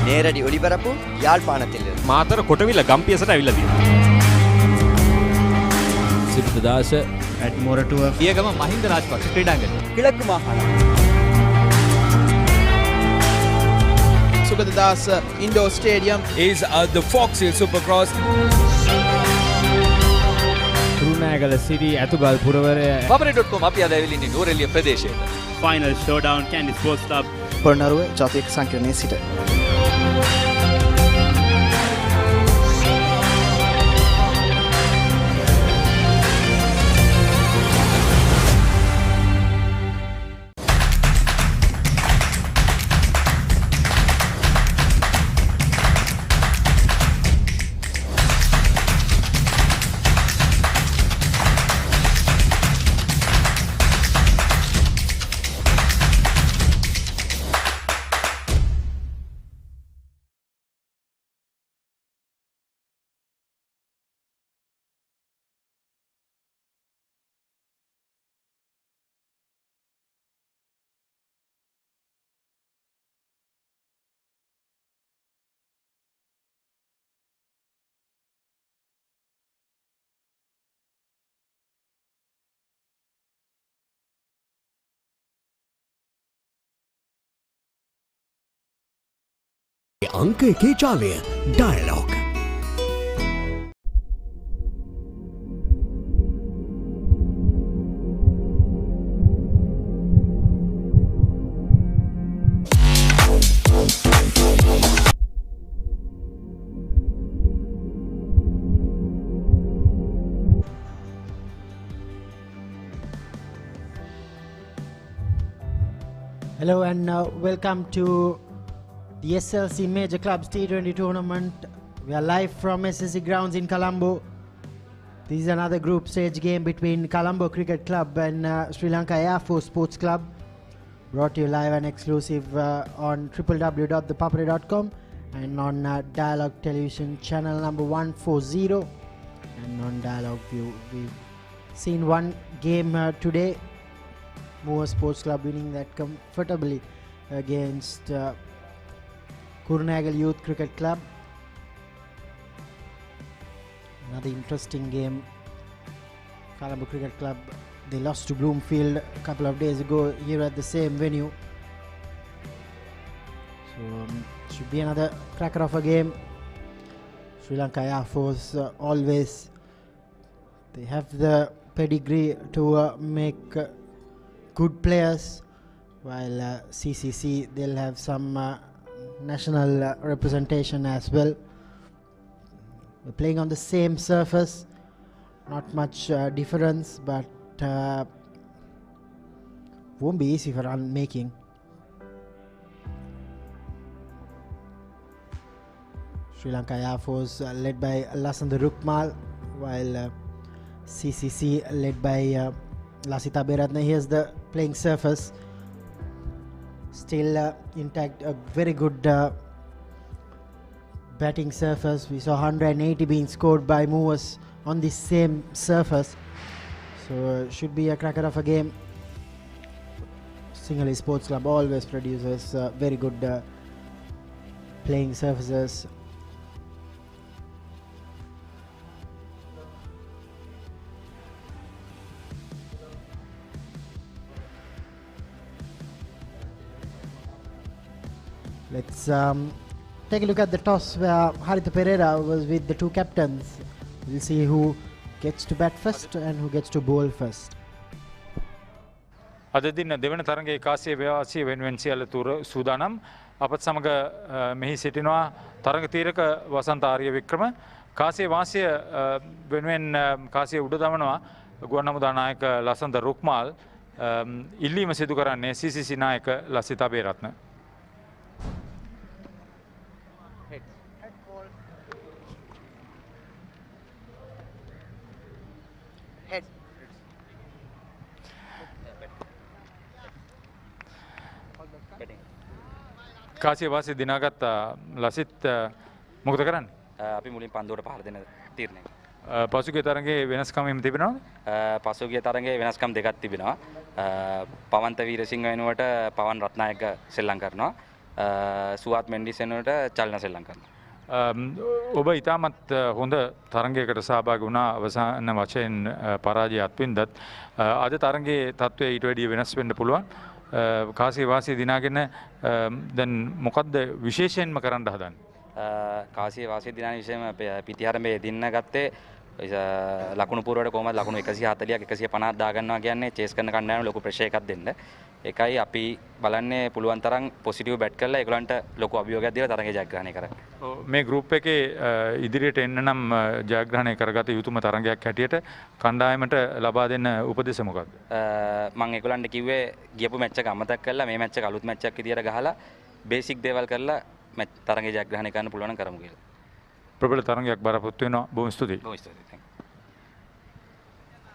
நேரடி ஒளிபரப்பு யாழ்ப்பாணத்தில் මාතර කොටවිල ගම්පියසට ඇවිල්ලා තියෙනවා. සිද්ධාස ඇඩ්මෝරටුව පියගම මහින්ද රාජපක්ෂ ක්‍රීඩාංගණය. கிழக்கு மாகாணம் Sugathadasa indoor stadium is the Fox Hill Supercross. Kurunegala city ඇතුගල් පුරවරය papare.com අපි අද ඇවිල්ලා ඉන්නේ නූරෙලිය ප්‍රදේශයට. Final showdown Kandy sports club Polonnaruwa ජාතික සංකීර්ණයේ සිට अंक के चाले Dialog Hello and welcome to the SLC Major Clubs T20 tournament. We are live from SLC grounds in Colombo. This is another group stage game between Colombo Cricket Club and Sri Lanka Air Force Sports Club. Brought to you live and exclusive on www.thepapare.com and on Dialogue Television channel number 140 and on Dialogue View. We've seen one game today. Moa Sports Club winning that comfortably against Kurnagal Youth Cricket Club. Another interesting game. Colombo Cricket Club, they lost to Bloomfield a couple of days ago here at the same venue. So should be another cracker of a game. Sri Lanka Air Force always, they have the pedigree to make good players, while CCC they'll have some national representation as well. We're playing on the same surface, not much difference, but won't be easy for run making. Sri Lanka Air Force led by Lasandha Rukmal, while CCC led by Lasita Beratna. Here's the playing surface, still intact, a very good batting surface. We saw 180 being scored by movers on this same surface, so should be a cracker of a game. Sinhalese Sports Club always produces very good playing surfaces. Let's take a look at the toss where Haritha Pereira was with the two captains. We'll see who gets to bat first and who gets to bowl first. අද දින දෙවන තරගයේ කාසිය ව්‍යවහාරය වෙනුවෙන් සියල්ල තුර සූදානම් අපත් සමග මෙහි සිටිනවා තරග තීරක වසන්ත ආර්ය වික්‍රම කාසිය වාසිය වෙනුවෙන් කාසිය උඩ දමනවා ගුවන් හමුදා නායක ලසන්ත රුක්මාල් ඉල්ලීම සිදු කරන්නේ CCC නායක ලසිත අබේරත්න කාසිය වාසිය දිනාගත් ලසිත් මොකද කරන්නේ? අපි මුලින් පන්දුවට පහර දෙන තීරණය. පසුගිය තරගයේ වෙනස්කම් එහෙම තිබෙනවද? පසුගිය තරගයේ වෙනස්කම් දෙකක් තිබෙනවා. පවන්ත වීරසිංහ වෙනුවට පවන් රත්නායක සෙල්ලම් කරනවා. සුවත් මෙන්ඩිස් වෙනුවට චලන සෙල්ලම් කරනවා. ඔබ ඉතාමත් හොඳ තරගයකට සහභාගී වුණා අවසාන වශයෙන් පරාජය අත්විඳත් අද තරගයේ තත්ත්වය ඊට වැඩිය වෙනස් වෙන්න පුළුවන්. කාසිය වාසිය දිනාගෙන දැන් මොකද්ද විශේෂයෙන්ම කරන්න හදන්නේ? කාසිය වාසිය දිනාන විශේෂම පිටිහරඹේ දින්න ගත්තේ ලකුණු පුරවට කොහමද ලකුණු 140ක් 150ක් දාගන්නවා කියන්නේ චේස් කරන කණ්ඩායම ලොකු ප්‍රෙෂර් එකක් දෙන්න. ඒකයි අපි බලන්නේ පුළුවන් තරම් පොසිටිව් බැට් කරලා ඒගොල්ලන්ට ලොකු අභියෝගයක් දීලා තරගය ජයග්‍රහණය කරන්න. මේ ගෲප් එකේ ඉදිරියට එන්න නම් ජයග්‍රහණය කරගත යුතුම තරගයක් හැටියට කණ්ඩායමට ලබා දෙන්න උපදෙස් මොකක්ද? මම ඒගොල්ලන්ට කිව්වේ ගියපු මැච් එක අමතක කරලා මේ මැච් එක අලුත් මැච් එකක් විදියට ගහලා බේසික් දේවල් කරලා තරගය ජයග්‍රහණය කරන්න පුළුවන් නම් කරමු කියලා. ප්‍රබල තරගයක් බරපොරොත්තු වෙනවා. බොහොම ස්තුතියි. බොහොම ස්තුතියි.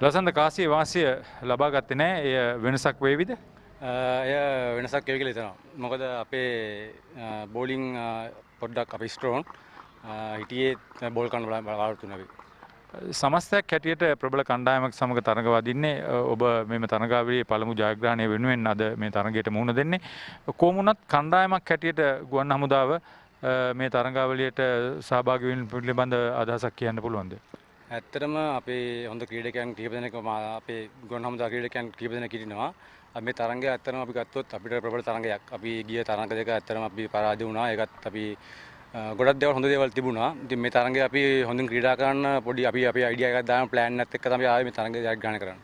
ලසන්ත කාසිය වාසිය ලබා ගත්තේ නැහැ. එය වෙනසක් වේවිද? එය වෙනසක් වෙයි කියලා හිතනවා. මොකද අපේ බෝලිං පොඩ්ඩක් අපි ස්ට්‍රෝන් හිටියේ බෝල් කරන්න බලාපොරොත්තු වෙනවා. සමස්තයක් හැටියට ප්‍රබල කණ්ඩායමක් සමග තරග වදින්නේ ඔබ මෙම තරගාවලියේ පළමු ජයග්‍රහණය වෙනුවෙන් අද මේ තරගයට මුහුණ දෙන්නේ. කොහොම වුණත් කණ්ඩායමක් හැටියට ගුවන් හමුදාව මේ තරගාවලියට සහභාගී වීම පිළිබඳ අදහසක් කියන්න පුළුවන්ද? ඇත්තටම අපේ හොඳ ක්‍රීඩකයන් කිහිප දෙනෙක් අපේ ගුවන් හමුදා ක්‍රීඩකයන් කිහිප දෙනෙක් ඉන්නවා. මේ තරගය ඇත්තටම අපි ගත්තොත් අපිට ප්‍රබල තරගයක්. අපි ගිය තරග දෙක ඇත්තටම අපි පරාජය වුණා. ඒකත් අපි ගොඩක් දේවල් හොඳ දේවල් තිබුණා. ඉතින් මේ තරගය අපි හොඳින් ක්‍රීඩා කරන්න පොඩි අපි අයිඩියා එකක් දාන ප්ලෑන් එකත් එක්ක තමයි ආවේ මේ තරගය ජයග්‍රහණය කරන්න.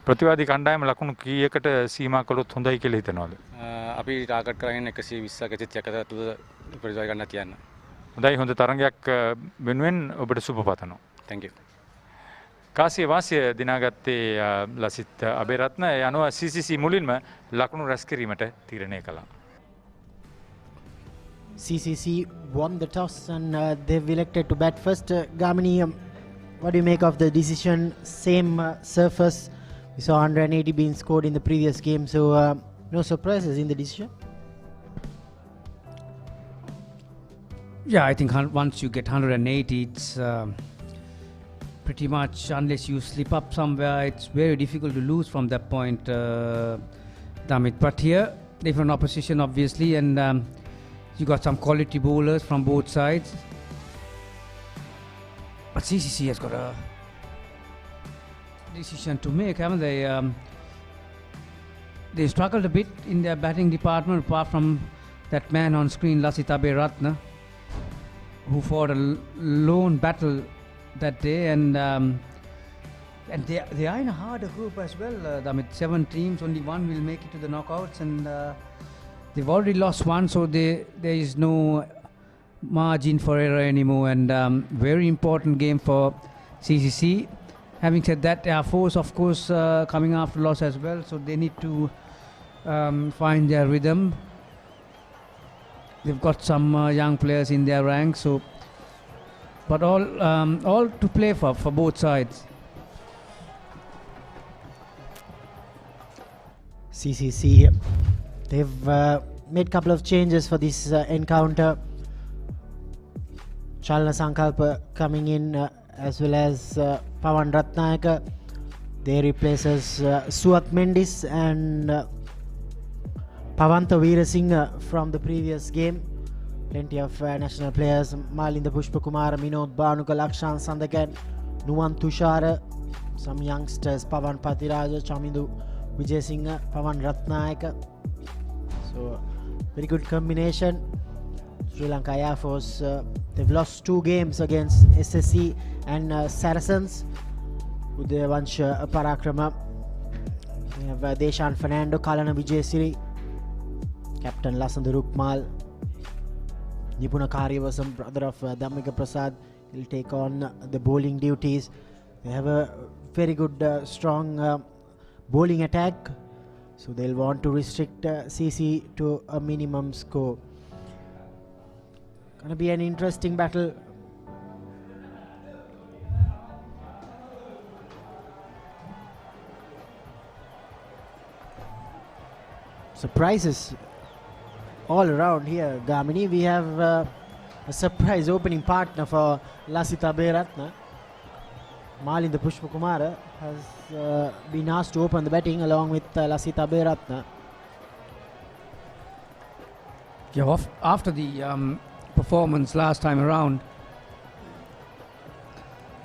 ප්‍රතිවාදී කණ්ඩායම ලකුණු කීයකට සීමා කළොත් හොඳයි කියලා හිතනවද? අපි ටාගට් කරගෙන 120ක 130ක තුල පරිජය ගන්න තියන්න. හොඳයි හොඳ තරගයක් වෙනුවෙන් ඔබට සුබ පතනවා. Thank you. කාසිය වාසිය දිනාගත්තේ ලසිත් අබේරත්න යනුව CCC මුලින්ම ලකුණු රැස් කිරීමට තීරණය කළා. CCC won the toss and they've elected to bat first. Gamini, what do you make of the decision? Same surface. We saw 180 being scored in the previous game, so no surprises in the decision? Yeah, I think once you get 180, it's pretty much, unless you slip up somewhere, it's very difficult to lose from that point, Damit. But here, different opposition, obviously, and you got some quality bowlers from both sides. But CCC has got a decision to make, haven't they? They struggled a bit in their batting department, apart from that man on screen, Lasit Aberatna, who fought a lone battle that day, and they are in a harder group as well. With 7 teams, only one will make it to the knockouts, and they've already lost one, so there is no margin for error anymore, and very important game for CCC. Having said that, Air Force, of course, coming after loss as well, so they need to find their rhythm. They've got some young players in their ranks, so but all to play for both sides. CCC, they've made a couple of changes for this encounter. Chalna Sankalpa coming in as well as Pawan Ratnayaka. They replaces Suat Mendis and Pavanta Veerasinghe from the previous game. Plenty of national players, Malinda Pushpakumara, Minod Banuka, Lakshan Sandakan, Nuwan Tushara, some youngsters, Pavan Patiraja, Chamindu Vijay Singh, Pavan Ratnayaka. So Very good combination. Sri Lanka Air Force, they've lost 2 games against SSC and Saracens. Udayavansh Parakrama. We have Deshan Fernando, Kalana Vijayasiri, Captain Lasandha Rukmal, Nipuna Karyavasam, brother of Dhammika Prasad, will take on the bowling duties. They have a very good, strong bowling attack, so they'll want to restrict CC to a minimum score. Gonna be an interesting battle. Surprises all around here, Gamini. We have a surprise opening partner for Lasitha Beratna. Malinda Pushpakumara has been asked to open the batting along with Lasitha Beratna. Yeah, after the performance last time around,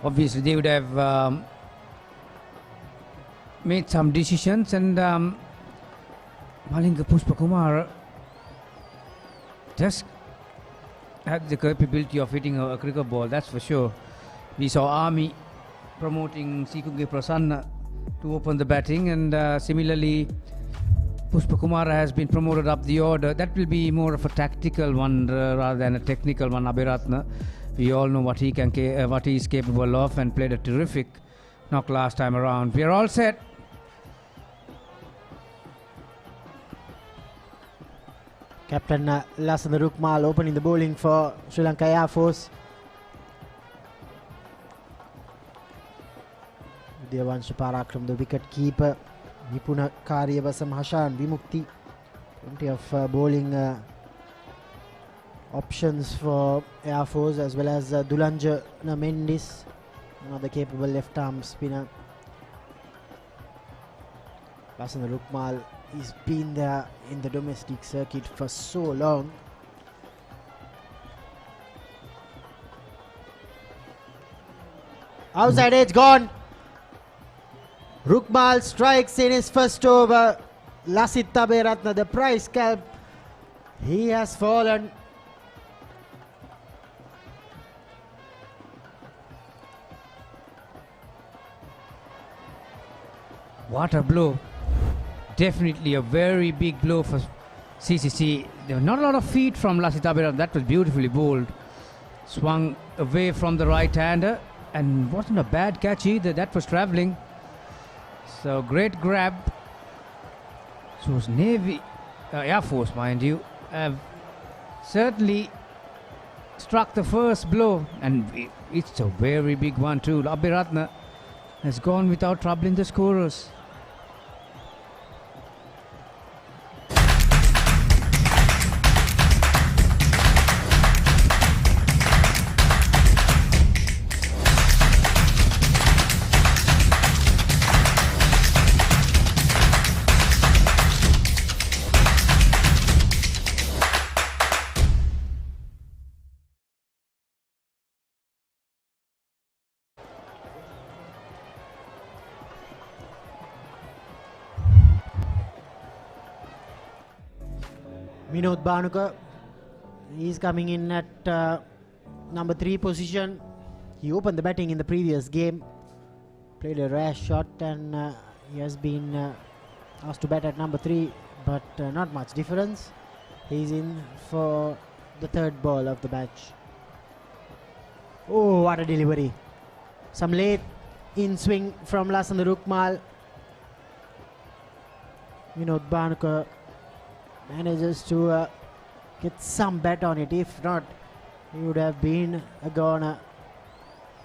obviously they would have made some decisions, and Malinga Pushpakumar just had the capability of hitting a cricket ball, that's for sure. We saw Army promoting Sikunge Prasanna to open the batting, and similarly Pushpakumara has been promoted up the order. That will be more of a tactical one rather than a technical one. Abiratna, we all know what he is capable of, and played a terrific knock last time around. We are all set. Captain Lasandha Rukmal opening the bowling for Sri Lanka Air Force. Udayavansh Parakram, the wicket keeper. Nipuna Karyavasam, Hashan Vimukti. Plenty of bowling options for Air Force, as well as Dulanja Mendis, another capable left arm spinner. Lasandha Rukmal, he's been there in the domestic circuit for so long. Outside edge gone. Rukmal strikes in his first over. Lasitha Beratna, the prize scalp, he has fallen. What a blow. Definitely a very big blow for CCC. There were not a lot of feet from Lasitha Beratna. That was beautifully bowled. Swung away from the right-hander, and wasn't a bad catch either. That was travelling. So great grab. So it was Navy, Air Force, mind you, have certainly struck the first blow, and it's a very big one too. Abiratna has gone without troubling the scorers. Vinod Bhanuka, he's coming in at number 3 position. He opened the batting in the previous game, played a rash shot, and he has been asked to bat at number 3, but not much difference. He's in for the 3rd ball of the match. Oh, what a delivery. Some late in swing from Lasandha Rukmal. Vinod Bhanuka manages to get some bet on it. If not, he would have been a goner.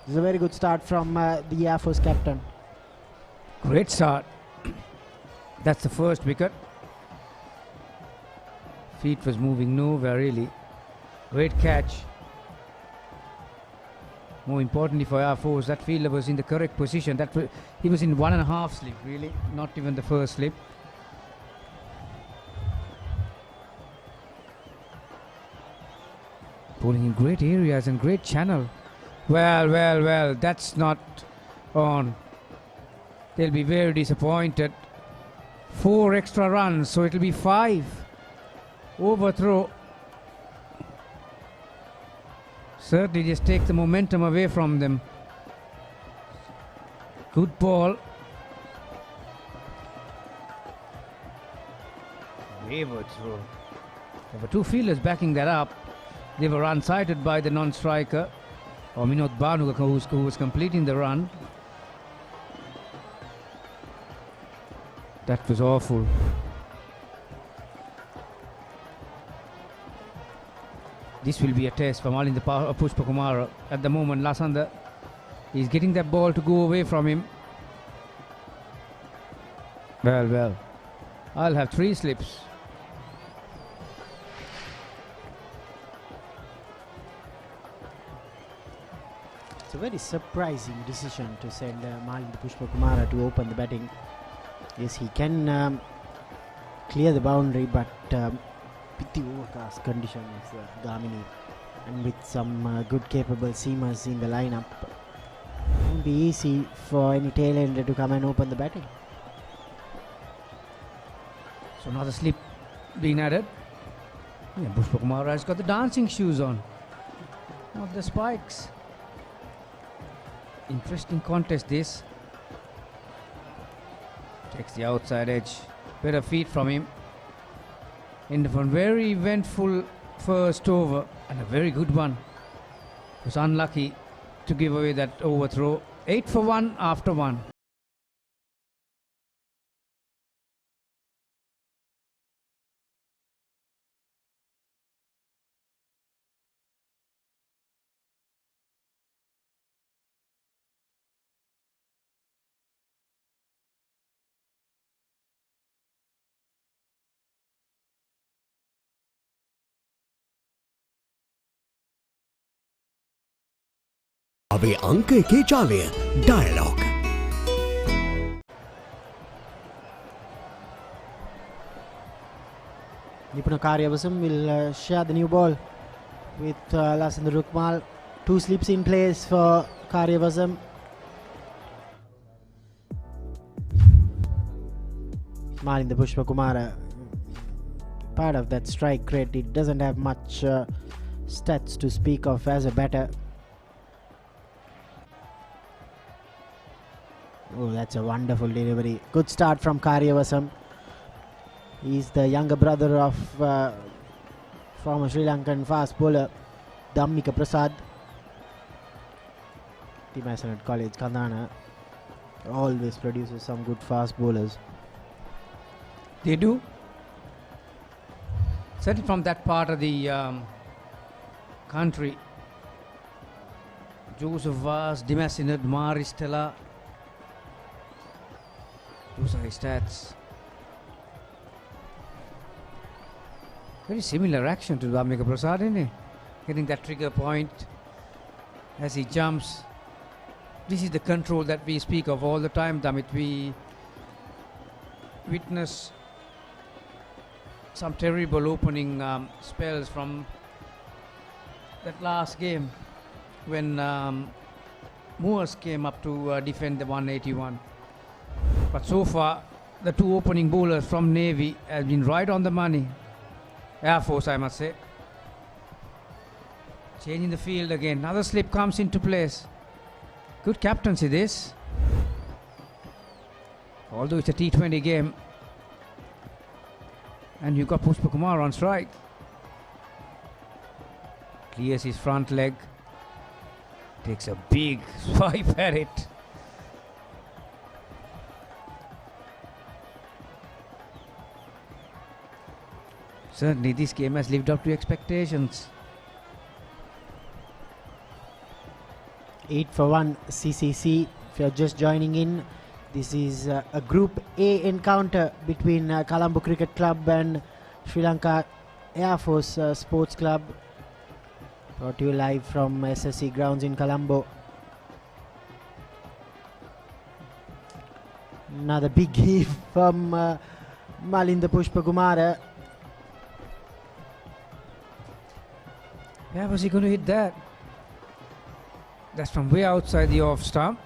It's a very good start from the Air Force captain. Great start. That's the first wicket. Feet was moving nowhere really. Great catch. More importantly for Air Force, that fielder was in the correct position. He was in 1.5 slip really, not even the first slip. Bowling in great areas and great channel. Well, that's not on. They'll be very disappointed. 4 extra runs, so it'll be 5. overthrow certainly just takes the momentum away from them. Good ball. Wayward throw. There were two fielders backing that up. They were unsighted by the non-striker, or Minot Banu, who was completing the run. That was awful. This will be a test for Malinda Pushpakumara. At the moment, Lasanda is getting that ball to go away from him. Well, I'll have 3 slips. It's a very surprising decision to send Malinda Pushpakumara to open the batting. Yes, he can clear the boundary, but with the overcast conditions, Gamini, and with some good capable seamers in the lineup, it won't be easy for any tail-ender to come and open the batting. So another slip being added. Yeah, Pushpakumara has got the dancing shoes on, not the spikes. Interesting contest this. Takes the outside edge. Better feet from him. In a very eventful first over, and a very good one. Was unlucky to give away that overthrow. 8 for 1 after 1. අවේ අංක එකේ ජාලය dialogue. Nipuna Karyavasam will share the new ball with Lasandar Rukmal. 2 slips in place for Karyavasam. Malinda Pushpakumara, part of that strike rate, it doesn't have much stats to speak of as a batter. Oh, that's a wonderful delivery. Good start from Karyavasam. He's the younger brother of former Sri Lankan fast bowler Dhammika Prasad. Team at College Kandana always produces some good fast bowlers. They do. Certainly from that part of the country. Joseph Vaz, Dimasinad, Maristella. Those are his stats. Very similar action to Dhammika Prasad, isn't it? Getting that trigger point as he jumps. This is the control that we speak of all the time, Damit. We witness some terrible opening spells from that last game when Moores came up to defend the 181. But so far, the 2 opening bowlers from Navy have been right on the money. Air Force, I must say. Changing the field again. Another slip comes into place. Good captaincy this. Although it's a T20 game. And you've got Pushpakumara on strike. Clears his front leg. Takes a big swipe at it. Certainly this game has lived up to expectations. 8 for 1 CCC. If you're just joining in, this is a Group A encounter between Colombo Cricket Club and Sri Lanka Air Force Sports Club. Brought to you live from SLC grounds in Colombo. Another big heave from Malinda Pushpakumara. Yeah, was he going to hit that? That's from way outside the off stump.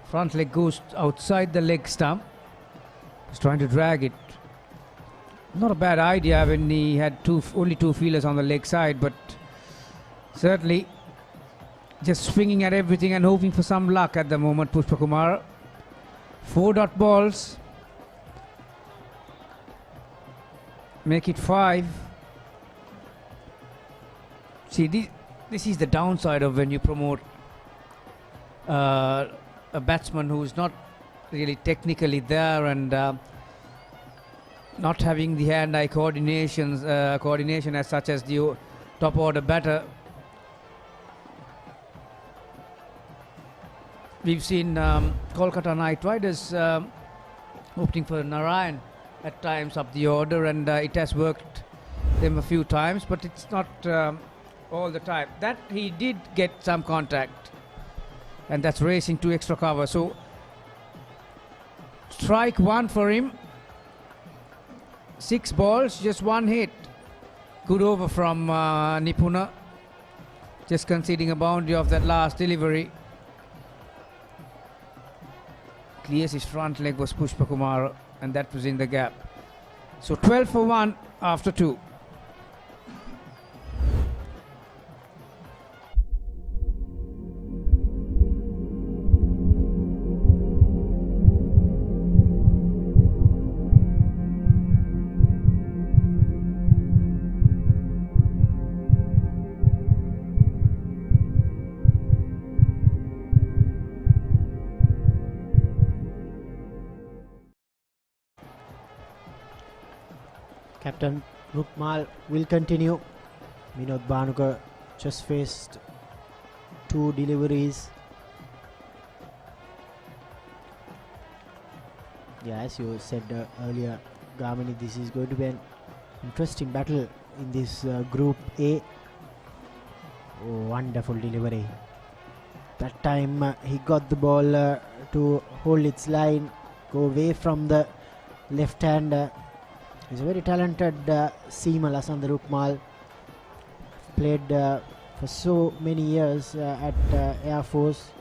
Front leg goes outside the leg stump. He's trying to drag it. Not a bad idea when he had only two fielders on the leg side, but certainly just swinging at everything and hoping for some luck at the moment. Pushpakumar, 4 dot balls, make it 5. See, this is the downside of when you promote a batsman who is not really technically there and not having the hand-eye coordination as such as the top order batter. We've seen Kolkata Knight Riders opting for Narayan at times up the order, and it has worked them a few times, but it's not all the time. That he did get some contact, and that's racing to extra cover. So strike 1 for him. 6 balls, just 1 hit. Good over from Nipuna, just conceding a boundary of that last delivery. Clears his front leg was Pushpakumar, and that was in the gap. So 12 for 1 after 2. Captain Rukmal will continue. Vinod Bhanuka just faced 2 deliveries. Yeah, as you said earlier, Gamini, this is going to be an interesting battle in this Group A. Oh, wonderful delivery. That time he got the ball to hold its line, go away from the left hand. He's a very talented seamer, Lasandha Rukmal. Played for so many years at Air Force.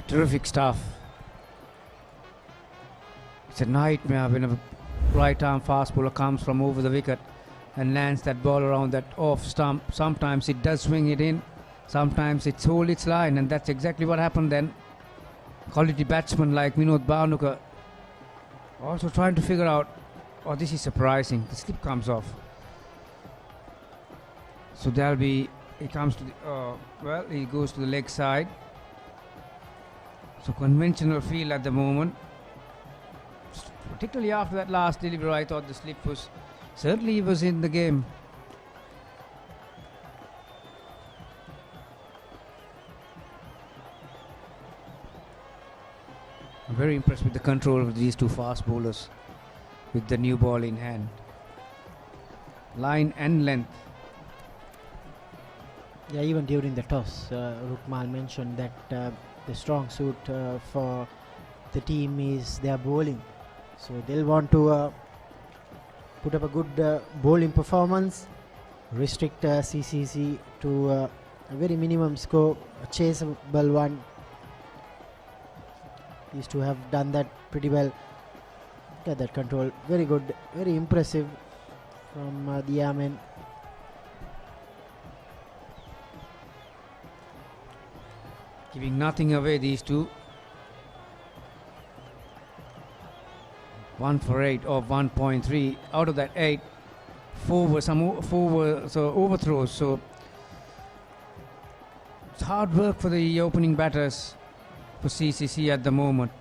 Terrific stuff. It's a nightmare when a right arm fast bowler comes from over the wicket and lands that ball around that off stump. Sometimes it does swing it in, sometimes it's hold its line, and that's exactly what happened then. Quality batsman like Vinod Bhanuka also trying to figure out, oh, this is surprising, the slip comes off. So there'll be, he comes to the, he goes to the leg side. So conventional field at the moment. Particularly after that last delivery, I thought the slip was, certainly he was in the game. I'm very impressed with the control of these 2 fast bowlers with the new ball in hand. Line and length. Yeah, even during the toss, Rukmal mentioned that the strong suit for the team is their bowling. So they'll want to put up a good bowling performance, restrict CCC to a very minimum score, a chaseable one. These two have done that pretty well. Look at that control, very good, very impressive from the airmen. Giving nothing away, these two. 1 for 8 of 1.3. Out of that 8, 4 were overthrows. So it's hard work for the opening batters for CCC at the moment.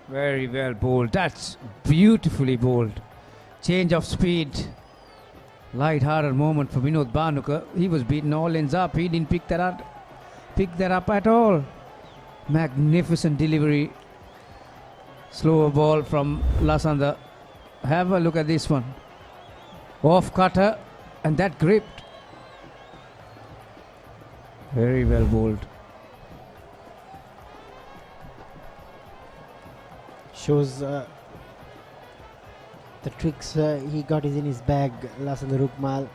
Very well bowled. That's beautifully bowled. Change of speed. Light-hearted moment for Vinod Bhanuka. He was beaten all ends up. He didn't pick that up at all. Magnificent delivery. Slower ball from Lasandha. Have a look at this one. Off cutter, and that gripped. Very well bowled. Shows the tricks he got is in his bag. Lasandha Rukmal,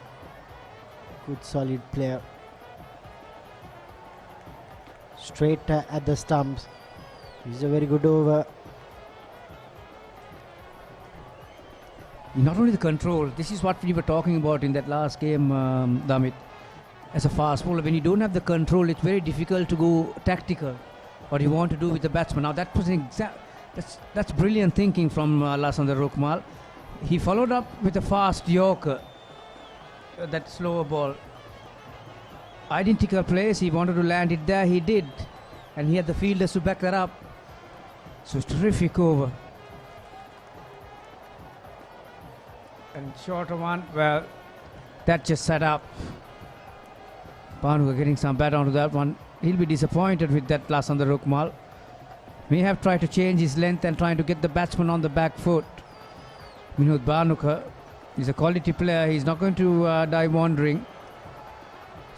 good solid player. straight at the stumps. This is a very good over. Not only the control, this is what we were talking about in that last game, Damit. As a fast bowler, when you don't have the control, it's very difficult to go tactical. What you want to do with the batsman. Now that was that's brilliant thinking from Lasandar Rukmal. He followed up with a fast Yorker, that slower ball. Identical place, he wanted to land it there, he did. And he had the fielders to back that up. So terrific over. And shorter one, well, that just set up. Bhanuka getting some bat onto that one. He'll be disappointed with that Lasandar Rukmal. May have tried to change his length and trying to get the batsman on the back foot. Vinod Bhanuka is a quality player. He's not going to die wandering.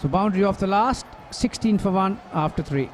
So boundary off the last, 16 for 1 after 3.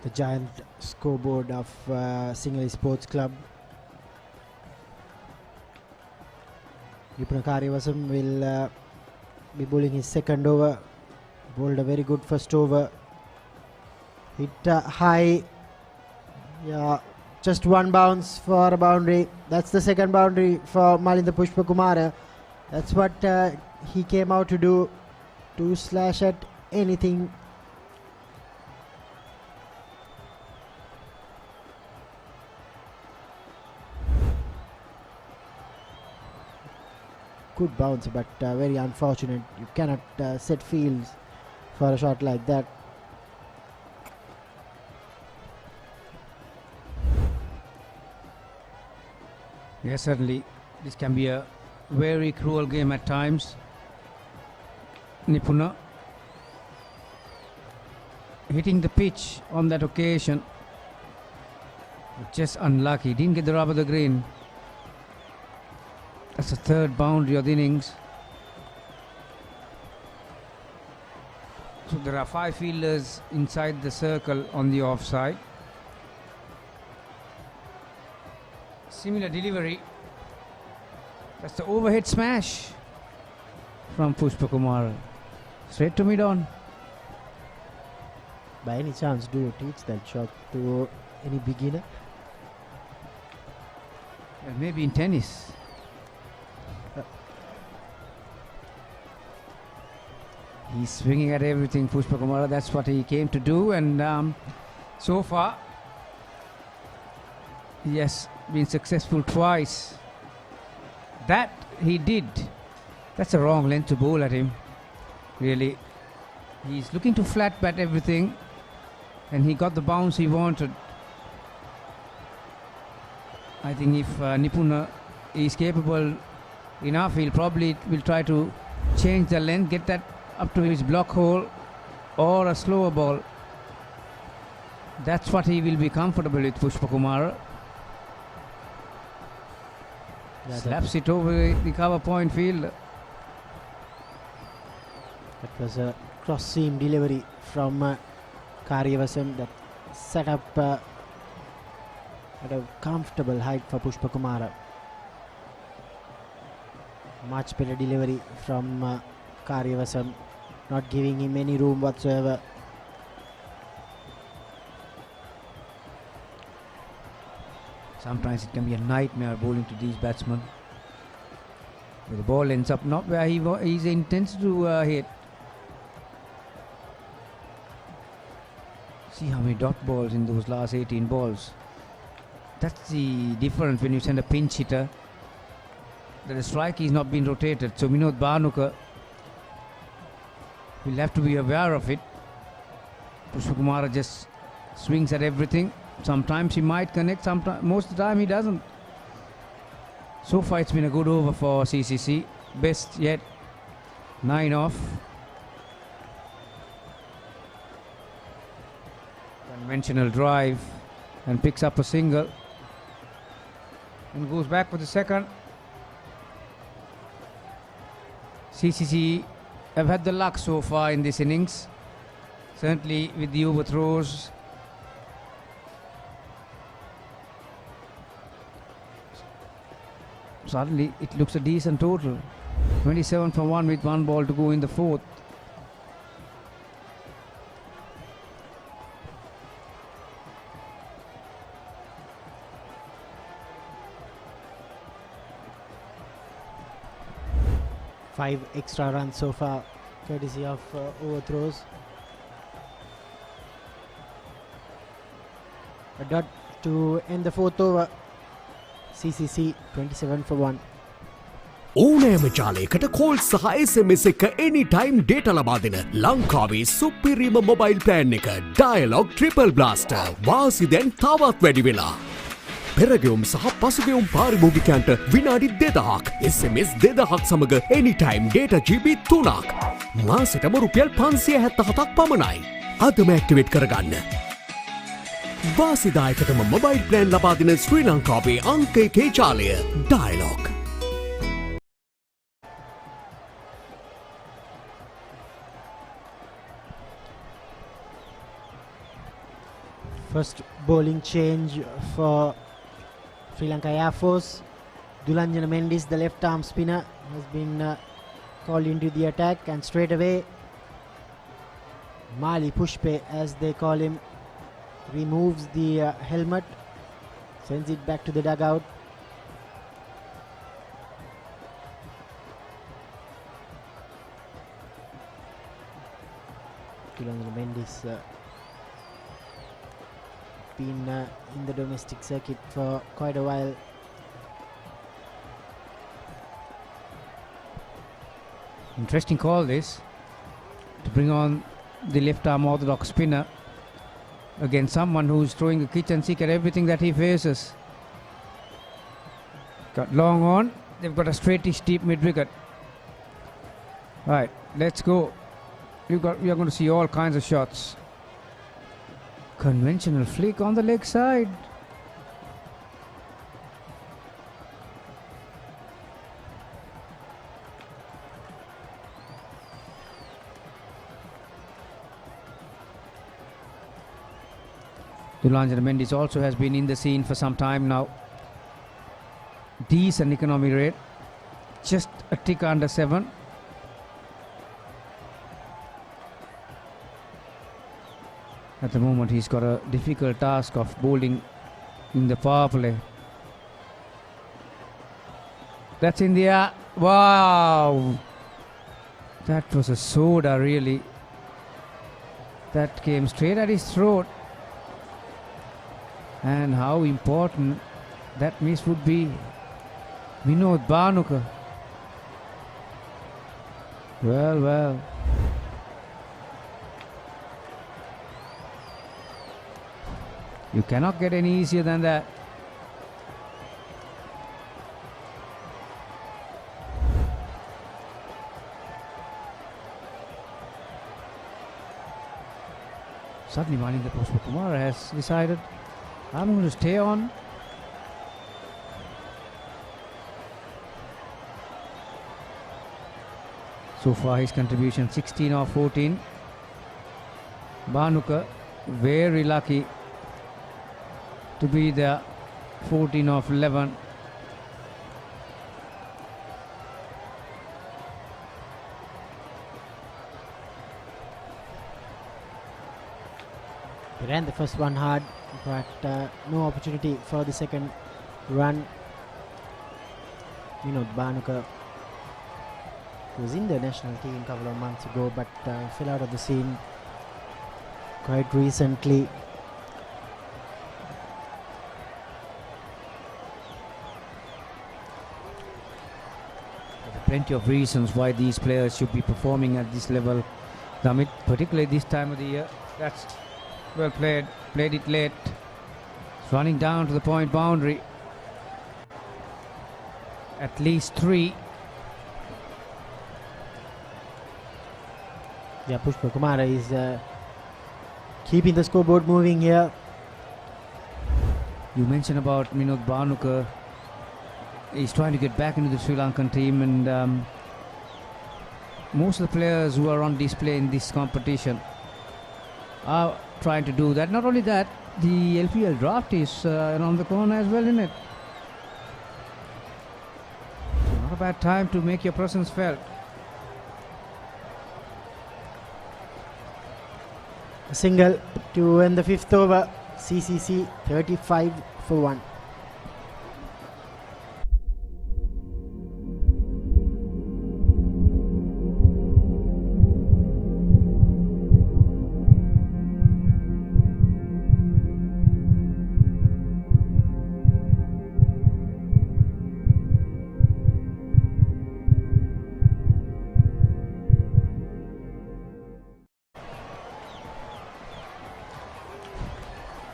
The giant scoreboard of Sinhalese Sports Club. Nipuna Kariyavasam will be bowling his second over. Bowled a very good first over. Hit high. Yeah, just one bounce for a boundary. That's the second boundary for Malinda Pushpakumara. That's what he came out to do, to slash at anything. Good bounce, but very unfortunate. You cannot set fields for a shot like that. Yes, certainly. This can be a very cruel game at times. Nipuna hitting the pitch on that occasion. Just unlucky. Didn't get the rub of the green. That's the third boundary of the innings. So there are 5 fielders inside the circle on the offside. Similar delivery. That's the overhead smash from Pushpakumara. Straight to mid-on. By any chance, do you teach that shot to any beginner? Maybe in tennis. He's swinging at everything, Pushpakumara. That's what he came to do, and so far he has been successful twice. That he did. That's a wrong length to bowl at him. Really, he's looking to flat bat everything, and he got the bounce he wanted. I think if Nipuna is capable enough, he'll probably will try to change the length, get that up to his block hole or a slower ball. That's what he will be comfortable with, Pushpakumara. Yeah, slaps it over the cover point field. That was a cross seam delivery from Kariyavasam that set up at a comfortable height for Pushpakumara. Much better delivery from Kariyavasam, not giving him any room whatsoever. Sometimes it can be a nightmare bowling to these batsmen. The ball ends up not where he intends to hit. See how many dot balls in those last 18 balls. That's the difference when you send a pinch hitter. That the strike is not being rotated. So Vinod Bhanuka will have to be aware of it. Pushpakumara just swings at everything. Sometimes he might connect, sometimes, most of the time he doesn't. So far it's been a good over for CCC. Best yet, 9 off. Conventional drive and picks up a single and goes back for the second. CCC have had the luck so far in this innings, certainly with the overthrows. Suddenly it looks a decent total. 27 for 1 with 1 ball to go in the fourth. Five extra runs so far, courtesy of overthrows. A dot to end the fourth over. CCC 27 for 1. ඕනෑම ජාලයකට call සහ SMS එක anytime data ලබා දෙන ලංකාවේ සුපිරිම mobile plan එක dialogue triple blaster වාසි දැන් තවත් වැඩි වෙලා. පෙරගෙවුම් සහ පසුගෙවුම් පාරිභෝගිකයන්ට විනාඩි 2000ක් SMS 2000ක් සමග anytime data GB 3ක් මාසෙටම රුපියල් 577ක් පමණයි. අදම ඇක්ටිවේට් කරගන්න. වාසිදායකතම මොබයිල් ප්ලෑන් ලබා දෙන ශ්‍රී ලංකාවේ අංක 1 ජාලය dialogue. First bowling change for Sri Lanka Air Force. Dulanjana Mendis, the left arm spinner, has been called into the attack, and straight away Mali Pushpe, as they call him, removes the helmet, sends it back to the dugout. Dulanjana Mendis been in the domestic circuit for quite a while. Interesting call this, to bring on the left arm orthodox spinner against someone who's throwing a kitchen sink at everything that he faces. Got long on, they've got a straightish deep mid wicket. Right, let's go. We are going to see all kinds of shots. Conventional flick on the leg side. Dulanjana Mendis also has been in the scene for some time now. Decent economy rate, just a tick under 7. At the moment he's got a difficult task of bowling in the power play. That's in the air. Wow! That was a soda, really. That came straight at his throat. And how important that miss would be. Vinod Bhanuka. Well, well. You cannot get any easier than that. Suddenly Malinda Pushpakumara has decided, I'm going to stay on. So far his contribution 16 of 14. Bhanuka very lucky to be there, 14 of 11. He ran the first one hard, but no opportunity for the second run. Bhanuka was in the national team a couple of months ago, but fell out of the scene quite recently. Plenty of reasons why these players should be performing at this level, Damit, particularly this time of the year. That's well played, played it late. It's running down to the point boundary. At least 3. Yeah, Pushpakumara is keeping the scoreboard moving here. You mentioned about Minod Banuka. He's trying to get back into the Sri Lankan team, and most of the players who are on display in this competition are trying to do that. Not only that, the LPL draft is around the corner as well, isn't it? So not a bad time to make your presence felt. A single to end the fifth over. CCC 35 for 1.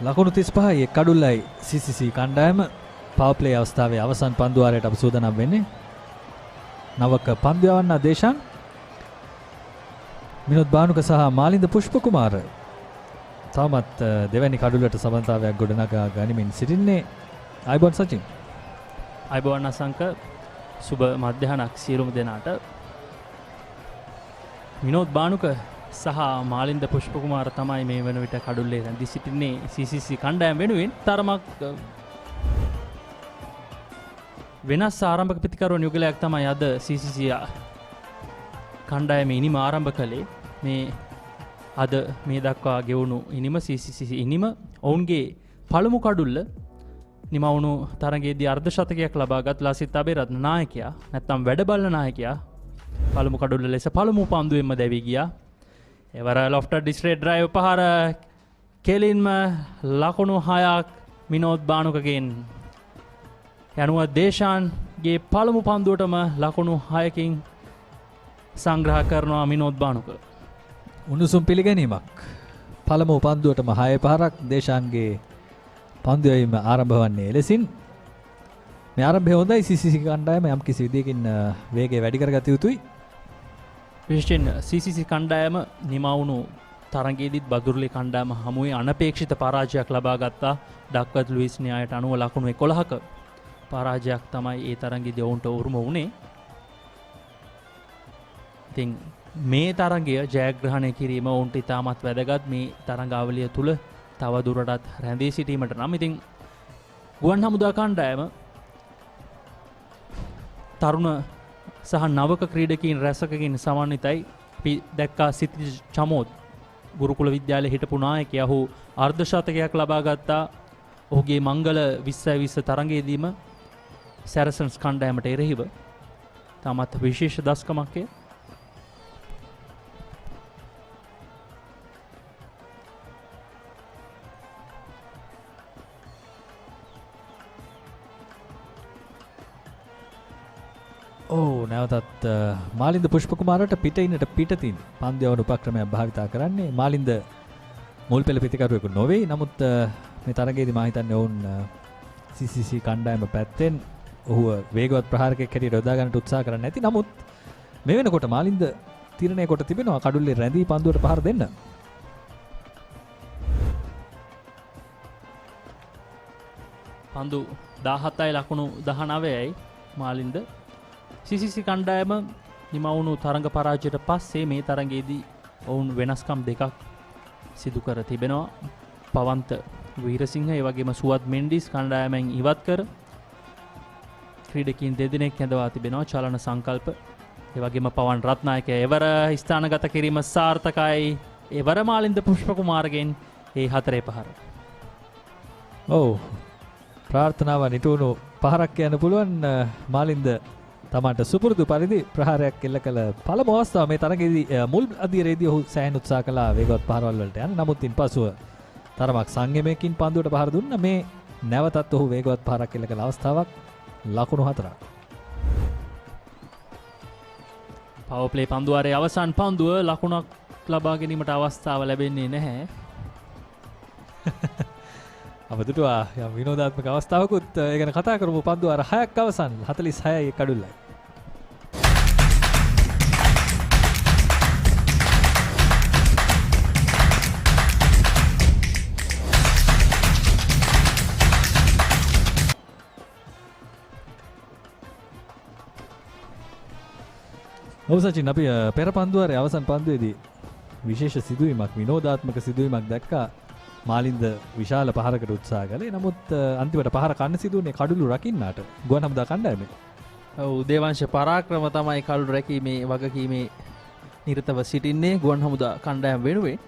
ලකුණු 35 කඩුල්ලයි CCC කණ්ඩායම power play අවස්ථාවේ අවසන් පන්දුවාරයට අප සූදානම් වෙන්නේ. නවක පන්දු යවන්න දේශාන් මිනෝද් බානුක සහ මාලින්ද පුෂ්පකුමාර තවමත් දෙවැනි කඩුල්ලට සමන්තාවයක් ගොඩනගා ගනිමින් සිටින්නේ. අයිබෝන් සචින්. අයිබෝන් අසංක සුබ මධ්‍යහනක් සියලුම දෙනාට. මිනෝද් බානුක සහ මාලින්ද පුෂ්පකුමාර තමයි මේ වන විට කඩුල්ලේ රැඳී සිටින්නේ CCC කණ්ඩායම වෙනුවෙන්. තරමක් වෙනස් ආරම්භක ප්‍රතිකරුවන් යුගලයක් තමයි අද CCC කණ්ඩායමේ ඉනිම ආරම්භ කළේ. මේ අද මේ දක්වා ගෙවුණු ඉනිම CCC ඉනිම ඔවුන්ගේ පළමු කඩුල්ල නිමවුණු තරගයේදී අර්ධ ශතකයක් ලබාගත් ලසිත් අබේරත්න නායකයා නැත්නම් වැඩබලන නායකයා පළමු කඩුල්ල ලෙස පළමු පන්දුවෙන්ම දැවී ගියා. එවර ලොෆ්ටර් ඩිස්ට්‍රේට් ඩ්‍රයිව් පහර කෙලින්ම ලකුණු 6ක් මිනෝද් බානුකගෙන් යනුව දේශාන්ගේ පළමු පන්දුවටම ලකුණු 6කින් සංග්‍රහ කරනවා මිනෝද් බානුක. උණුසුම් පිළිගැනීමක්. පළමු පන්දුවටම 6 පහරක් දේශාන්ගේ පන්දුවීම ආරම්භ වන්නේ එලෙසින්. මේ ආරම්භය හොඳයි. CCC කණ්ඩායම යම් කිසි විදියකින් වේගය වැඩි කරගත යුතුයි. විශේෂයෙන් CCC කණ්ඩායම නිමවුණු තරගයේදීත් බදුරුලි කණ්ඩායම හමුවේ අනපේක්ෂිත පරාජයක් ලබා ගත්තා. ඩක්වර්ත් ලුයිස් න්‍යායට අනුව ලකුණු 11ක පරාජයක් තමයි ඒ තරගයේදී ඔවුන්ට උරුම වුණේ. ඉතින් මේ තරගය ජයග්‍රහණය කිරීම ඔවුන්ට ඉතාමත් වැදගත්. මේ තරගාවලිය තුල තව දුරටත් රැඳී සිටීමට නම් ඉතින් ගුවන් හමුදා කණ්ඩායම තරුණ සහ නවක ක්‍රීඩකයින් රැසකකින් සමන්විතයි. අපි දැක්කා සිතිජ් චමෝත් ගුරුකුල විද්‍යාලයේ හිටපු නායකයා. ඔහු අර්ධ ශතකයක් ලබා ගත්තා. ඔහුගේ මංගල 2020 තරගයේදීම සැරසන්ස් කණ්ඩායමට එරෙහිව. තාමත් විශේෂ දස්කමක් ඒ. නැවතත් මාලින්ද පුෂ්පකුමාරට පිටින්නට පිටතින් පන්දු යවන උපක්‍රමයක් භාවිතා කරන්නේ. මාලින්ද මුල් පෙළ පිටිකරුවෙකු නොවේ. නමුත් මේ තරගයේදී මා හිතන්නේ ඔවුන් CCC කණ්ඩායම පැත්තෙන් ඔහුව වේගවත් ප්‍රහාරකයෙක් හැටියට යොදා ගන්නට උත්සාහ කරන්නේ නැති. නමුත් මේ වෙනකොට මාලින්ද තීරණය කොට තිබෙනවා කඩුල්ලේ රැඳී පන්දුවට පහර දෙන්න. පන්දු 17යි ලකුණු 19යි මාලින්ද. CCC කණ්ඩායම නිමවුණු තරඟ පරාජයට පස්සේ මේ තරගයේදී ඔවුන් වෙනස්කම් දෙකක් සිදු කර තිබෙනවා. පවන්ත වීරසිංහ ඒ වගේම සුවත් මෙන්ඩිස් කණ්ඩායමෙන් ඉවත් කර ක්‍රීඩකීන් දෙදෙනෙක් ඇඳවා තිබෙනවා. චලන සංකල්ප ඒ වගේම පවන් රත්නායක එවර ස්ථානගත කිරීම සාර්ථකයි. එවර මාලින්ද පුෂ්පකුමාරගෙන් ඒ 4 පහර. ඔව් ප්‍රාර්ථනාව නිටුණු පහරක් යන්න පුළුවන්. මාලින්ද තමන්ට සුපුරුදු පරිදි ප්‍රහාරයක් එල්ල කළ පළමු අවස්ථාව මේ තරගයේදී මුල් අධීරයේදී ඔහු සෑහෙන උත්සාහ කළා වේගවත් පහරවල් වලට යන්න. නමුත් ඉන්පසුව තරමක් සංයමයකින් පන්දුවට පහර දුන්න. මේ නැවතත් ඔහු වේගවත් පහරක් එල්ල කළ අවස්ථාවක් ලකුණු 4ක්. පවර් ප්ලේ පන්දුවාරයේ අවසන් පන්දුව ලකුණක් ලබා ගැනීමට අවස්ථාව ලැබෙන්නේ නැහැ. අපදුටුවා යම් විනෝදාත්මක අවස්ථාවකුත් ඒ ගැන කතා කරමු. පන්දුවාර 6ක් අවසන් 46යි කඩුල්ලයි. ඔව් සචින් අපි පෙර පන්දුවාරේ අවසන් පන්දුවේදී විශේෂ සිදුවීමක් විනෝදාත්මක සිදුවීමක් දැක්කා. මාලින්ද විශාල පහරකට උත්සාහ කළේ. නමුත් අන්තිමට පහර කන්න සිදුවන්නේ කඩුළු රකින්නාට ගුවන් හමුදා කණ්ඩායමේ. ඔව් දේවාංශ පරාක්‍රම තමයි කඩුළු රැකීමේ වගකීමේ නිරතව සිටින්නේ ගුවන් හමුදා කණ්ඩායම වෙනුවෙන්.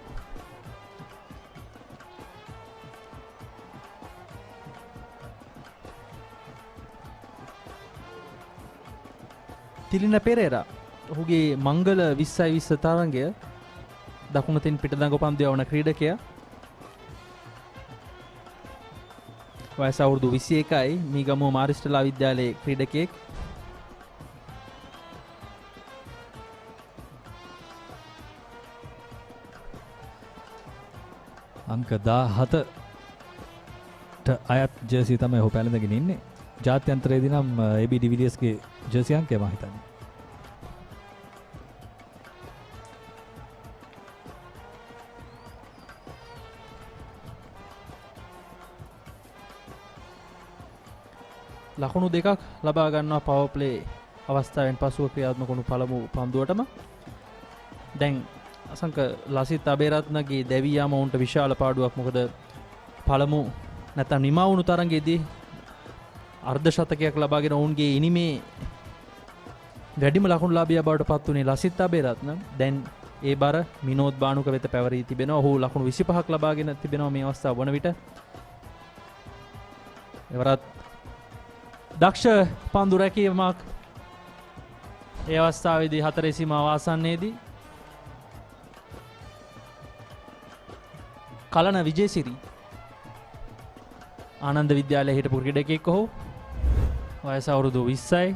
තිලින පෙරේරා ඔහුගේ මංගල 2020 තරඟය දකුණතින් පිටදඟ පන්දු යවන ක්‍රීඩකයා. වයස අවුරුදු 21යි. මීගමුව මාරිස්ටලා විද්‍යාලයේ ක්‍රීඩකයෙක්. අංක 17ට අයත් ජර්සි තමයි ඔහු පැළඳගෙන ඉන්නේ. ජාත්‍යන්තරයේදී නම් AB de Villiers-ගේ ජර්සි අංකය මම හිතන්නේ. ලකුණු දෙකක් ලබා ගන්නවා පවර් ප්ලේ අවස්ථාවෙන් පසුව ක්‍රියාත්මක වුණු පළමු පන්දුවටම. දැන් අසංක ලසිත් අබේරත්නගේ දැවියාම වුන්ට විශාල පාඩුවක්. මොකද පළමු නැත්නම් නිමා වුණු තරඟයේදී අර්ධ ශතකයක් ලබාගෙන ඔවුන්ගේ ඉනිමේ වැඩිම ලකුණුලාභියා බවට පත් වුණේ ලසිත් අබේරත්න. දැන් ඒ බර මිනෝද් බානුක වෙත පැවරී තිබෙනවා. ඔහු ලකුණු 25ක් ලබාගෙන තිබෙනවා මේ අවස්ථාව වන විට. එවරත් දක්ෂ පන්දු රැකීමක් ඒ අවස්ථාවේදී හතරේ සීමාව ආසන්නයේදී කලන විජේසිරි ආනන්ද විද්‍යාලයේ හිටපු ක්‍රීඩකයෙක්. ඔහු වයස අවුරුදු 20යි.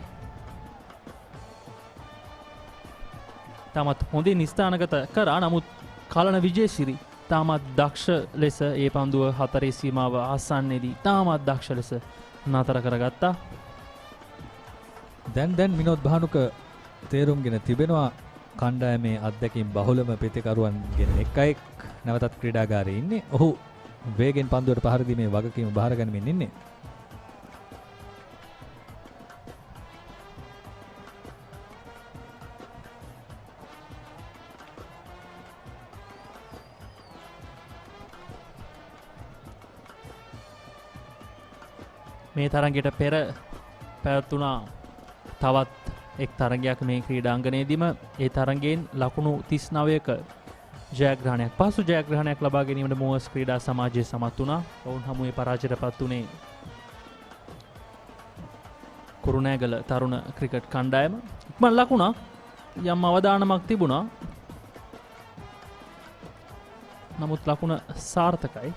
තාමත් හොඳින් ස්ථානගත කරා. නමුත් කලන විජේසිරි තාමත් දක්ෂ ලෙස ඒ පන්දුව හතරේ සීමාව ආසන්නයේදී තාමත් දක්ෂ ලෙස නතර කරගත්තා. දැන් විනෝද් භානුක තේරුම්ගෙන තිබෙනවා කණ්ඩායමේ අත්දැකීම් බහුලම ප්‍රතිකරුවන්ගෙන් එක්කෙක් නැවතත් ක්‍රීඩාගාරයේ ඉන්නේ. ඔහු වේගෙන් පන්දුවට පහර දීමේ වගකීම බාර ගනිමින් ඉන්නේ. මේ තරගයට පෙර පැවැත්වුණා තවත් එක් තරගයක් මේ ක්‍රීඩාංගණයේදීම. ඒ තරගයෙන් ලකුණු 39ක ජයග්‍රහණයක් පසු ජයග්‍රහණයක් ලබා ගැනීමට මෝවර්ස් ක්‍රීඩා සමාජය සමත් වුණා. ඔවුන් හමුවේ පරාජයටපත් වුණේ කුරුණෑගල තරුණ ක්‍රිකට් කණ්ඩායම. ඉක්මන් ලකුණක් යම් අවදානමක් තිබුණා. නමුත් ලකුණ සාර්ථකයි.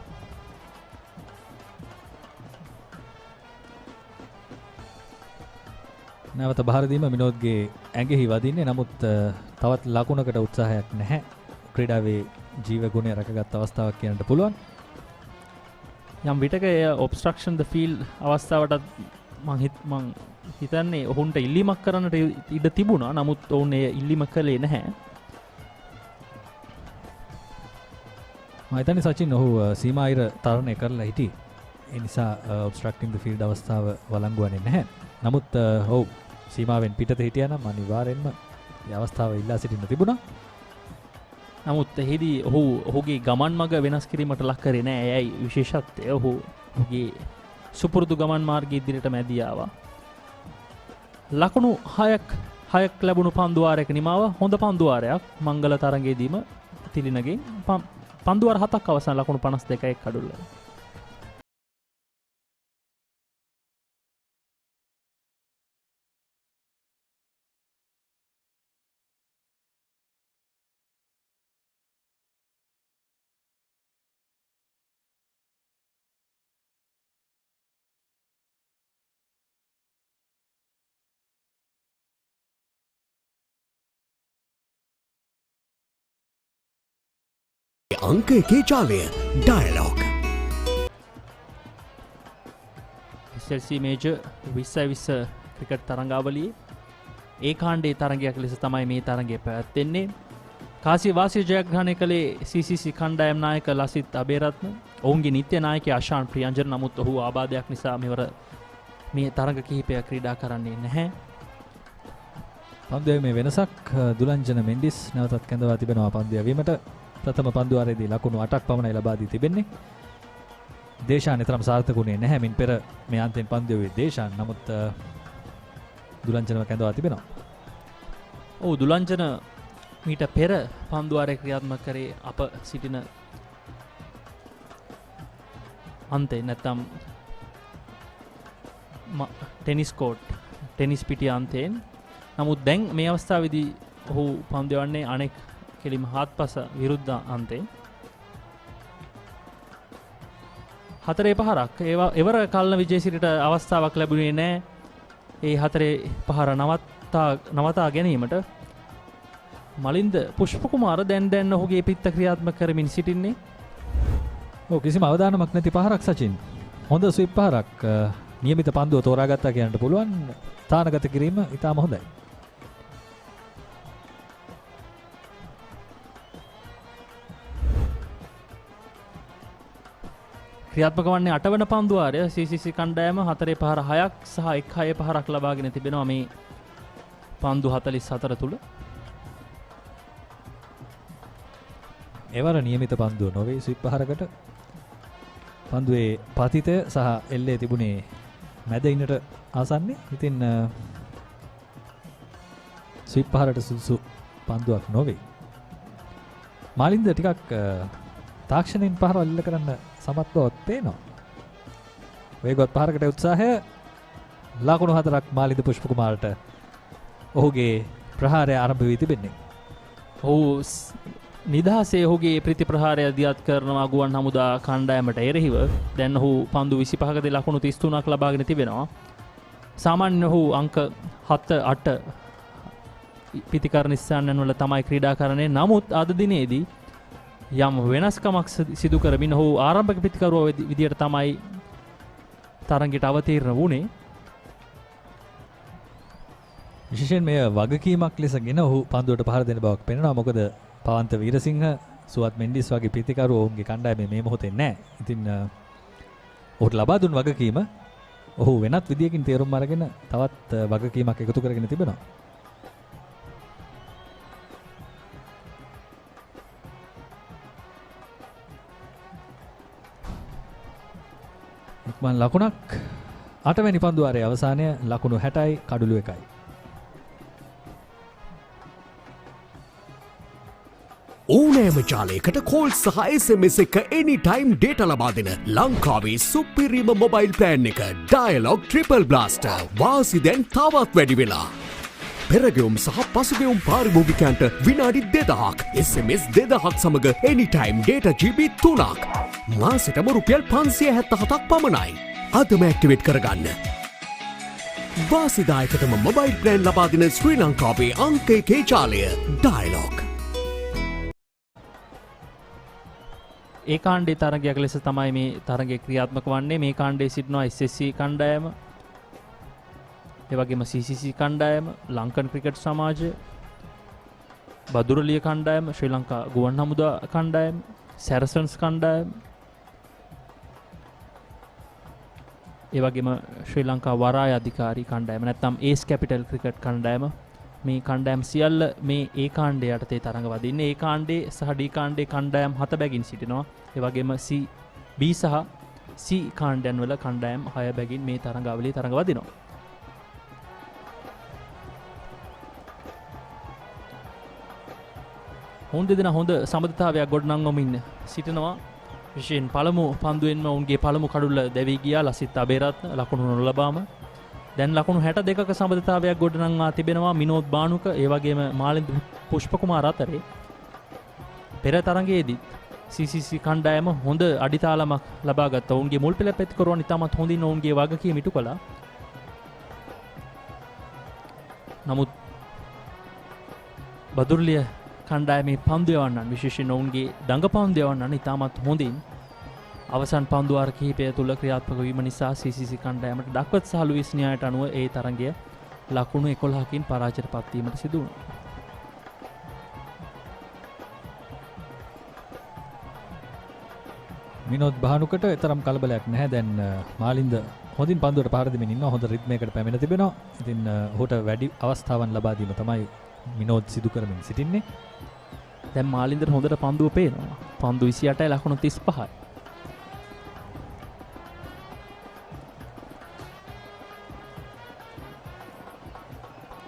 නැවත බහරදීම මිනෝද්ගේ ඇඟෙහි වදින්නේ. නමුත් තවත් ලකුණකට උත්සාහයක් නැහැ. ක්‍රීඩාවේ ජීව ගුණය රැකගත් අවස්ථාවක් කියන්නට පුළුවන්. යම් විටක එය ඔබ්ස්ට්‍රක්ෂන් ද ෆීල්ඩ් අවස්ථාවටත් මං හිතන්නේ ඔහුන්ට ඉල්ලීමක් කරන්නට ඉඩ තිබුණා. නමුත් ඔවුන් එය ඉල්ලීම කළේ නැහැ. මම හිතන්නේ සචින් ඔහු සීමායිර තරණය කරලා හිටියේ. ඒ නිසා ඔබ්ස්ට්‍රක්ටිං ද ෆීල්ඩ් අවස්ථාව වළංගු වන්නේ නැහැ. නමුත් ඔව් සීමාවෙන් පිටත හිටියා නම් අනිවාර්යෙන්ම මේ අවස්ථාව ඉල්ලා සිටින්න තිබුණා. නමුත් එහිදී ඔහුගේ ගමන් මඟ වෙනස් කිරීමට ලක් කරේ නෑ. එයයි විශේෂත්වය. ඔහුගේ සුපුරුදු ගමන් මාර්ගය ඉදිරියටම ඇදී ආවා. ලකුණු 6ක් ලැබුණු පන්දුවාරයක නිමාව හොඳ පන්දුවාරයක්. මංගල තරඟයේදීම තිලිනගෙන් පන්දුවාර 7ක් අවසන් ලකුණු 52ක් කඩුල්ල. අංක එකේ ජාලය ඩයලොග් SLC මේජර් 2020 ක්‍රිකට් තරඟාවලියේ ඒ කාණ්ඩයේ තරඟයක් ලෙස තමයි මේ තරඟය පැවැත්වෙන්නේ. කාසිය වාසිය ජයග්‍රහණය කළේ CCC කණ්ඩායම් නායක ලසිත් අබේරත්න. ඔවුන්ගේ නිත්‍ය නායකයා අශාන් ප්‍රියංජන. නමුත් ඔහු ආබාධයක් නිසා මෙවර මේ තරඟ කිහිපයක් ක්‍රීඩා කරන්නේ නැහැ. පන්දුවේ මේ වෙනසක් දුලංජන මෙන්ඩිස් නැවතත් කැඳවා තිබෙනවා පන්දු යැවීමට. ප්‍රථම පන්දු වාරයේදී ලකුණු 8ක් පමණයි ලබා දී තිබෙන්නේ. දේශාන් තරම් සාර්ථකුනේ නැහැ. මින් පෙර මේ අන්තිම පන්දුවේ දේශාන් නමුත් දුලංජනව කැඳවා තිබෙනවා. ඔව් දුලංජන මීට පෙර පන්දු වාරයේ ක්‍රියාත්මක කරේ අප සිටින අන්තේ නැත්නම් ටෙනිස් කෝට් ටෙනිස් පිටිය අන්තයෙන්. නමුත් දැන් මේ අවස්ථාවේදී ඔහු පන්දු යවන්නේ අනෙක් කෙලිම හාත්පස විරුද්ධ අන්තයෙන්. 4 පහරක් ඒවා එවර කල්න විජේසිරිට අවස්ථාවක් ලැබුණේ නැහැ. ඒ 4 පහර නවතා ගැනීමට මලින්ද පුෂ්ප කුමාර දැන් ඔහුගේ පිත්ත ක්‍රියාත්මක කරමින් සිටින්නේ. කිසිම අවධානමක් නැති පහරක් සචින්. හොඳ ස්විප් පහරක්. නියමිත පන්දුව තෝරාගත්තා කියන්නට පුළුවන්. තානගත කිරීම ඉතාම හොඳයි. ක්‍රියාත්මක වන්නේ 8 වන පන්දු වාරය. CCC කණ්ඩායම 4 පහර 6ක් සහ 1 පහරක් ලබාගෙන තිබෙනවා මේ පන්දු 44 තුල. එවර නියමිත පන්දුව නොවේ ස්විප් පහරකට. පන්දුවේ පතිතය සහ එල්ලේ තිබුණේ මැද ඉන්නට ආසන්නේ. ඉතින් ස්විප් පහරට සුදුසු පන්දුවක් නොවේ. මාලින්ද ටිකක් තාක්ෂණයෙන් පහරවල් ඉල්ල කරන්න සමත් බවත් පේනවා. වේගවත් පහරකට උත්සාහය. ලකුණු 4ක් මාලින්ද පුෂ්ප කුමාරට ඔහුගේ ප්‍රහාරය ආරම්භ වී තිබෙන්නේ. ඔහු නිදහසේ ඔහුගේ ප්‍රති ප්‍රහාරය දියත් කරනවා ගුවන් හමුදා කණ්ඩායමට එරෙහිව. දැන් ඔහු පන්දු 25කදී ලකුණු 33ක් ලබාගෙන තිබෙනවා. සාමාන්‍යයෙන් ඔහු අංක 7 8 පිතිකරණ ස්ථානයන් වල තමයි ක්‍රීඩා කරන්නේ. නමුත් අද දිනේදී යම් වෙනස්කමක් සිදු කරමින් ඔහු ආරම්භක පිතිකරුවා විදියට තමයි තරඟයට අවතීර්ණ වුණේ. විශේෂයෙන් මේ වගකීමක් ලෙසගෙන ඔහු පන්දුවට පහර දෙන බවක් පෙනෙනවා. මොකද පවන්ත වීරසිංහ සුවත් මෙන්ඩිස් වගේ පිතිකරුවෝ ඔවුන්ගේ කණ්ඩායමේ මේ මොහොතේ නැහැ. ඉතින් ඔහුට ලබා දුන් වගකීම ඔහු වෙනත් විදියකින් තේරුම් අරගෙන තවත් වගකීමක් එකතු කරගෙන තිබෙනවා. ඉක්මන් ලකුණක් 8 වෙනි පන්දු වාරයේ අවසානය ලකුණු 60යි කඩලු 1යි. ඕනෑම ජාලයකට කෝල් සහ SMS එක anytime data ලබා දෙන ලංකාවේ සුපිරිම මොබයිල් ප්ලෑන් එක ඩයලොග් ට්‍රිපල් බ්ලාස්ටර්. වාසි දැන් තවත් වැඩි වෙලා. පෙරගෙවුම් සහ පසුගෙවුම් පාරිභෝගිකයන්ට විනාඩි 2000ක් SMS 2000ක් සමග anytime data GB 3ක්. මාසෙටම රුපියල් 577ක් පමණයි. අදම ඇක්ටිවේට් කරගන්න. වාසිදායකතම මොබයිල් ප්ලෑන් ලබා දෙන ශ්‍රී ලංකාවේ අංක 1 ජාලය ඩයලොග්. ඒ කාණ්ඩේ තරගයක් ලෙස තමයි මේ තරගය ක්‍රියාත්මක වන්නේ. මේ කාණ්ඩේ සිටිනවා SLC කණ්ඩායම, ඒ වගේම CCC කණ්ඩායම, ලංකන් ක්‍රිකට් සමාජය, බදුරලිය කණ්ඩායම, ශ්‍රී ලංකා ගුවන් හමුදා කණ්ඩායම, සැරසන්ස් කණ්ඩායම, ඒ වගේම ශ්‍රී ලංකා වරාය අධිකාරී කණ්ඩායම නැත්නම් ඒස් කැපිටල් ක්‍රිකට් කණ්ඩායම. මේ කණ්ඩායම් සියල්ල මේ ඒ කාණ්ඩේ යටතේ තරඟ වදින්නේ. ඒ කාණ්ඩේ සහ ඩී කාණ්ඩේ කණ්ඩායම් 7 බැගින් සිටිනවා. ඒ වගේම B සහ C කාණ්ඩයන් වල කණ්ඩායම් 6 බැගින් මේ තරඟාවලියේ තරඟ වදිනවා. ඔවුන් දෙදෙනා හොඳ සමබරතාවයක් ගොඩනංවමින් සිටිනවා. විශේෂයෙන් පළමු පන්දුවෙන්ම ඔවුන්ගේ පළමු කඩුල්ල දැවී ගියා ලසිත් අබේරත්න ලකුණු නොලබාම. දැන් ලකුණු 62ක සමබරතාවයක් ගොඩනංවා තිබෙනවා මිනෝද් බානුක ඒ වගේම මාලින්ද පුෂ්ප කුමාර අතරේ. පෙර තරඟයේදී CCC කණ්ඩායම හොඳ අඩිතාලමක් ලබා ගත්තා. ඔවුන්ගේ මුල් පෙළ පැතිකරුවන් ඉතාමත් හොඳින් ඔවුන්ගේ වගකීම ඉටු කළා. නමුත් බදුර්ලිය කණ්ඩායමේ පන්දු යවන්නන් විශේෂයෙන් ඔවුන්ගේ දඟ පන්දු යවන්නන් ඉතාමත් හොඳින් අවසන් පන්දු වාර කිහිපය තුල ක්‍රියාත්මක වීම නිසා CCC කණ්ඩායමට දක්වත් සහ ලුයිස් න්‍යායට අනුව ඒ තරගය ලකුණු 11කින් පරාජයට පත්වීමට සිදු වුණා. විනෝද් බානුකට තරම් කලබලයක් නැහැ. දැන් මාලින්ද හොඳින් පන්දුවට පාර දෙමින් ඉන්නවා. හොඳ රිද්මයකට පැමිණ තිබෙනවා. ඉතින් ඔහුට වැඩි අවස්ථාවන් ලබා දීම තමයි විනෝද් සිදු කරමින් සිටින්නේ. දැන් මාලින්දට හොඳට පන්දුව පේනවා. පන්දු 28යි ලකුණු 35යි.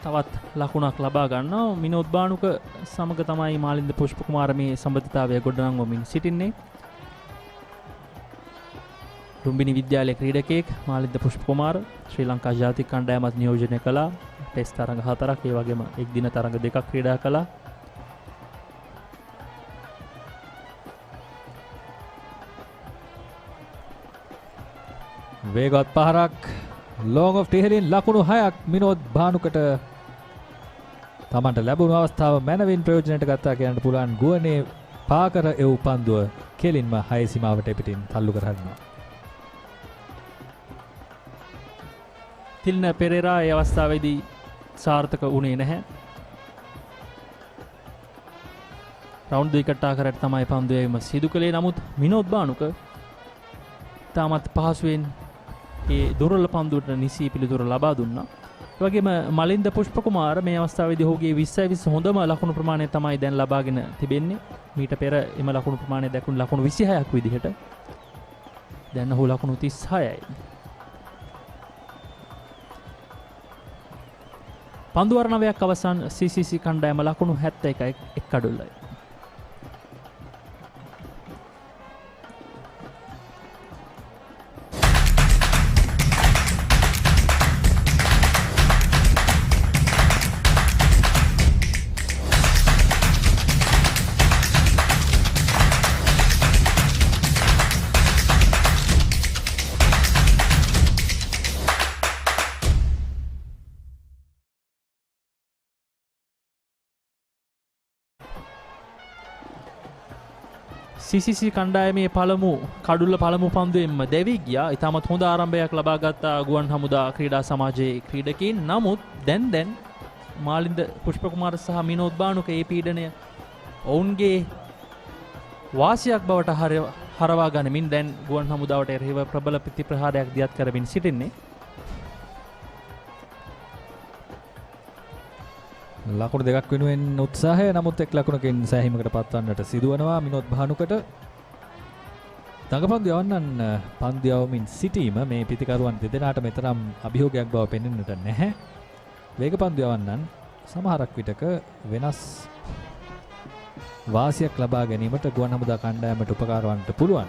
තවත් ලකුණක් ලබා ගන්නවා. විනෝද් බානුක සමග තමයි මාලින්ද පුෂ්පකුමාර මේ සම්බන්ධතාවය ගොඩනංවමින් සිටින්නේ. රුම්බිනි විද්‍යාලයේ ක්‍රීඩකයෙක් මාලින්ද පුෂ්පකුමාර ශ්‍රී ලංකා ජාතික කණ්ඩායමත් නියෝජනය කළා. ටෙස්ට් තරඟ 4ක් ඒ වගේම එක් දින තරඟ 2ක් ක්‍රීඩා කළා. වේගවත් පහරක් ලොං ඔෆ් ටිහෙලින් ලකුණු 6ක් විනෝද් බානුකට තමන්ට ලැබුණු අවස්ථාව මැනවින් ප්‍රයෝජනයට ගත්තා කියන්න පුළුවන්. ගුවනේ පාකර එව් පන්දුව කෙලින්ම 6 සීමාවට පිටින් තල්ලු කර හරිනවා. තිල්න පෙරේරා ඒ අවස්ථාවේදී සාර්ථක වුණේ නැහැ. රවුන්ඩ් දෙකකට ආකාරයට තමයි පන්දුවේම සිදු කළේ. නමුත් විනෝද් බානුක තාමත් පහසුවෙන් ඒ දුර්වල පන්දුවට නිසි පිළිතුර ලබා දුන්නා. ඒ වගේම මලින්ද පුෂ්පකුමාර මේ අවස්ථාවේදී ඔහුගේ 20 හොඳම ලකුණු ප්‍රමාණය තමයි දැන් ලබාගෙන තිබෙන්නේ. මීට පෙර එම ලකුණු ප්‍රමාණය දක්වන ලකුණු 26ක් විදිහට. දැන් ඔහු ලකුණු 36යි. පන්දු වර්ණවයක් අවසන් CCC කණ්ඩායම ලකුණු 71යි එක් අඩුල්ලයි. CCC කණ්ඩායමේ පළමු කඩුල්ල පළමු පන්දුවෙන්ම දැවී ගියා. ඉතාමත් හොඳ ආරම්භයක් ලබා ගත්තා ගුවන් හමුදා ක්‍රීඩා සමාජයේ ක්‍රීඩකයින්. නමුත් දැන් මාලින්ද පුෂ්පකුමාර සහ විනෝද් බානුක ඒ පීඩනය ඔවුන්ගේ වාසියක් බවට හරවා ගනිමින් දැන් ගුවන් හමුදාවට එරෙහිව ප්‍රබල ප්‍රතිප්‍රහාරයක් දියත් කරමින් සිටින්නේ. ලකුණු දෙකක් වෙනුවෙන් උත්සාහය. නමුත් එක් ලකුණකින් සෑහීමකට පත්වන්නට සිදුවනවා විනෝද් බානුකට. දඟපන්දු යවන්නන් පන්දු යවමින් සිටීම මේ පිතිකරුවන් දෙදෙනාට මෙතරම් අභියෝගයක් බව පෙනෙන්නට නැහැ. වේග පන්දු යවන්නන් සමහරක් විටක වෙනස් වාසියක් ලබා ගැනීමට ගුවන් හමුදා කණ්ඩායමට උපකාර වන්නට පුළුවන්.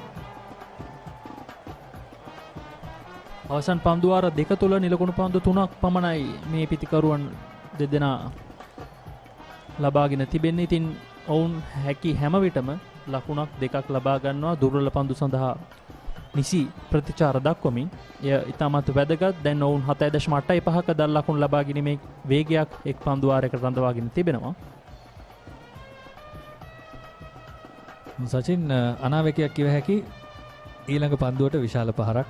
අවසන් පන්දු වාර දෙක තුල නිලකුණු පන්දු 3ක් පමණයි මේ පිතිකරුවන් දෙදෙනා ලබාගෙන තිබෙන්නේ. ඉතින් ඔවුන් හැකි හැම විටම ලකුණක් දෙකක් ලබා ගන්නවා දුර්වල පන්දු සඳහා නිසි ප්‍රතිචාර දක්වමින්. එය ඉතාමත් වැදගත්. දැන් ඔවුන් 7.85ක දල් ලකුණු ලබා ගැනීමේ වේගයක් එක් පන්දු වාරයකට රඳවාගෙන තිබෙනවා. සචින් අනාවැකියක් කිව හැකි ඊළඟ පන්දුවට විශාල පහරක්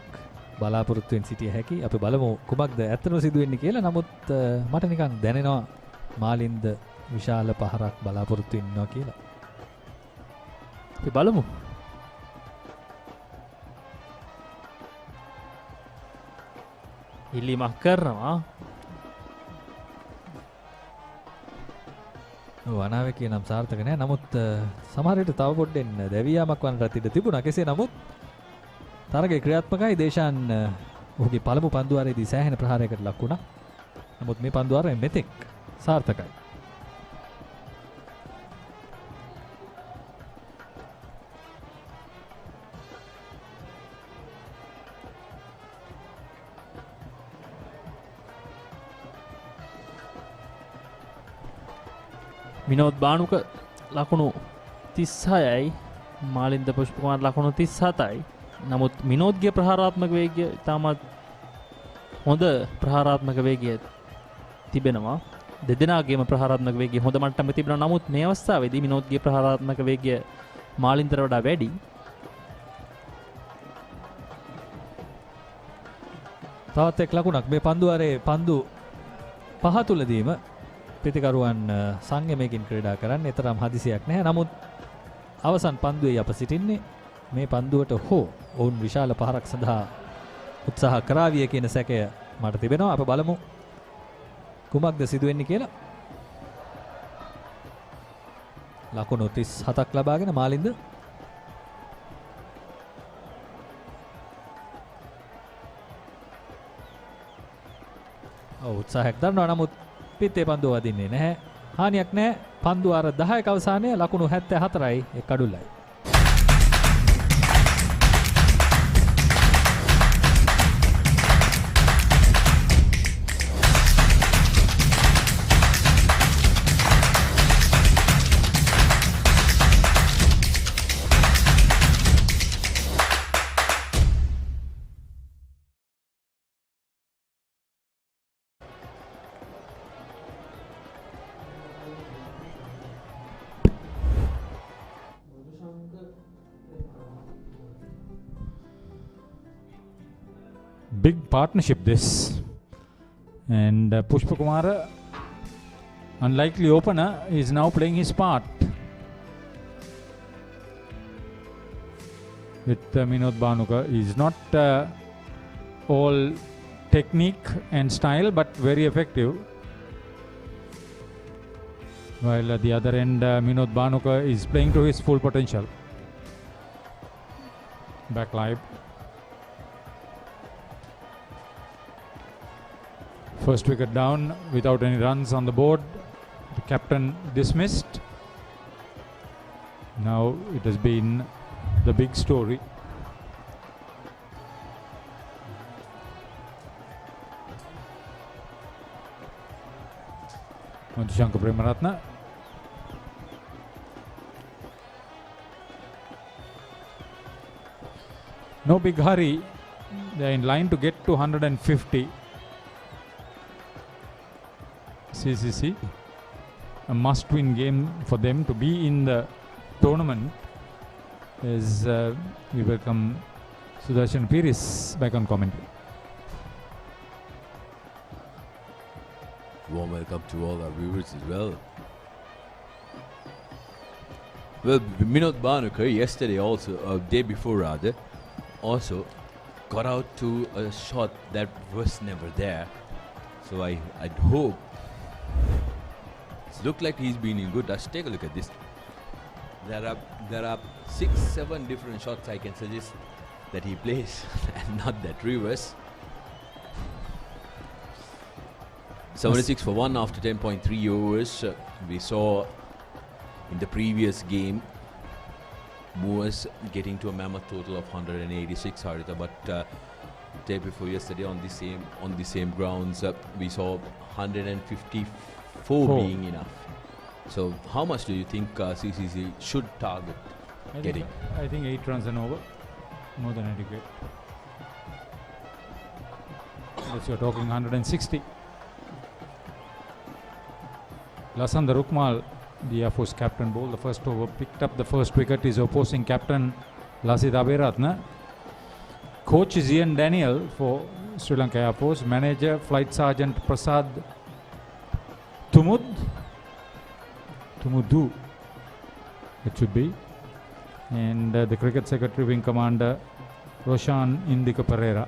බලාපොරොත්තුවෙන් සිටිය හැකි. අපි බලමු කුමක්ද ඇත්තටම සිදු වෙන්නේ කියලා. නමුත් මට නිකන් දැනෙනවා මාලින්ද විශාල පහරක් බලාපොරොත්තු වෙනවා කියලා. අපි බලමු. ඉල්ලීමක් කරනවා. අනාවැකිය නම් සාර්ථක නැහැ. නමුත් සමහර විට තව පොඩ්ඩෙන් දැවියාමක් වන්නට ඉඩ තිබුණා. කෙසේ නමුත් තරගයේ ක්‍රියාත්මකයි. දේශාන් ඔහුගේ පළමු පන්දු වාරයේදී සෑහෙන ප්‍රහාරයකට ලක් වුණා. නමුත් මේ පන්දු වාරය මෙතෙක් සාර්ථකයි. විනෝද් බානුක ලකුණු 36යි මාලින්ද පුෂ්පකුමාර ලකුණු 37යි. නමුත් විනෝද්ගේ ප්‍රහාරාත්මක වේගය ඉතාමත් හොඳ ප්‍රහාරාත්මක වේගය තිබෙනවා. දෙදෙනාගේම ප්‍රහාරාත්මක වේගය හොඳ මට්ටමක තිබෙනවා. නමුත් මේ අවස්ථාවේදී විනෝද්ගේ ප්‍රහාරාත්මක වේගය මාලින්දට වඩා වැඩි. තවත් එක් ලකුණක් මේ පන්දු වාරයේ පන්දු පහ තුලදීම ප්‍රතිකරුවන් සංයමයෙන් ක්‍රීඩා කරන්නේ තරම් හදිසියක් නැහැ. නමුත් අවසන් පන්දුවේ අප සිටින්නේ මේ පන්දුවට හෝ ඔවුන් විශාල පහරක් සඳහා උත්සාහ කරාවිය කියන සැකය මට තිබෙනවා. අප බලමු කුමක්ද සිදුවෙන්නේ කියලා. ලකුණු 37ක් ලබාගෙන මාලින්ද උත්සාහයක් දරනවා. නමුත් පිත්තේ පන්දුව වදින්නේ නැහැ. හානියක් නැහැ. පන්දුව අර 10ක අවසානයේ ලකුණු 74යි එක් අඩුල්ලයි. Big partnership this, and Pushpa Kumara, unlikely opener, is now playing his part with Minod Banuka. He's not all technique and style, but very effective. While at the other end, Minod Banuka is playing to his full potential. Back live. First wicket down without any runs on the board. The captain dismissed. Now it has been the big story. Madhushanka Premaratna. No big hurry. They are in line to get to 150. CCC, a must-win game for them to be in the tournament. As we welcome Sudarshan Piris back on commentary. Warm welcome to all our viewers as well. Well, Minod Banuka yesterday also, day before rather, also got out to a shot that was never there. So I'd hope. It looks like he's been in good. Let's take a look at this. There are 6-7 different shots I can suggest that he plays and not that reverse. 76 for 1 after 10.3 overs. We saw in the previous game Moors getting to a mammoth total of 186, Haritha, but day before yesterday on the same grounds we saw 154 being enough. So how much do you think CCC should target getting? I think 8 runs and over, more than adequate. Unless you're talking 160. Lasanda Rukmal, the Air Force captain, bowled the first over, picked up the first wicket. His opposing captain Lasit Aberatna. Coach is Ian Daniel for Sri Lanka Air Force. Manager Flight Sergeant Prasad Tumudu, it should be. And the Cricket Secretary Wing Commander Roshan Indika Pereira.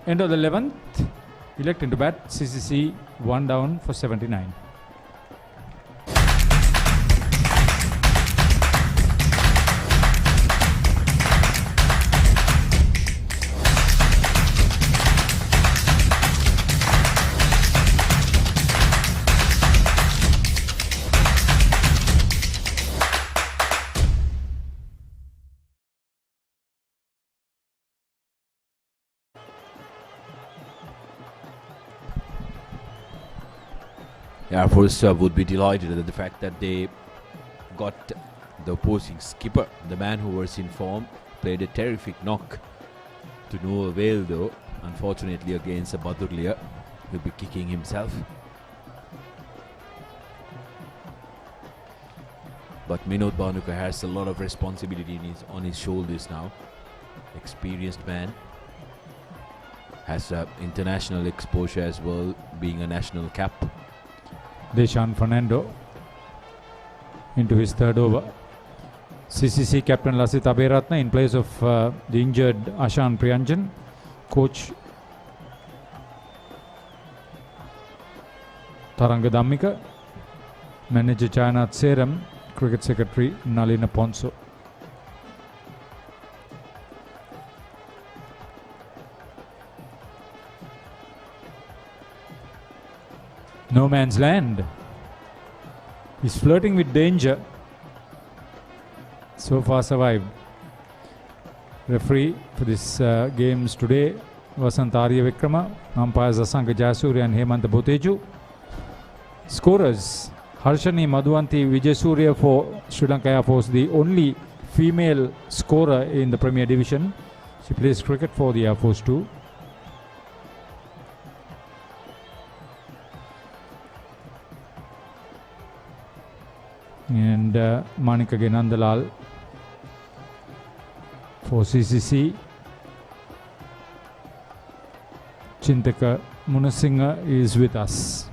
End of the 11th. Electing to bat. CCC 1 down for 79. Air Force would be delighted at the fact that they got the opposing skipper, the man who was in form, played a terrific knock to no avail though. Unfortunately against Badurlia, he'll be kicking himself. But Minod Banuka has a lot of responsibility on his shoulders now. Experienced man, has international exposure as well, being a national cap. Deshan Fernando into his third over. CCC captain Lasith Aberatna in place of the injured Ashan Priyanjan. Coach Taranga Dhammika. Manager Chayanath Seram. Cricket secretary Nalina Ponso. No man's land. He's flirting with danger. So far survived. Referee for this games today, Vasant Arya Vikrama. Umpires Asanka Jayasuriya and Hemanta Boteju. Scorers Harshani Madhuvanti Vijayasuriya for Sri Lanka Air Force, the only female scorer in the Premier Division. She plays cricket for the Air Force too. And Manika Nandalal for CCC. Chintaka Munasinghe is with us.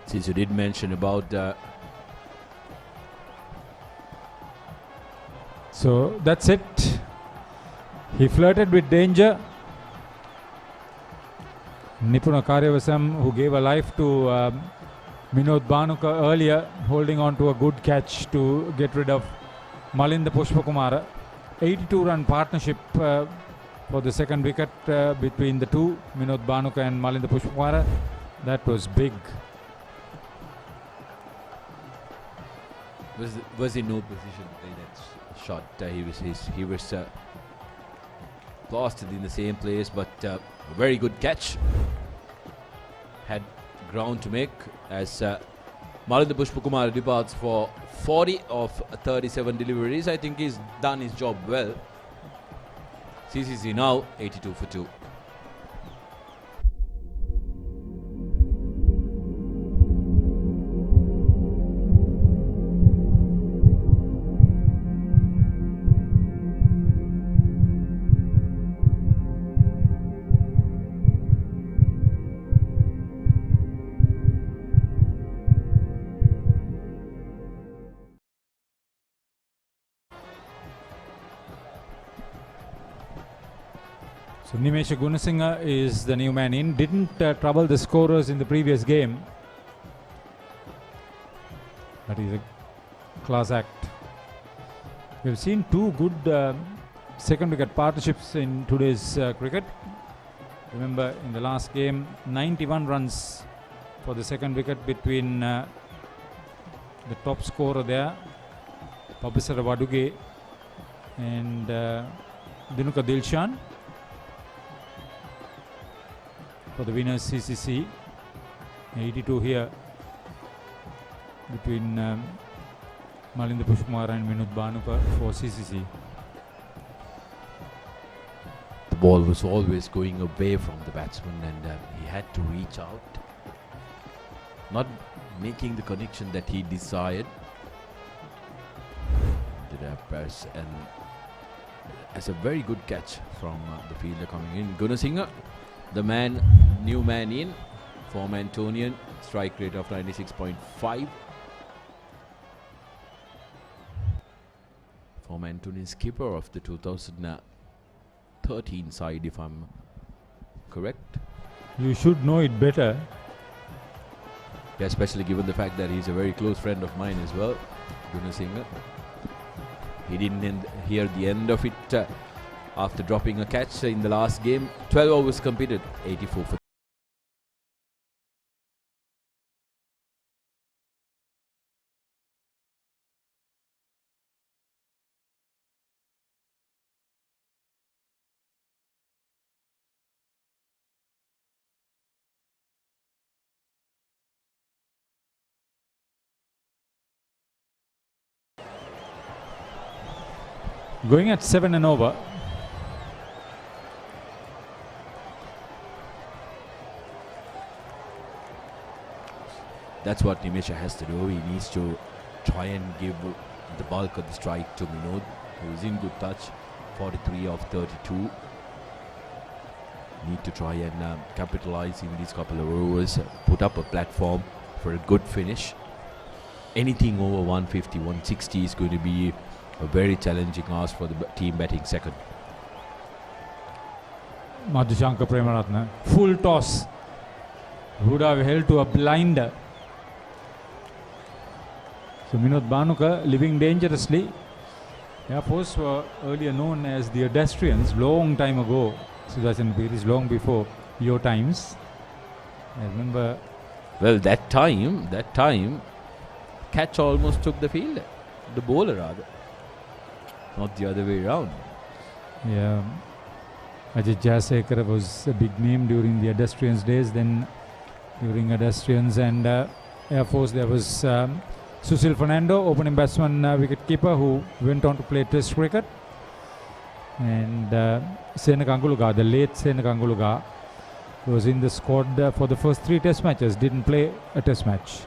Since you did mention about so that's it. He flirted with danger. Nipuna Karyavasam, who gave a life to Minod Bhanuka earlier, holding on to a good catch to get rid of Malinda Pushpakumara. 82-run partnership for the second wicket between the two, Minod Bhanuka and Malinda Pushpakumara. That was big. Was in no position to play that shot. He was plastered in the same place, but a very good catch. Had ground to make as Malinda Pushpakumara departs for 40 of 37 deliveries. I think he's done his job well. CCC now 82 for 2. So Nimesha Gunasinghe is the new man in. Didn't trouble the scorers in the previous game. But he's a class act. We've seen two good second wicket partnerships in today's cricket. Remember in the last game, 91 runs for the second wicket between the top scorer there, Pabisara Vaduge, and Dinuka Dilshan. For the winners CCC, 82 here between Malinda Pushpakumara and Minod Bhanuka for CCC. The ball was always going away from the batsman, and he had to reach out, not making the connection that he desired. And as a very good catch from the fielder coming in. Gunasinghe, the new man in, former Antonian, strike rate of 96.5. Former Antonian skipper of the 2013 side, if I'm correct. You should know it better. Yeah, especially given the fact that he's a very close friend of mine as well, Gunasinghe. He didn't hear the end of it after dropping a catch in the last game. 12 overs completed, 84 for. Going at 7 and over. That's what Nimesha has to do. He needs to try and give the bulk of the strike to Minod, who is in good touch. 43 of 32. Need to try and capitalize in these couple of overs, put up a platform for a good finish. Anything over 150, 160 is going to be a very challenging ask for the team batting second. Madhushanka Premaratna, full toss. Would have held to a blinder. So Minod Banuka living dangerously. Air Force were earlier known as the pedestrians, long time ago. Sudarshan Peiris, long before your times. I remember. Well, that time, catch almost took the field, the bowler rather, not the other way around. Yeah, Ajit Jayasekara was a big name during the pedestrians days. Then during pedestrians and Air Force, there was Susil Fernando, opening batsman, wicket-keeper, who went on to play Test cricket. And Sena Kanguluga, the late Sena Kanguluga, was in the squad for the first 3 Test matches, didn't play a Test match.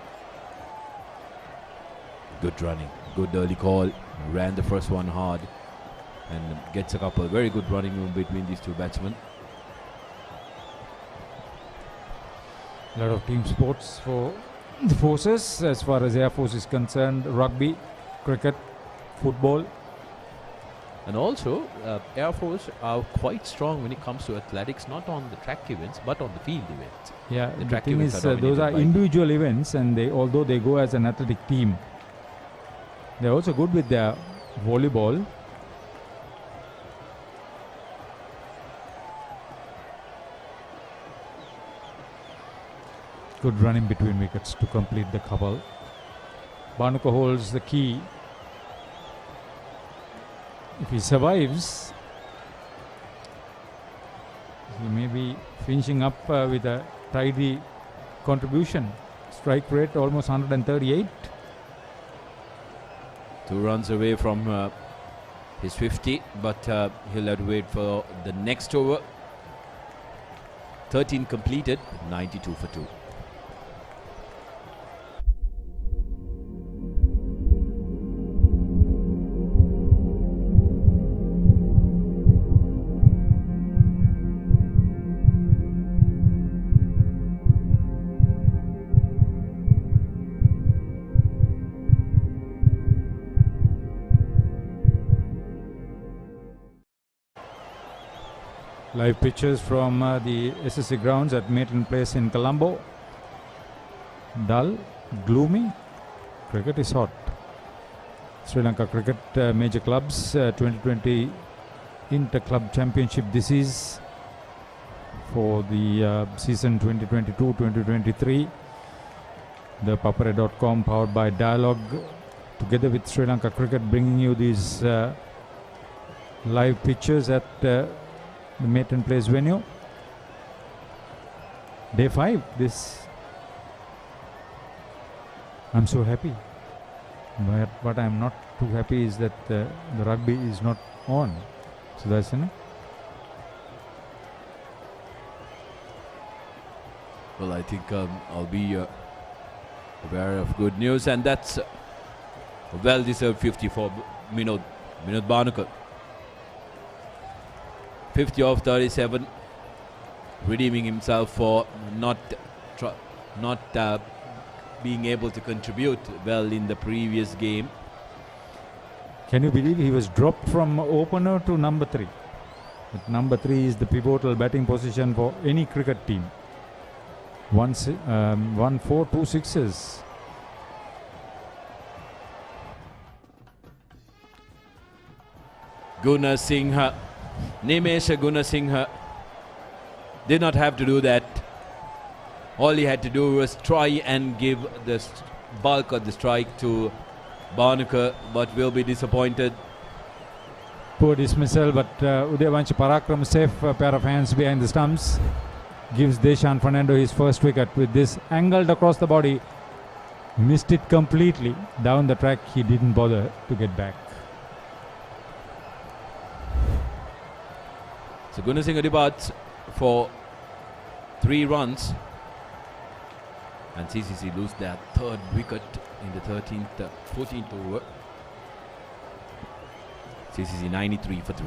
Good running, good early call, ran the first one hard and gets a couple. Very good running room between these two batsmen. A lot of team sports for the forces as far as Air Force is concerned: rugby, cricket, football. And also, Air Force are quite strong when it comes to athletics, not on the track events, but on the field events. Yeah, the the track thing events is, are those are dominated by individual events, and although they go as an athletic team, they're also good with their volleyball. Good running between wickets to complete the couple. Banuka holds the key. If he survives, he may be finishing up with a tidy contribution. Strike rate almost 138. 2 runs away from his 50, but he'll have to wait for the next over. 13 completed, 92 for 2. Live pictures from the SLC grounds at Maitland Place in Colombo. Dull, gloomy. Cricket is hot. Sri Lanka Cricket Major Clubs 2020 Inter-Club Championship. This is for the season 2022-2023. The Papare.com, powered by Dialogue, together with Sri Lanka Cricket, bringing you these live pictures at the Maitland Place venue. Day 5. I'm so happy. But what I'm not too happy is that the rugby is not on. So that's it. Well, I think I'll be aware of good news, and that's a well-deserved 50 for Minod Banuka. 50 of 37, redeeming himself for not being able to contribute well in the previous game. Can you believe he was dropped from opener to number 3? But number 3 is the pivotal batting position for any cricket team. 1 4 2 6s. Gunasinghe, Nimesha Gunasinghe did not have to do that. All he had to do was try and give the bulk of the strike to Banuka, but will be disappointed. Poor dismissal, but Udayavanshi Parakram, safe pair of hands behind the stumps, gives Deshan Fernando his first wicket. With this angled across the body, missed it completely. Down the track, he didn't bother to get back. So Gunasinghe departs for 3 runs, and CCC lose their 3rd wicket in the 14th over. CCC 93 for 3.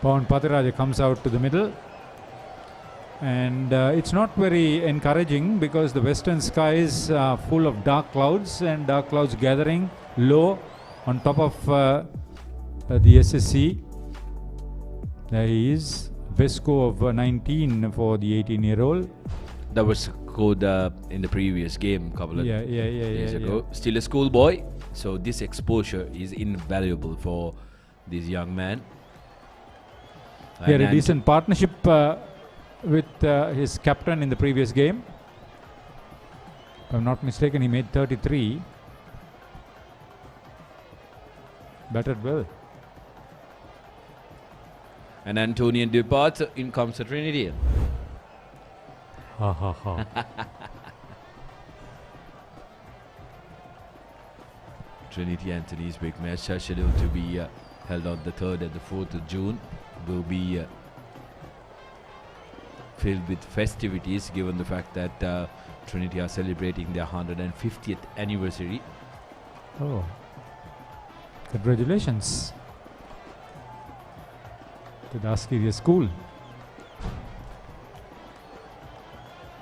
Pawan Patiraja comes out to the middle, and it's not very encouraging because the western skies are full of dark clouds, and dark clouds gathering low on top of the SSC. There he is, best score of 19 for the 18-year-old. That was scored in the previous game a couple of days ago. Yeah. Still a schoolboy, so this exposure is invaluable for this young man. He had a decent partnership with his captain in the previous game. If I'm not mistaken, he made 33. Batted well. And Antonian departs, in comes a Trinity. Ha ha ha. Trinity Anthony's big match are scheduled to be held on the 3rd and the 4th of June. Will be filled with festivities given the fact that Trinity are celebrating their 150th anniversary. Oh, congratulations to the Askiria school.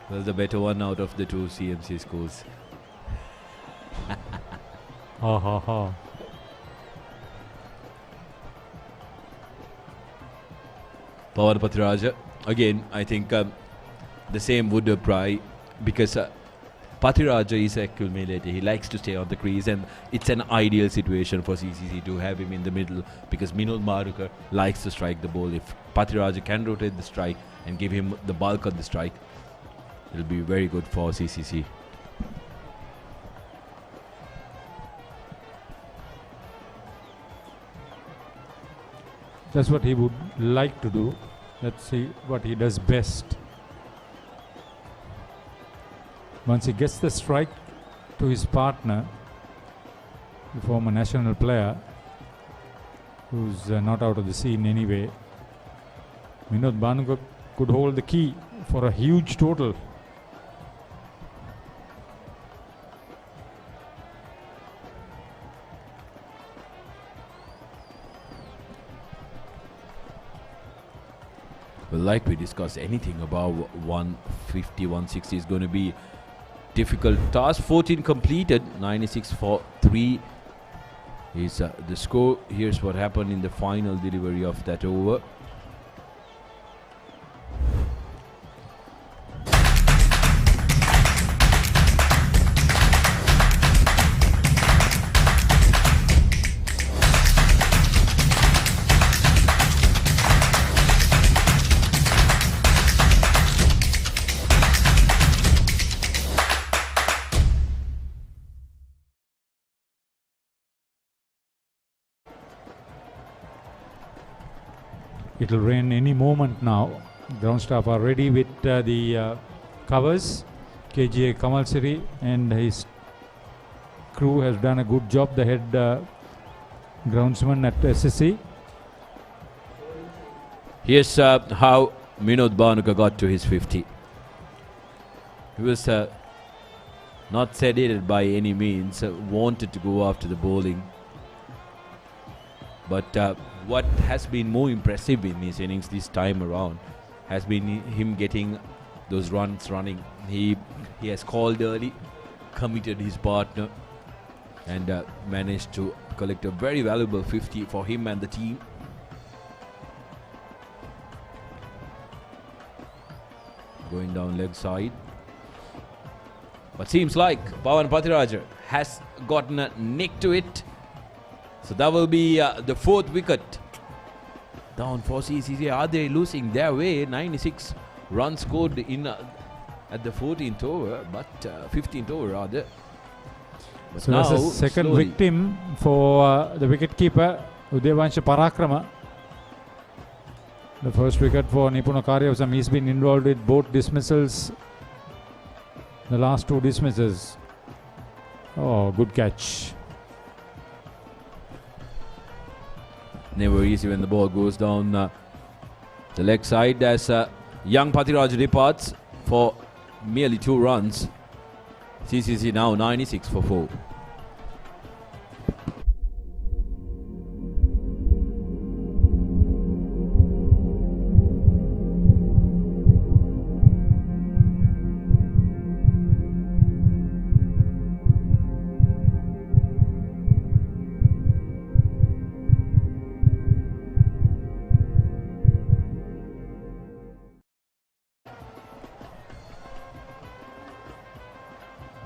Well, the better one out of the two CMC schools. Ha ha ha. Pawan Patiraja, again, I think the same would apply because Patiraja is a accumulator. He likes to stay on the crease, and it's an ideal situation for CCC to have him in the middle because Minod Marukar likes to strike the ball. If Patiraja can rotate the strike and give him the bulk of the strike, it'll be very good for CCC. That's what he would like to do. Let's see what he does best. Once he gets the strike to his partner, the former national player, who's not out of the scene anyway, Minod Banuka could hold the key for a huge total. Well, like we discussed, anything above 150, 160 is going to be difficult task. 14 completed, 96 for 3 is the score. Here's what happened in the final delivery of that over. It will rain any moment now. Ground staff are ready with the covers. KGA Kamal Siri and his crew has done a good job. The head groundsman at SSC. Here's how Minod Banuka got to his 50. He was not sedated by any means, wanted to go after the bowling. But what has been more impressive in his innings this time around has been him getting those runs running. He has called early, committed his partner, and managed to collect a very valuable 50 for him and the team. Going down leg side. But seems like Pawan Patiraja has gotten a nick to it. So that will be the 4th wicket down for CCC. Are they losing their way? 96 runs scored in at the 14th over, but 15th over rather. But So that's the second victim for the wicketkeeper. Udevansha Parakrama. The first wicket for Nipuna Karyavasam. He's been involved with both dismissals. The last 2 dismisses. Oh, good catch. Never easy when the ball goes down the leg side as young Patiraj departs for merely 2 runs. CCC now 96 for 4.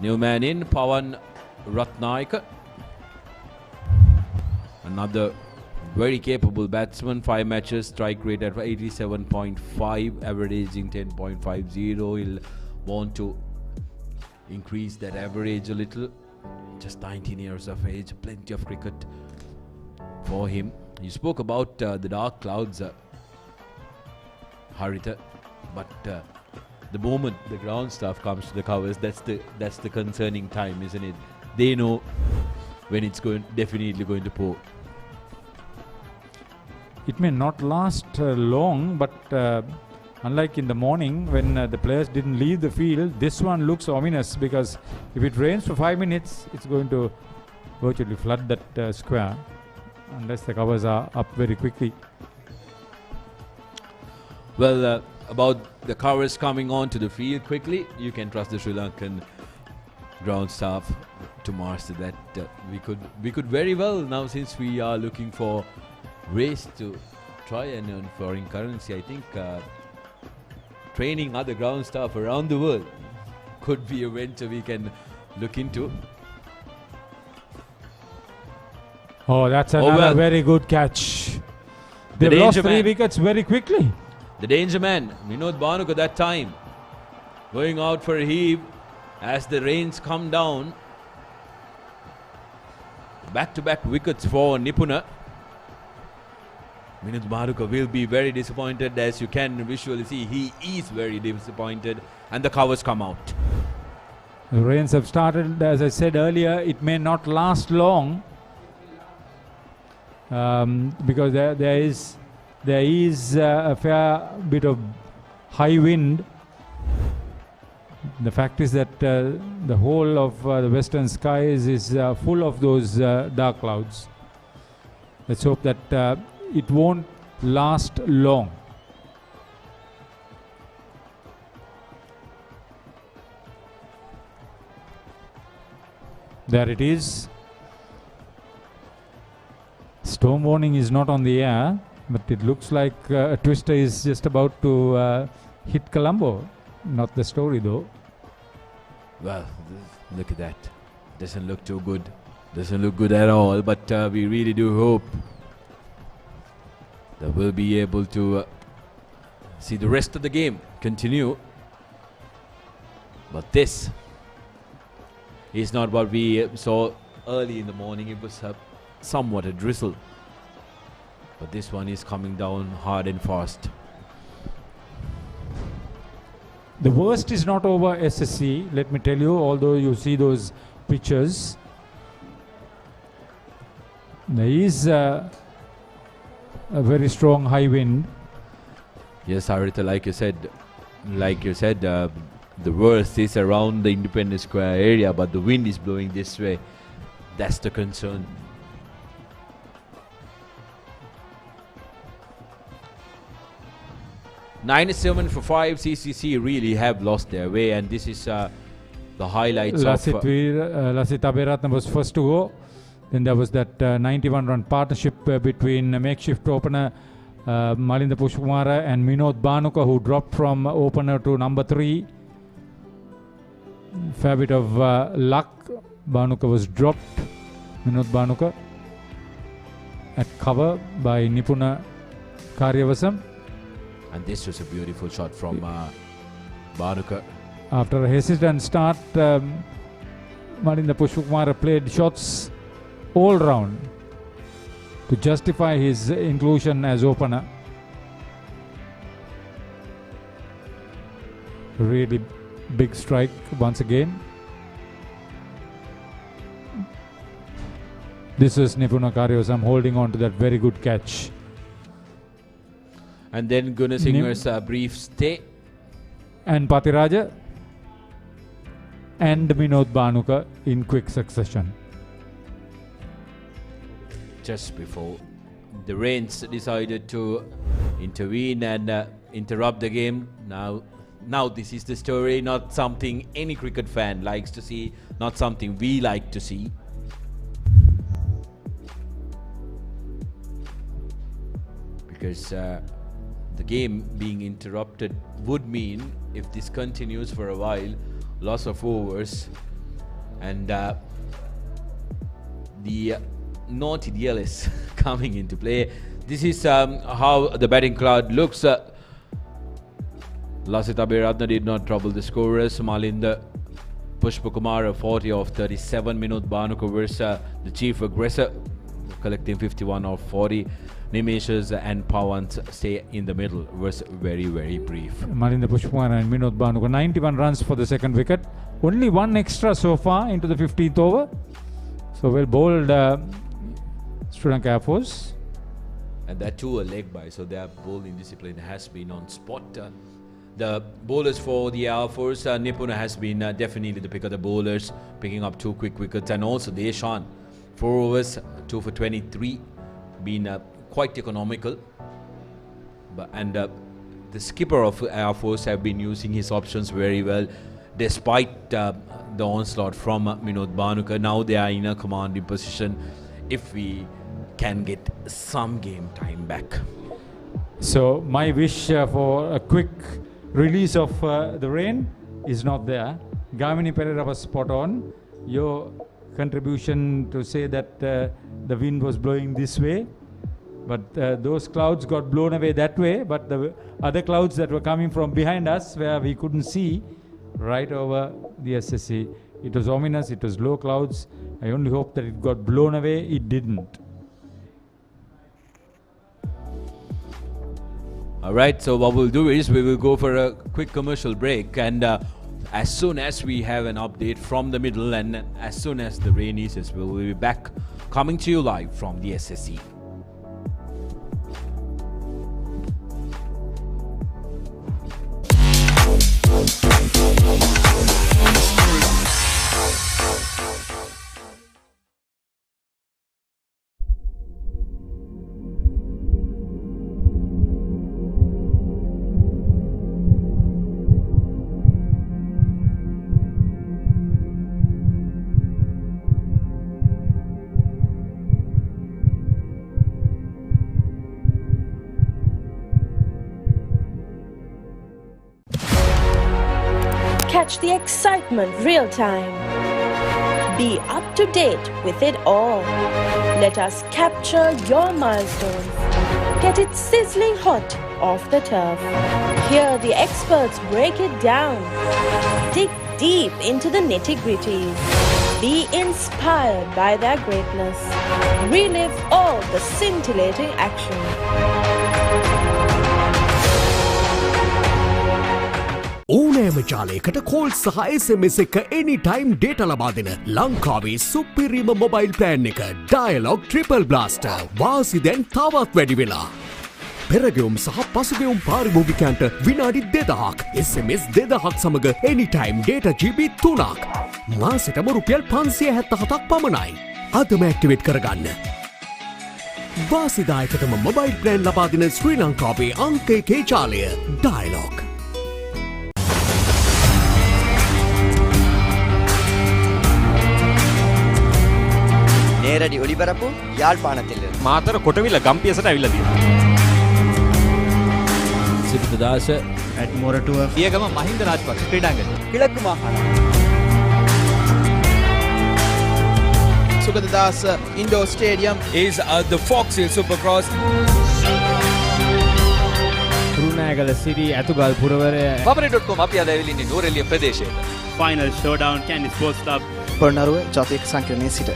New man in, Pawan Ratnaika. Another very capable batsman. 5 matches, strike rate at 87.5, averaging 10.50. He'll want to increase that average a little. Just 19 years of age, plenty of cricket for him. You spoke about the dark clouds, Harita, but the moment the ground staff comes to the covers, that's the concerning time, isn't it? They know when it's definitely going to pour. It may not last long, but unlike in the morning when the players didn't leave the field, this one looks ominous, because if it rains for 5 minutes, it's going to virtually flood that square unless the covers are up very quickly. Well, about the covers coming on to the field quickly, you can trust the Sri Lankan ground staff to master that. We could very well now, since we are looking for ways to try and earn foreign currency, I think training other ground staff around the world could be a venture we can look into. Oh, that's another very good catch. They've lost 3 wickets very quickly. The danger man, Vinod Bhanuka, that time going out for a heave as the rains come down. Back-to-back wickets for Nipuna. Vinod Bhanuka will be very disappointed, as you can visually see. He is very disappointed, and the covers come out. The rains have started, as I said earlier. It may not last long because there is a fair bit of high wind. The fact is that the whole of the western skies is full of those dark clouds. Let's hope that it won't last long. There it is. Storm warning is not on the air, but it looks like a twister is just about to hit Colombo. Not the story though. Well, look at that. Doesn't look too good. Doesn't look good at all, but we really do hope that we'll be able to see the rest of the game continue. But this is not what we saw early in the morning. It was somewhat a drizzle. But this one is coming down hard and fast. The worst is not over, SSC, let me tell you, although you see those pictures. There is a very strong high wind. Yes, Harita, like you said, the worst is around the Independence Square area, but the wind is blowing this way. That's the concern. (97 for 5). CCC really have lost their way, and this is the highlights Lasit of... Aberatna was first to go. Then there was that 91-run partnership between makeshift opener Malinda Pushkumara and Vinod Bhanuka, who dropped from opener to number 3. Fair bit of luck. Bhanuka was dropped. Vinod Bhanuka at cover by Nipuna Karyavasam. And this was a beautiful shot from Bhanuka. After a hesitant start, Malinda Pushkumara played shots all round to justify his inclusion as opener. Really big strike once again. This is Nipuna Karyosam holding on to that very good catch. And then Gunasinger's brief stay. And Patiraja and Minod Banuka in quick succession. Just before the Rains decided to intervene and interrupt the game. Now this is the story, not something any cricket fan likes to see, not something we like to see. Because the game being interrupted would mean, if this continues for a while, loss of overs, and the naughty deal is coming into play. This is how the batting cloud looks. Lasith Aberadna did not trouble the scorers. Malinda Pushpakumar 40 of 37. Minod Banuka was the chief aggressor, collecting 51 of 40. Nimesh's and Pawan's stay in the middle was very, very brief. Malinda Pushpakumar and Minod Banuka 91 runs for the second wicket. Only one extra so far into the 15th over. So well bowled Sri Lanka Air Force. And that too a leg by, so their bowling discipline has been on spot. The bowlers for the Air Force, Nipuna has been definitely the pick of the bowlers, picking up 2 quick wickets, and also Deshan, 4 overs, 2 for 23, been quite economical. And the skipper of Air Force have been using his options very well, despite the onslaught from Minod Banuka. Now they are in a commanding position if we can get some game time back. So my wish for a quick release of the rain is not there. Gamini Pereira was spot on. Your contribution to say that the wind was blowing this way, but those clouds got blown away that way, but the other clouds that were coming from behind us, where we couldn't see, right over the SSC, it was ominous, it was low clouds. I only hope that it got blown away. It didn't. Alright, so what we'll do is we will go for a quick commercial break, and as soon as we have an update from the middle and as soon as the rain eases, we'll be back coming to you live from the SSC. Catch the excitement real time. Be up to date with it all. Let us capture your milestones. Get it sizzling hot off the turf. Hear the experts break it down. Dig deep into the nitty-gritties. Be inspired by their greatness. Relive all the scintillating action. ඕනෑම ජාලයකට call සහ SMS එක anytime data ලබා දෙන ලංකාවේ සුපිරිම mobile plan එක Dialog Triple Blaster. වාසි දැන් තවත් වැඩි වෙලා. පෙරගෙවුම් සහ පසුගෙවුම් පාරිභෝගිකයන්ට විනාඩි 2000ක්, SMS 2000ක් සමග anytime data GB 3ක්. මාසෙටම රුපියල් 577ක් පමණයි. අදම ඇක්ටිවේට් කරගන්න. වාසිදායකතම මොබයිල් ප්ලෑන් ලබා දෙන ශ්‍රී ලංකාවේ අංක 1 ජාලය Dialog. நேரடி ஒளிபரப்பு யாழ்ப்பாணத்தில் මාතර කොටවිල ගම්පියසට ඇවිල්ලා තියෙනවා. සිරිතදාස at Moratua දියගම මහින්ද රාජපක්ෂ ක්‍රීඩාංගණය. கிழக்கு மாகாணம் Sugadadasa Indoor Stadium is the Foxhill Supercross. රුණෑගල Siri ඇතුගල් පුරවරය Papare.com අපි අද ඇවිල්ලා ඉන්නේ නූරෙලිය ප්‍රදේශයට. Final showdown Kandy sports club Polonnaruwa ජාතික සංකීර්ණයේ සිට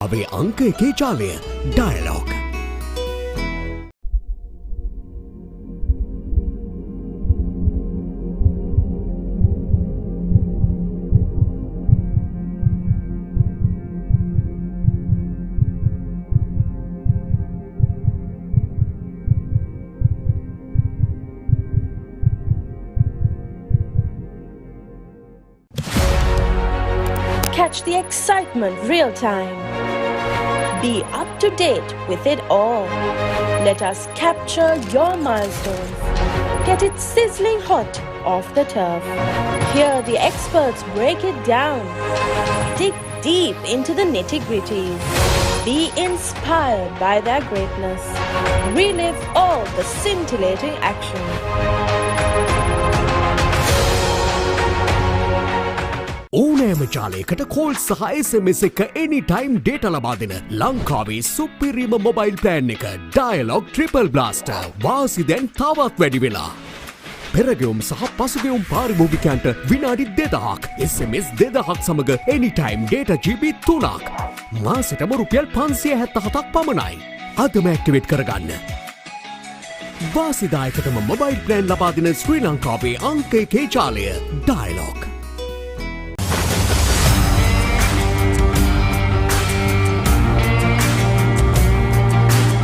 අවේ අංක එකේ ජාලය Dialog. Catch the excitement real time. Be up to date with it all. Let us capture your milestones. Get it sizzling hot off the turf. Hear the experts break it down. Dig deep into the nitty-gritties. Be inspired by their greatness. Relive all the scintillating action. ඕනෑම ජාලයකට call සහ SMS එක anytime data ලබා දෙන ලංකාවේ සුපිරිම mobile plan එක dialogue triple blaster. වාසි දැන් තවත් වැඩි වෙලා. පෙරගෙවුම් සහ පසුගෙවුම් පාරිභෝගිකයන්ට විනාඩි 2000ක් SMS 2000ක් සමග anytime data GB 3ක්. මාසෙටම රුපියල් 577ක් පමණයි. අදම ඇක්ටිවේට් කරගන්න. වාසිදායකතම මොබයිල් ප්ලෑන් ලබා දෙන ශ්‍රී ලංකාවේ අංක එකේ ජාලය ඩයලොග්.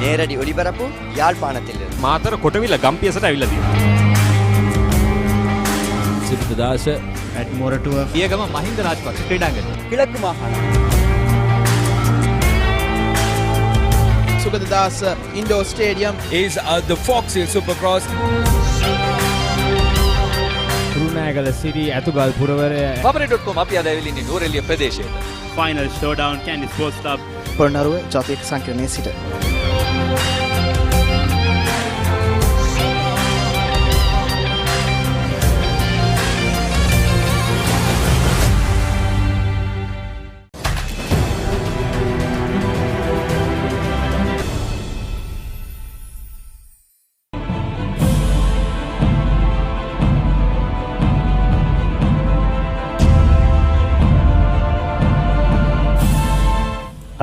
நேரடி ஒளிபரப்பு யாழ்ப்பாணத்திலிருந்து මාතර කොටවිල ගම්පියසට ඇවිල්ලා තියෙනවා. සිරිතදාස at more 2 පියගම මහින්ද රාජපක්ෂ ක්‍රීඩාංගණය. கிழக்கு மாகாணம் Sugadadasa Indoor Stadium is the Fox Hill Supercross. Kurunagala City Atugal Puravare Papare.com අපි අද ඇවිල්ලා ඉන්නේ නූරෙලිය ප්‍රදේශයට. Final Showdown Candy Sports Club පොරනරුව ජාතික සංකීර්ණයේ සිට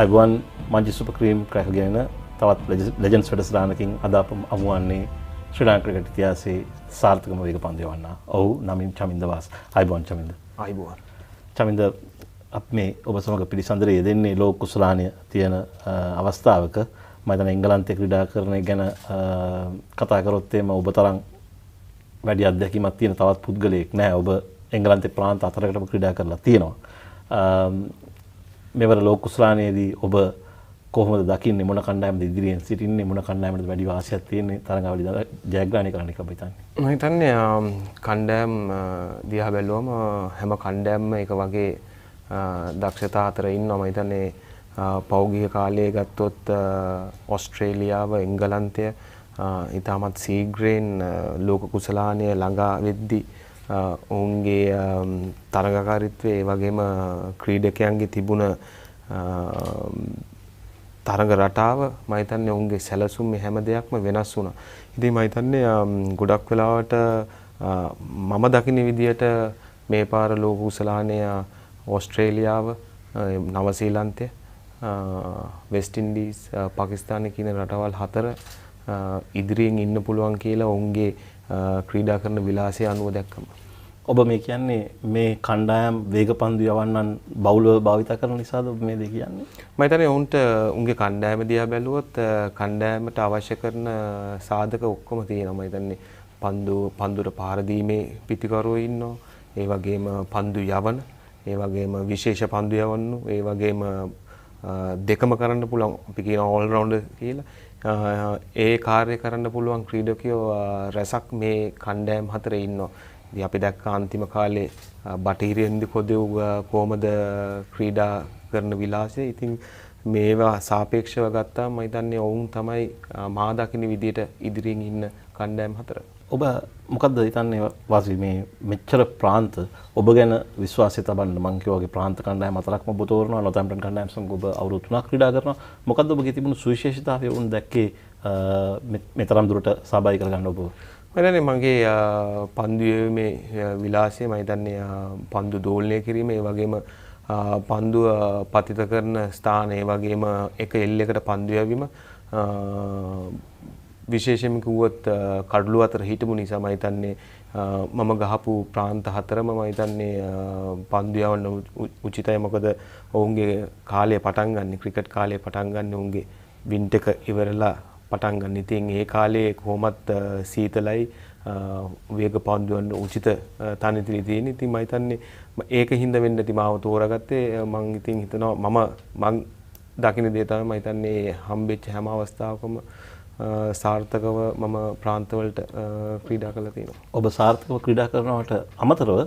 අයිබෝන් මංජි සුපර් ක්‍රීම් ක්‍රැකර් ගෙන තවත් ලෙජන්ඩ්ස් වැඩසටහනකින් අද අප අමුවන්නේ ශ්‍රී ලංකා ක්‍රිකට් ඉතිහාසයේ සාර්ථකම වේග පන්දු යවන්න. ඔව් නමින් චමින්ද වාස්. අයිබෝන් චමින්ද. අයිබෝන්. චමින්ද අප මේ ඔබ සමග පිළිසඳරේ යෙදෙන්නේ ලෝක කුසලානය තියෙන අවස්ථාවක මම හිතන්නේ එංගලන්තේ ක්‍රීඩා කරන ගැන කතා කරොත් එම ඔබ තරම් වැඩි අත්දැකීමක් තියෙන තවත් පුද්ගලයෙක් නැහැ. ඔබ එංගලන්තේ ප්‍රාන්ත 4කටම ක්‍රීඩා කරලා තියෙනවා. මෙවර ලෝක කුසලානයේදී ඔබ කොහොමද දකින්නේ මොන කණ්ඩායමද ඉදිරියෙන් සිටින්නේ මොන කණ්ඩායමද වැඩි වාසියක් තියෙන්නේ තරඟවලදී ජයග්‍රහණය කරන්න කියලා ඔබ හිතන්නේ? මම හිතන්නේ කණ්ඩායම් දිහා බැලුවම හැම කණ්ඩායම්ම එක වගේ දක්ෂතා අතර ඉන්නවා. මම හිතන්නේ පෞද්ගලික කාලයේ ගත්තොත් ඕස්ට්‍රේලියාව එංගලන්තය ඉතාමත් සීග්‍රයෙන් ලෝක කුසලානය ළඟා වෙද්දී ඔවුන්ගේ තරගකාරීත්වය ඒ වගේම ක්‍රීඩකයන්ගේ තිබුණ තරග රටාව මම හිතන්නේ ඔවුන්ගේ සැලසුම් මේ හැම දෙයක්ම වෙනස් වුණා. ඉතින් මම හිතන්නේ ගොඩක් වෙලාවට මම දකින විදියට මේ පාර ලෝක කුසලානය ඕස්ට්‍රේලියාව, නව සීලන්තය, වෙස්ට් ඉන්ඩීස්, පාකිස්තානය කියන රටවල් හතර ඉදිරියෙන් ඉන්න පුළුවන් කියලා ඔවුන්ගේ ක්‍රීඩා කරන විලාසය අනුව දැක්කම. ඔබ මේ කියන්නේ මේ කණ්ඩායම් වේග පන්දු යවන්නන් බහුලව භාවිත කරන නිසාද ඔබ මේ දේ කියන්නේ? මම හිතන්නේ ඔවුන්ට උන්ගේ කණ්ඩායම දිහා බැලුවොත් කණ්ඩායමට අවශ්‍ය කරන සාධක ඔක්කොම තියෙනවා. මම හිතන්නේ පන්දුර පාර දීමේ පිටිකරුවෝ ඉන්නවා. ඒ වගේම පන්දු යවන, ඒ වගේම විශේෂ පන්දු යවන්නු, ඒ වගේම දෙකම කරන්න පුළුවන් අපි කියන ඕල් රවුන්ඩර් කියලා. ඒ කාර්ය කරන්න පුළුවන් ක්‍රීඩකයෝ රැසක් මේ කණ්ඩායම් හතරේ ඉන්නවා. ඉතින් අපි දැක්ක අන්තිම කාලේ බටහිරින්දි කොදෙව් කොහමද ක්‍රීඩා කරන විලාසය. ඉතින් මේවා සාපේක්ෂව ගත්තාම මම හිතන්නේ ඔවුන් තමයි මා දකින විදියට ඉදිරියෙන් ඉන්න කණ්ඩායම් හතර. ඔබ මොකද්ද හිතන්නේ වාසි මේ මෙච්චර ප්‍රාන්ත ඔබ ගැන විශ්වාසය තබන්න මං කියෝ වගේ ප්‍රාන්ත කණ්ඩායම් හතරක්ම ඔබ තෝරනවා. නොතැම්ප්ටන් කණ්ඩායම් සමග ඔබ අවුරුදු 3ක් ක්‍රීඩා කරනවා. මොකද්ද ඔබගේ තිබුණු සුවිශේෂතාවය වුණ දැක්කේ මේ තරම් දුරට සහභාගී කරගන්න ඔබ? මම මගේ පන්දු යැවීමේ විලාසය මම හිතන්නේ පන්දු දෝලනය කිරීම ඒ වගේම පන්දුව පතිත කරන ස්ථාන ඒ වගේම එක එල්ලයකට පන්දු යැවීම විශේෂයෙන්ම කිව්වොත් කඩළු අතර හිටපු නිසා මම හිතන්නේ මම ගහපු ප්‍රාන්ත හතරම මම හිතන්නේ පන්දු යවන්න උචිතයි. මොකද ඔවුන්ගේ කාලය පටන් ගන්න ක්‍රිකට් කාලය පටන් ගන්න ඔවුන්ගේ වින්ටර් එක ඉවරලා පටන් ගන්න. ඉතින් ඒ කාලේ කොහොමත් සීතලයි වේග පන්දුවන්න උචිත තනිතිරි තියෙන. ඉතින් මම හිතන්නේ ඒක හින්දා වෙන්න ඇති මාව තෝරාගත්තේ. මම ඉතින් හිතනවා මම දකින්න දේ තමයි මම හිතන්නේ හම්බෙච්ච හැම අවස්ථාවකම සාර්ථකව මම ප්‍රාන්තවලට ක්‍රීඩා කරලා තියෙනවා. ඔබ සාර්ථකව ක්‍රීඩා කරනවට අමතරව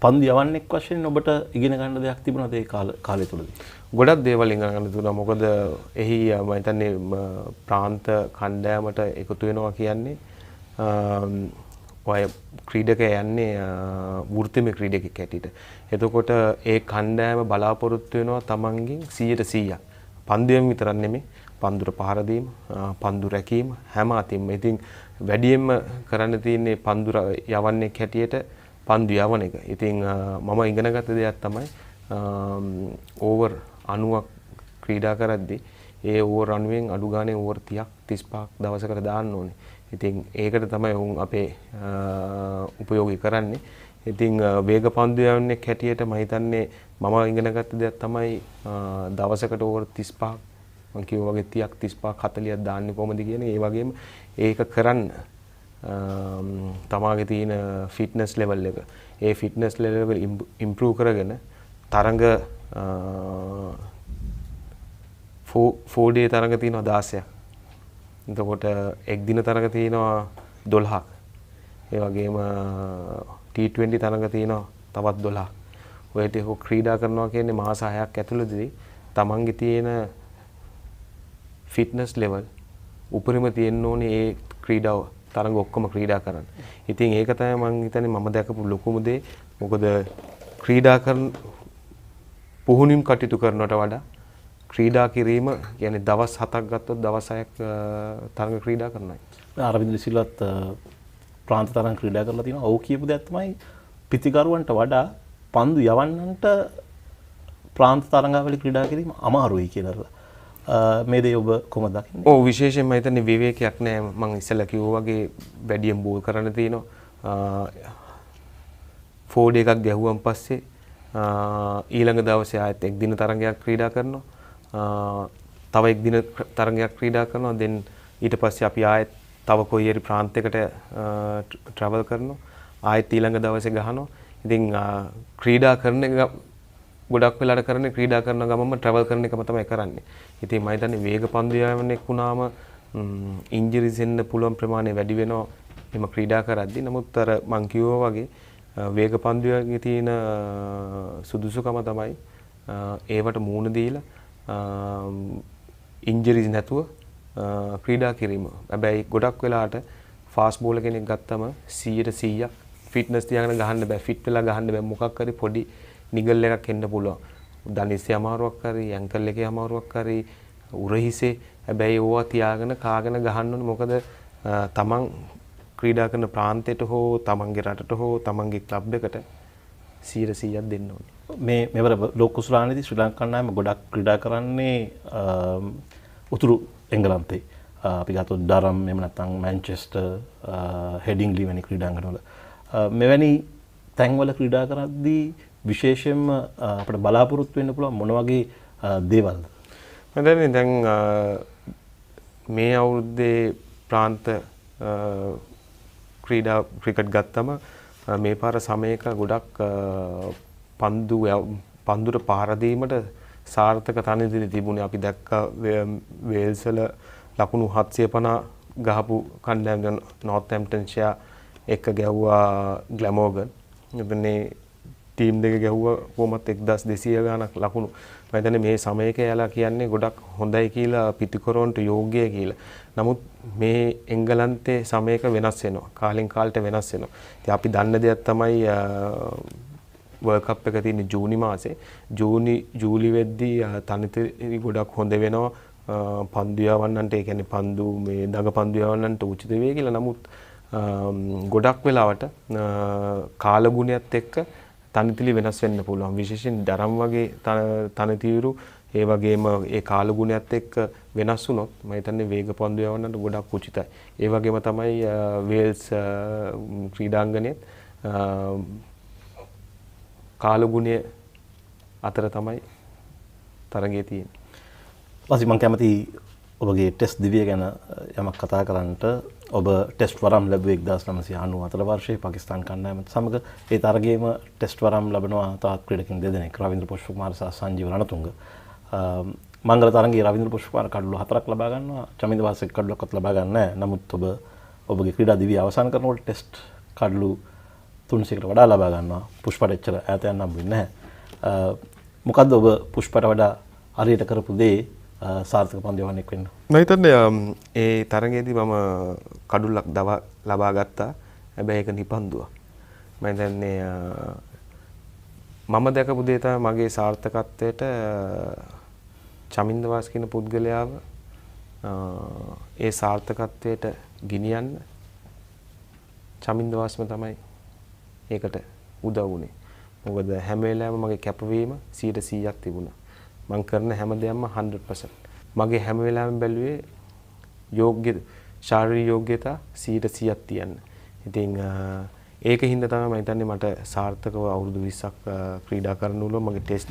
පන්දු යවන්නෙක් වශයෙන් ඔබට ඉගෙන ගන්න දෙයක් තිබුණාද ඒ කාලය තුලදී? ගොඩක් දේවල් ඉගෙන ගන්න තිබුණා. මොකද එහි මම හිතන්නේ ප්‍රාන්ත කණ්ඩායමට එකතු වෙනවා කියන්නේ ඔය ක්‍රීඩකයා යන්නේ වෘත්තිමය ක්‍රීඩකෙක් හැටියට. එතකොට ඒ කණ්ඩායම බලාපොරොත්තු වෙනවා තමන්ගෙන් 100% පන්දුවෙන් විතරක් නෙමෙයි පන්දුර පහර දීම, පන්දු රැකීම හැම අතින්ම. ඉතින් වැඩියෙන්ම කරන්න තියෙන්නේ පන්දුර යවන්නේ හැටියට පන්දු යවන එක. ඉතින් මම ඉගෙනගත්ත දෙයක් තමයි ඕවර් 90ක් ක්‍රීඩා කරද්දී ඒ ඕවර් 90න් අඩු ගානේ ඕවර් 30ක් 35ක් දවසකට දාන්න ඕනේ. ඉතින් ඒකට තමයි උන් අපේ උපයෝගී කරන්නේ. ඉතින් වේග පන්දු යවන්නේ හැටියට මම හිතන්නේ මම ඉගෙනගත්ත දෙයක් තමයි දවසකට ඕවර් 35ක් මම කිව්වා වගේ 30ක් 35ක් 40ක් දාන්නේ කොහොමද කියන්නේ. ඒ වගේම ඒක කරන්න තමාගේ තියෙන ෆිට්නස් ලෙවල් එක ඒ ෆිට්නස් ලෙවල් එක ඉම්ප්‍රූව් කරගෙන තරඟ 4 day තරඟ තියෙනවා 16ක්. එතකොට එක් දින තරඟ තියෙනවා 12ක්. ඒ වගේම T20 තරඟ තියෙනවා තවත් 12ක්. ඔය ටික ක්‍රීඩා කරනවා කියන්නේ මාස 6ක් ඇතුළතදී තමන්ගේ තියෙන ෆිට්නස් ලෙවල් උපරිම තියෙන්න ඕනේ ඒ ක්‍රීඩාව තරඟ ඔක්කොම ක්‍රීඩා කරන්න. ඉතින් ඒක තමයි මම හිතන්නේ මම දැකපු ලොකුම දේ. මොකද ක්‍රීඩා කරන පුහුණුම් කටයුතු කරනවට වඩා ක්‍රීඩා කිරීම කියන්නේ දවස් 7ක් ගත්තොත් දවස් 6ක් තරඟ ක්‍රීඩා කරනයි. අරවින්ද සිල්වත් ප්‍රාන්ත තරඟ ක්‍රීඩා කරලා තියෙනවා. ඔව් කියපු දෙයක් තමයි පිටිකරුවන්ට වඩා පන්දු යවන්නන්ට ප්‍රාන්ත තරඟවල ක්‍රීඩා කිරීම අමාරුයි කියලා. මේ දේ ඔබ කොහොමද දකින්නේ? ඔව් විශේෂයෙන්ම හිතන්නේ විවේකයක් නෑ. මම ඉස්සෙල්ලා කිව්වා වගේ වැඩියෙන් බෝල් කරන්න තියෙනවා. 4 day එකක් ගැහුවන් පස්සේ ඊළඟ දවසේ ආයෙත් එක් දින තරඟයක් ක්‍රීඩා කරනවා. තව එක් දින තරඟයක් ක්‍රීඩා කරනවා. then ඊට පස්සේ අපි ආයෙත් තව කොයි හරි ප්‍රාන්තයකට travel කරනවා. ආයෙත් ඊළඟ දවසේ ගහනවා. ඉතින් ක්‍රීඩා කරන එක ගොඩක් වෙලාට කරන්නේ ක්‍රීඩා කරන ගමන්ම travel කරන එකම තමයි කරන්නේ. ඉතින් මම හිතන්නේ වේග පන්දු යවන්නෙක් වුණාම ඉන්ජරිස් එන්න පුළුවන් ප්‍රමාණය වැඩි වෙනවා එම ක්‍රීඩා කරද්දී. නමුත් අර මං කිව්වා වගේ වේග පන්දුවේ තියෙන සුදුසුකම තමයි ඒවට මූණ දීලා ඉන්ජරිස් නැතුව ක්‍රීඩා කිරීම. හැබැයි ගොඩක් වෙලාට ෆාස්ට් බෝලර් කෙනෙක් ගත්තම 100% ෆිට්නස් තියාගෙන ගහන්න බෑ. ෆිට් වෙලා ගහන්න බෑ. මොකක් හරි පොඩි නිගල් එකක් එන්න පුළුවන්. දනිස්සේ අමාරුවක් හරි, ඇන්කල් එකේ අමාරුවක් හරි, උරහිසේ. හැබැයි ඕවා තියාගෙන කාගෙන ගහන්න ඕනේ. මොකද තමන් ක්‍රීඩා කරන ප්‍රාන්තයට හෝ තමන්ගේ රටට හෝ තමන්ගේ ක්ලබ් එකට 100%ක් දෙන්න ඕනේ. මෙවර ලෝක කුසලානේදී ශ්‍රී ලංකා නායම ගොඩක් ක්‍රීඩා කරන්නේ උතුරු එංගලන්තේ. අපි ගත්තොත් ඩරම් එහෙම නැත්නම් මැන්චෙස්ටර්, හෙඩින්ග්ලි වැනි ක්‍රීඩාංගණවල මෙවැනි තැන්වල ක්‍රීඩා කරද්දී විශේෂයෙන්ම අපිට බලාපොරොත්තු වෙන්න පුළුවන් මොන වගේ දේවල්ද? මම දැන් මේ අවුරුද්දේ ප්‍රාන්ත ක්‍රීඩා ක්‍රිකට් ගත්තම මේ පාර සමයක ගොඩක් පන්දුර පාර දීමට සාර්ථක තනදිරි තිබුණේ. අපි දැක්කා වේල්ස් වල ලකුණු 750 ගහපු කණ්ඩායම නෝර්තැම්ප්ටන්ෂයර් එක ගැහුවා ග්ලැමෝගන්. එතනේ ටීම් දෙක ගැහුවා කොහොමත් 1200 ගානක් ලකුණු. මම හිතන්නේ මේ සමයක යාලා කියන්නේ ගොඩක් හොඳයි කියලා පිටිකරවන්ට යෝග්‍යයි කියලා. නමුත් මේ එංගලන්තේ සමයක වෙනස් වෙනවා. කාලෙන් කාලට වෙනස් වෙනවා. ඉතින් අපි දන්න දෙයක් තමයි වර්ල්ඩ් කප් එක තියෙන්නේ ජූනි මාසේ. ජූලි වෙද්දී තනතිරි ගොඩක් හොඳ වෙනවා. පන්දු යවන්නන්ට ඒ කියන්නේ පන්දු මේ දඟ පන්දු යවන්නන්ට උචිත වේ කියලා. නමුත් ගොඩක් වෙලාවට කාලගුණයත් එක්ක තනිතිලි වෙනස් වෙන්න පුළුවන්. විශේෂයෙන් දරම් වගේ තනතිරු ඒ වගේම ඒ කාල ගුණයත් එක්ක වෙනස් වුණොත් මම හිතන්නේ වේග පන්දු යවන්නට ගොඩක් උචිතයි. ඒ වගේම තමයි වේල්ස් ක්‍රීඩාංගණයේ කාල ගුණය අතර තමයි තරගය තියෙන්නේ. වාසි මම කැමති ඔබගේ ටෙස්ට් දිවිය ගැන යමක් කතා කරන්නට. ඔබ ටෙස්ට් වරම් ලැබුවේ 1994 වර්ෂයේ පාකිස්තාන් කණ්ඩායමත් සමග. ඒ තරගයේම ටෙස්ට් වරම් ලැබෙනවා තවත් ක්‍රීඩකින් දෙදෙනෙක් රවීන්ද්‍ර පුෂ්පකුමාර සහ සංජීව රණතුංග. මංගල තරගයේ රවීන්ද්‍ර පුෂ්පකුමාර කඩලු 4ක් ලබා ගන්නවා. චමින්ද වාසෙක් කඩලුවක්වත් ලබා ගන්න නැහැ. නමුත් ඔබගේ ක්‍රීඩා දිවිය අවසන් කරනකොට ටෙස්ට් කඩලු 300කට වඩා ලබා ගන්නවා. පුෂ්පට එච්චර ඈත යන්න හම්බුනේ නැහැ. මොකද්ද ඔබ පුෂ්පට වඩා හරියට කරපු දේ සාර්ථක පන්දු යවන්නෙක් වෙන්න? මම හිතන්නේ ඒ තරගයේදී මම කඩුල්ලක් ලබා ගත්තා. හැබැයි ඒක නිපන්දුවක්. මම හිතන්නේ මම දැකපු දේ තමයි මගේ සාර්ථකත්වයට චමින්ද වාස් කියන පුද්ගලයාව ඒ සාර්ථකත්වයට ගෙනියන්න චමින්ද වාස්ම තමයි ඒකට උදව් වුණේ. මොකද හැම වෙලාවෙම මගේ කැපවීම 100%ක් තිබුණා. මම කරන හැම දෙයක්ම 100%. මගේ හැම වෙලාවෙම බැලුවේ ශාරීරික යෝග්‍යතා 100%ක් තියන්න. ඉතින් ඒකින්ද තමයි මම හිතන්නේ මට සාර්ථකව අවුරුදු 20ක් ක්‍රීඩා කරන්න උනොත් මගේ ටෙස්ට්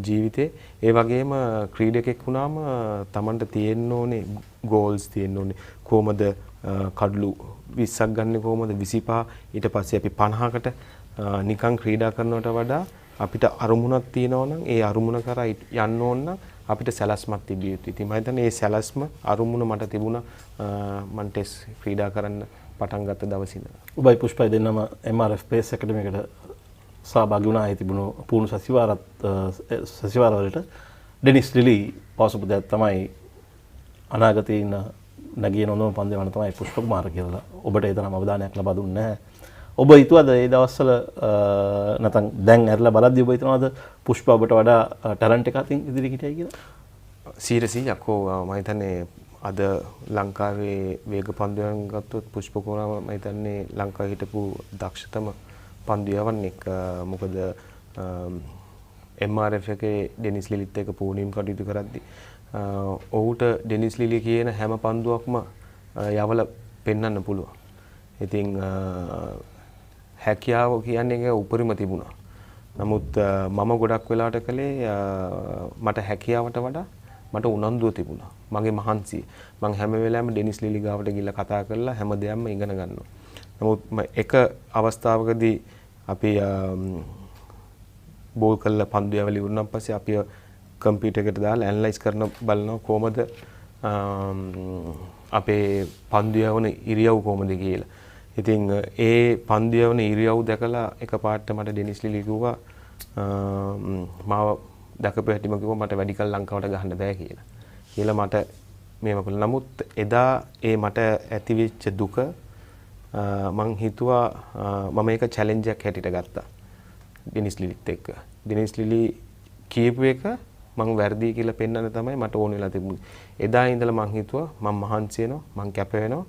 ජීවිතේ. ඒ වගේම ක්‍රීඩකෙක් වුණාම Tamanට තියෙන්න ඕනේ ගෝල්ස් තියෙන්න ඕනේ. කොහමද කඩලු 20ක් ගන්න කොහමද 25 ඊට පස්සේ අපි 50කට නිකන් ක්‍රීඩා කරනවට වඩා අපිට අරමුණක් තියෙනවා නම් ඒ අරමුණ කරා යන්න ඕන නම් අපිට සැලැස්මක් තිබිය යුතුයි. ඉතින් මම හිතන්නේ මේ සැලැස්ම අරමුණ මට තිබුණා මම ටෙස්ට් ක්‍රීඩා කරන්න පටන් ගත්ත දවසේ ඉඳලා. ඔබයි පුෂ්පයි දෙන්නම MRF Pace Academy එකට සහභාගී වුණා. ඒ තිබුණු පුහුණු සතිවාර වලට ඩෙනිස් ලිලි පවසපු දෙයක් තමයි අනාගතයේ ඉන්න නැගිය නොදොම පන්දු යවන තමයි පුෂ්පකුමාර කියලා. ඔබට ඒ තරම් අවධානයක් ලබා දුන්නේ නැහැ. ඔබ හිතුවද ඒ දවස්වල නැත්නම් දැන් ඇරලා බලද්දී ඔබ හිතනවාද පුෂ්ප ඔබට වඩා ටැලන්ට් එකක් අතින් ඉදිරි හිටියයි කියලා? 100%ක් මම හිතන්නේ අද ලංකාවේ වේග පන්දුයන් ගත්තොත් පුෂ්පකුමාර මම හිතන්නේ ලංකාවේ හිටපු දක්ෂතම පන්දු යවන්නෙක්. මොකද MRF එකේ ඩෙනිස් ලිලිත් එක්ක පුහුණුවීම් කටයුතු කරද්දී ඔහුට ඩෙනිස් ලිලි කියන හැම පන්දුවක්ම යවලා පෙන්වන්න පුළුවන්. ඉතින් හැකියාව කියන්නේ ඒක උපරිම තිබුණා. නමුත් මම ගොඩක් වෙලාවට කළේ මට හැකියාවට වඩා මට උනන්දුව තිබුණා. මගේ මහන්සිය. මම හැම වෙලාවෙම ඩෙනිස් ලිලි ගාවට ගිහිල්ලා කතා කරලා හැම දෙයක්ම ඉගෙන ගන්නවා. නමුත් එක අවස්ථාවකදී අපි බෝල් කරලා පන්දු යවලා ඉවරනාන් පස්සේ අපි කම්පියුටර් එකට දාලා ඇනලයිස් කරන බලනවා කොහමද අපේ පන්දු යවන ඉරියව් කොහමද කියලා. ඉතින් ඒ පන්දු යවන ඉරියව් දැකලා එකපාරට මට ඩෙනිස් ලිලි කිව්වා මාව දැකපු හැටිම කිව්වා මට වැඩි කල් ලංකාවට ගහන්න බෑ කියලා. කියලා මට මේව කළා. නමුත් එදා ඒ මට ඇතිවෙච්ච දුක මං හිතුවා මම ඒක චැලෙන්ජ් එකක් හැටියට ගත්තා. ඩෙනිස් ලිලිත් එක්ක. ඩෙනිස් ලිලි කියපු එක මං වැරදි කියලා පෙන්වන්න තමයි මට ඕන වෙලා තිබුණේ. එදා ඉඳලා මං හිතුවා මං මහන්සි වෙනවා, මං කැප වෙනවා.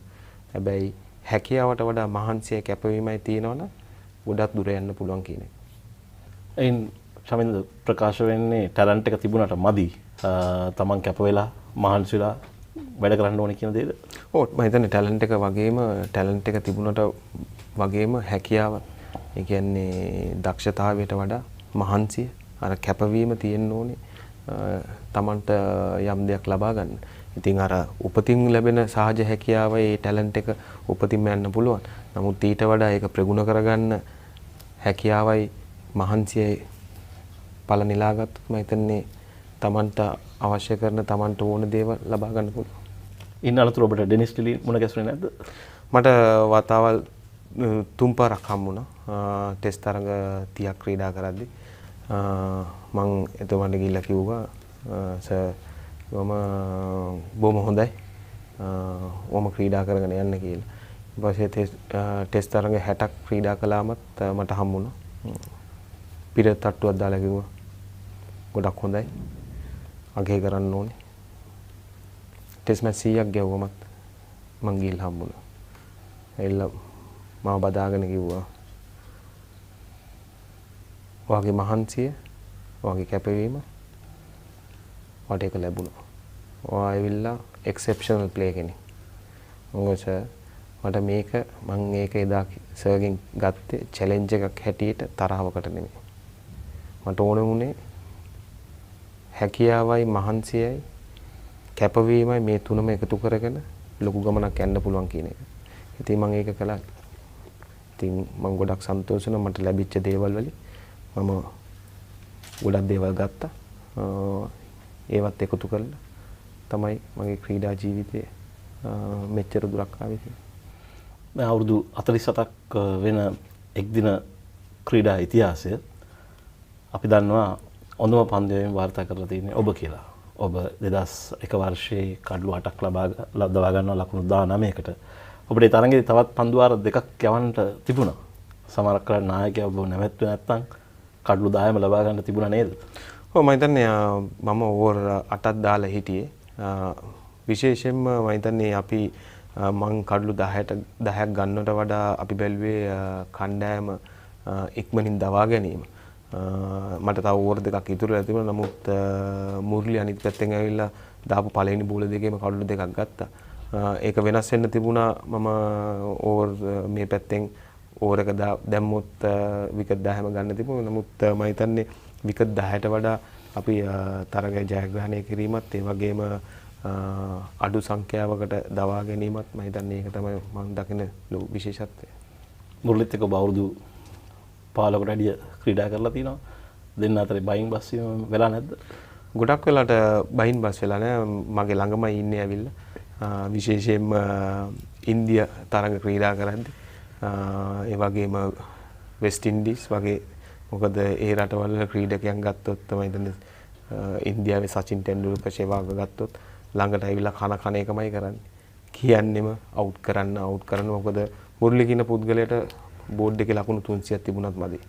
හැබැයි හැකියාවට වඩා මහන්සිය කැපවීමයි තියෙනවනම් ගොඩක් දුර යන්න පුළුවන් කියන එක. එයින් චමින්ද ප්‍රකාශ වෙන්නේ ටැලන්ට් එක තිබුණාට මදි. තමන් කැප වෙලා මහන්සි වෙලා වැඩ කරන්න ඕනේ කියන දේද? ඔව් මම හිතන්නේ ටැලන්ට් එක වගේම ටැලන්ට් එක තිබුණාට වගේම හැකියාව ඒ කියන්නේ දක්ෂතාවයට වඩා මහන්සිය අර කැපවීම තියෙන්න ඕනේ තමන්ට යම් දෙයක් ලබා ගන්න. ඉතින් අර උපතින් ලැබෙන සහජ හැකියාව ඒ ටැලන්ට් එක උපතින්ම යන්න පුළුවන්. නමුත් ඊට වඩා ඒක ප්‍රගුණ කරගන්න හැකියාවයි මහන්සියයි පළ නෙලාගත්තොත් මම හිතන්නේ තමන්ට අවශ්‍ය කරන තමන්ට ඕන දේවල් ලබා ගන්න පුළුවන්. ඉන්න අනතුර ඔබට ඩෙනිස් ලිලි මුණ ගැසුනේ නැද්ද? මට වතාවල් 3 පාරක් හම්බුණා. ටෙස්ට් තරඟ 30ක් ක්‍රීඩා කරද්දී මම එතුමන්ට ගිහිල්ලා කිව්වා සර් මම බොහොම හොඳයි. මම ක්‍රීඩා කරගෙන යන්න කියලා. ඊපස්සේ ටෙස්ට් තරඟ 60ක් ක්‍රීඩා කළාමත් මට හම්බුණා. පිර තට්ටුවක් දාලා කිව්වා ගොඩක් හොඳයි. අගය කරන්න ඕනේ. ටෙස්ට් මැච් 100ක් ගැව්වමත් මං ගිහිල්ලා හම්බුණා. එල්ල මම බදාගෙන කිව්වා ඔයාගේ මහන්සිය, ඔයාගේ කැපවීම මට ඒක ලැබුණා. ඔයා ඇවිල්ලා එක්සෙප්ෂනල් ප්ලේ කෙනෙක්. මොකද මට මේක මම ඒක එදා සර්ගෙන් ගත්තේ චැලෙන්ජ් එකක් හැටියට තරහවකට නෙමෙයි. මට ඕන වුණේ හැකියාවයි මහන්සියයි කැපවීමයි මේ තුනම එකතු කරගෙන ලොකු ගමනක් යන්න පුළුවන් කියන එක. ඉතින් මම ඒක කළා. ඉතින් මම ගොඩක් සන්තෝෂ වෙනවා මට ලැබිච්ච දේවල් වලින්. මම ගොඩක් දේවල් ගත්තා. ඒවත් එකතු කරලා තමයි මගේ ක්‍රීඩා ජීවිතේ මෙච්චර දුරක් ආවේ. මේ අවුරුදු 47ක් වෙන එක්දින ක්‍රීඩා ඉතිහාසය අපි දන්නවා හොඳම පන්දුවෙන් වාර්තා කරලා තියෙන්නේ ඔබ කියලා. ඔබ 2001 වර්ෂයේ කඩලු 8ක් ලබා ගන්නවා ලකුණු 19කට. ඔබට ඒ තරඟයේ තවත් පන්දු වාර දෙකක් යවන්න තිබුණා. සමහරක් කල නායකයා ඔබ නැවැත්තුවේ නැත්නම් කඩලු 10ම ලබා ගන්න තිබුණා නේද? ඔව් මම හිතන්නේ මම ඕවර් 8ක් දාලා හිටියේ. විශේෂයෙන්ම මම හිතන්නේ අපි මං කඩලු 10ක් ගන්නවට වඩා අපි බැලුවේ කණ්ඩායම ඉක්මනින් දවා ගැනීම. මට තව ඕවර් දෙකක් ඉතුරු වෙලා තිබුණා. නමුත් මුර්ලි අනිත් පැත්තෙන් ඇවිල්ලා දාපු පළවෙනි බෝල දෙකේම කඩලු දෙකක් ගත්තා. ඒක වෙනස් වෙන්න තිබුණා. මම ඕවර් මේ පැත්තෙන් ඕවර් එක දැම්මොත් විකට් 10ම ගන්න තිබුණා. නමුත් මම හිතන්නේ විකට් 10ට වඩා අපි තරගය ජයග්‍රහණය කිරීමත් ඒ වගේම අඩු සංඛ්‍යාවකට දවා ගැනීමත් මම හිතන්නේ ඒක තමයි මම දකින ලොකු විශේෂත්වය. මුරලිත් එක්ක අවුරුදු 15කට වැඩි ක්‍රීඩා කරලා තිනවා. දෙන්න අතරේ බයින් බස් වෙලා නැද්ද? ගොඩක් වෙලාට බයින් බස් වෙලා නැහැ. මගේ ළඟමයි ඉන්නේ ඇවිල්ලා. විශේෂයෙන්ම ඉන්දිය තරඟ ක්‍රීඩා කරද්දී ඒ වගේම වෙස්ට් ඉන්ඩීස් වගේ මොකද ඒ රටවල ක්‍රීඩකයන් ගත්තොත් තමයි හිතන්නේ ඉන්දියාවේ සචින් තෙන්ඩුල්කර් සේවාග ගත්තොත් ළඟට ඇවිල්ලා කන එකමයි කරන්නේ. කියන්නෙම අවුට් කරන්න මොකද මුරලි කියන පුද්ගලයාට බෝඩ් එකේ ලකුණු 300ක් තිබුණත් මදි.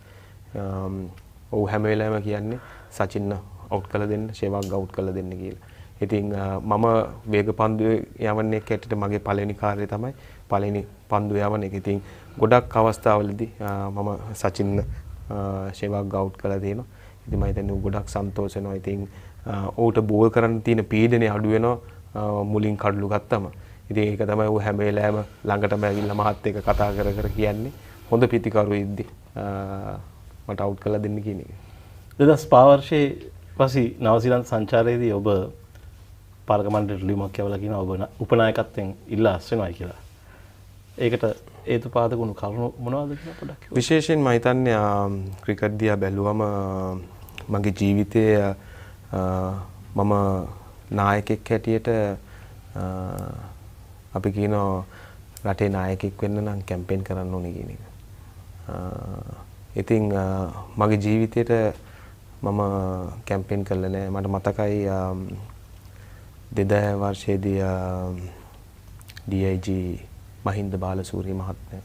ඔව් හැම වෙලාවෙම කියන්නේ සචින් අවුට් කරලා දෙන්න, සේවාග අවුට් කරලා දෙන්න කියලා. ඉතින් මම වේග පන්දුවේ යවන්නේ කැටට මගේ පළවෙනි කාර්යය තමයි පළවෙනි පන්දුව යවන එක. ඉතින් ගොඩක් අවස්ථාවලදී මම සචින් සේවාග අවුට් කරලා දෙනවා. ඉතින් මම හිතන්නේ ගොඩක් සන්තෝෂ වෙනවා. ඉතින් ඌට බෝල් කරන්න තියෙන පීඩනේ අඩු වෙනවා මුලින් කඩලු ගත්තම. ඉතින් ඒක තමයි ඌ හැම වෙලාවෙම ළඟටම ඇවිල්ලා මහත් එක්ක කතා කර කියන්නේ. හොඳ පිටිකරු ඉද්දි මට අවුට් කරලා දෙන්න කියන එක. 2005 වර්ෂයේ පස්සේ නවසීලන්ත සංචාරයේදී ඔබ පාලක මණ්ඩලයට ලියුමක් යවලා කියනවා ඔබ උපනායකත්වයෙන් ඉල්ලා අස් වෙනවා කියලා. ඒකට හේතු පාදක වුණු කරුණු මොනවද කියලා පොඩ්ඩක් කිව්වා. විශේෂයෙන් මම හිතන්නේ ක්‍රිකට් දිහා බැලුවම මගේ ජීවිතයේ මම නායකයෙක් හැටියට අපි කියනවා රටේ නායකයෙක් වෙන්න නම් කැම්පේන් කරන්න ඕනේ කියන එක. ඉතින් මගේ ජීවිතේට මම කැම්පේන් කළේ නෑ. මට මතකයි 2000 වර්ෂයේදී DIG මහින්ද බාලසූරිය මහත්මයා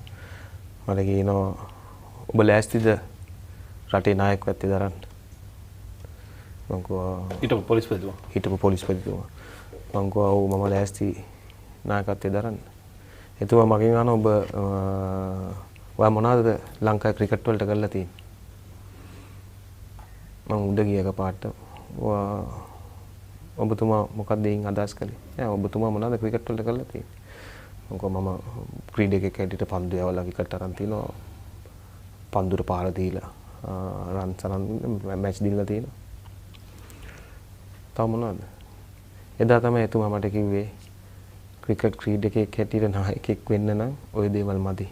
මට කියනවා ඔබ ලෑස්තිද රටේ නායකත්වය දරන්න? මම කිව්වා හිටපු පොලිස්පතිතුමා. මම කිව්වා ඔව් මම ලෑස්ති නායකත්වය දරන්න. එතුමා මගෙන් අහනවා ඔබ ඔයා මොනවද ලංකාවේ ක්‍රිකට් වලට කරලා තියෙන්නේ? මම උඩ ගිය එකපාරට ඔබතුමා මොකක්ද එයින් අදහස් කළේ? නෑ ඔබතුමා මොනවද ක්‍රිකට් වලට කරලා තියෙන්නේ? මම ක්‍රීඩකයෙක් හැටියට පන්දු යවලා විකට් අරන් තිනවා. පන්දුට පාර දීලා රන් සරන් මැච් දීලා තියෙනවා. තව මොනවද? එදා තමයි එතුමා මට කිව්වේ ක්‍රිකට් ක්‍රීඩකයෙක් හැටියට නායකයෙක් වෙන්න නම් ওই දේවල් මදි.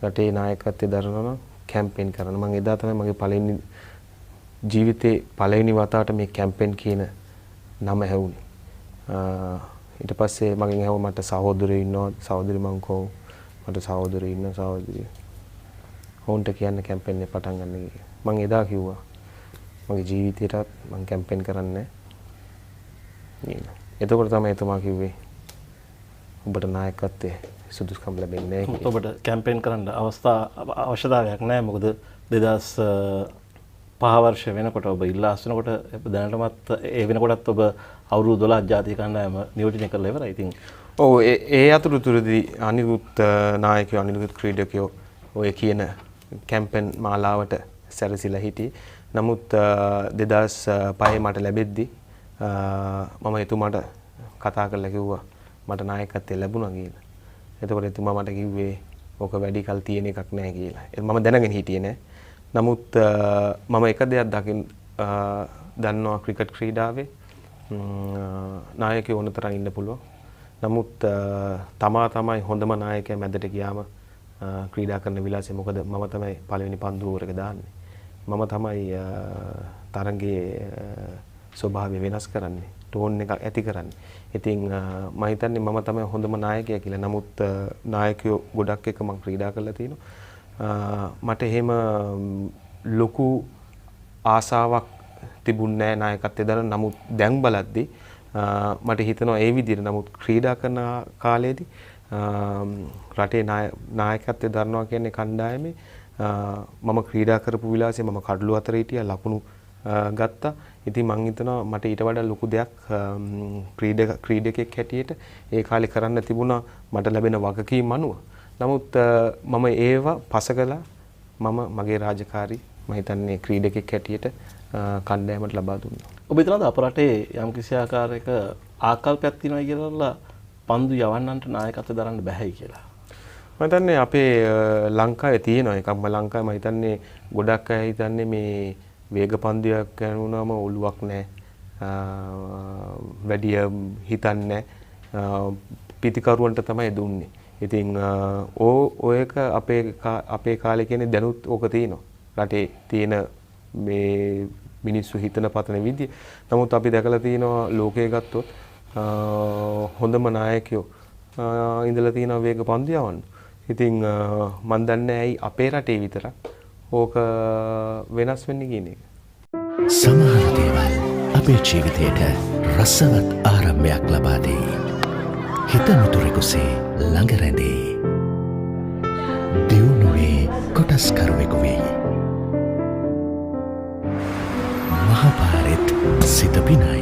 රටේ නායකත්වය දරනවා නම් කැම්පේන් කරන්න. මම එදා තමයි මගේ පළවෙනි ජීවිතේ පළවෙනි වතාවට මේ කැම්පේන් කියන නම ඇහුනේ. ඊට පස්සේ මගෙන් ඇහුවා මට සහෝදරයෝ ඉන්නවා. සහෝදරි මං කෝ මට සහෝදරයෝ ඉන්නවා සහෝදරිය. හොන්ට කියන්න කැම්පේන් එක පටන් ගන්න කියලා. මං එදා කිව්වා මගේ ජීවිතේටත් මං කැම්පේන් කරන්නේ නෑ. එතකොට තමයි එතුමා කිව්වේ ඔබට නායකත්වයේ සුදුසුකම් ලැබෙන්නේ නැහැ කියලා. ඔබට කැම්පේන් කරන්න අවශ්‍යතාවයක් නැහැ. මොකද 2005 වර්ෂ වෙනකොට ඔබ ඉල්ලා අස්නකොට දැනටමත් ඒ වෙනකොටත් ඔබ අවුරුදු 12 ජාතික කණ්ඩායම නියෝජනය කරලා ඉවරයි. ඉතින් ඔව් ඒ අතරතුරදී අනිකුත් නායකයෝ අනිකුත් ක්‍රීඩකයෝ ඔය කියන කැම්පේන් මාලාවට සැරසිලා හිටියේ. නමුත් 2005 මට ලැබෙද්දි මම එතුමාට කතා කරලා කිව්වා මට නායකත්වය ලැබුණා කියලා. එතකොට එතුමා මට කිව්වේ ඕක වැඩි කල් තියෙන එකක් නෑ කියලා. මම දැනගෙන හිටියේ නෑ. නමුත් මම එක දෙයක් දන්නවා ක්‍රිකට් ක්‍රීඩාවේ නායකයෝ ඕන තරම් ඉන්න පුළුවන්. නමුත් තමා තමයි හොඳම නායකයා මැදට ගියාම ක්‍රීඩා කරන විලාසය මොකද මම තමයි පළවෙනි පන්දුවරක දාන්නේ. මම තමයි තරඟයේ ස්වභාවය වෙනස් කරන්නේ. ටෝන් එක ඇති කරන්නේ. ඉතින් මම හිතන්නේ මම තමයි හොඳම නායකයා කියලා. නමුත් නායකයෝ ගොඩක් එක මම ක්‍රීඩා කරලා තිනවා. මට එහෙම ලොකු ආසාවක් තිබුණේ නැහැ නායකත්වයේ දාන්න. නමුත් දැන් බලද්දි මට හිතෙනවා ඒ විදිහට. නමුත් ක්‍රීඩා කරන කාලේදී රටේ නායකත්වයේ දරනවා කියන්නේ කණ්ඩායමේ මම ක්‍රීඩා කරපු විලාසය මම කඩළු අතර හිටියා ලකුණු ගත්තා. ඉතින් මං හිතනවා මට ඊට වඩා ලොකු දෙයක් ක්‍රීඩකෙක් හැටියට ඒ කාලේ කරන්න තිබුණා මට ලැබෙන වගකීම් අනුව. නමුත් මම ඒවා පසකලා මම මගේ රාජකාරී මම හිතන්නේ ක්‍රීඩකෙක් හැටියට කණ්ඩායමට ලබා දුන්නා. ඔබ හිතනවාද අප රටේ යම්කිසි ආකාරයක ආකල්පයක් තියෙනවා කියලා පන්දු යවන්නන්ට නායකත්වය දරන්න බැහැයි කියලා? මම හිතන්නේ අපේ ලංකාවේ තියෙනවා එකක්. ලංකාවේ මම හිතන්නේ ගොඩක් අය හිතන්නේ මේ වේග පන්දුවක් යනුනම ඔලුවක් නැහැ. වැඩි හිතන්නේ පිටිකරුවන්ට තමයි දුන්නේ. ඉතින් ඔයක අපේ කාලේ කියන්නේ දැනුත් ඕක තියෙනවා. රටේ තියෙන මේ මිනිස්සු හිතන පතන විදිය. නමුත් අපි දැකලා තියෙනවා ලෝකයේ ගත්තොත් හොඳම නායකයෝ ඉඳලා තියෙනවා වේග පන්දු යවන්න. ඉතින් මන් දන්නේ ඇයි අපේ රටේ විතරක් ඕක වෙනස් වෙන්නේ කියන එක. සමහර දේවල් අපේ ජීවිතයට රසවත් ආරම්භයක් ලබා දෙයි. හිතමුතුරෙකුසේ ළඟ රැඳේ. දියුණුවේ කොටස්කරුවෙකු වෙයි. මහපාරෙත් සිත පිනයි.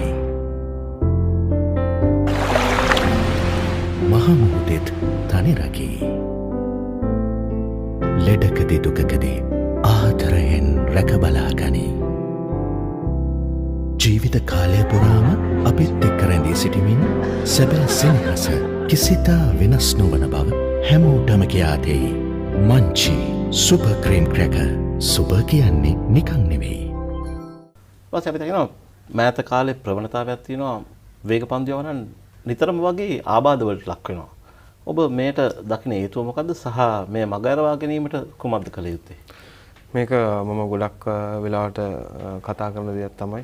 මහමුහුදෙත් තනි රකී. ලෙඩකදී දුකකදී ආදරයෙන් රැකබලා ගනී. ජීවිත කාලය පුරාම අපිත් එක්ක රැඳී සිටිමින් සැබෑ සෙනෙහස කිසිතා වෙනස් නොවන බව හැමෝටම කියා දෙයි. Munchee super cream cracker. Super කියන්නේ නිකන් නෙවෙයි. ඊපස්සේ අපි දකිනවා මෑත කාලේ ප්‍රවණතාවයක් තියෙනවා වේග පන්දු යවන්න නිතරම වගේ ආබාධ වලට ලක් වෙනවා. ඔබ මේට දකින හේතුව මොකද්ද සහ මේ මග අරවා ගැනීමට කුමක්ද කළ යුත්තේ? මේක මම ගොඩක් වෙලාවට කතා කරන දෙයක් තමයි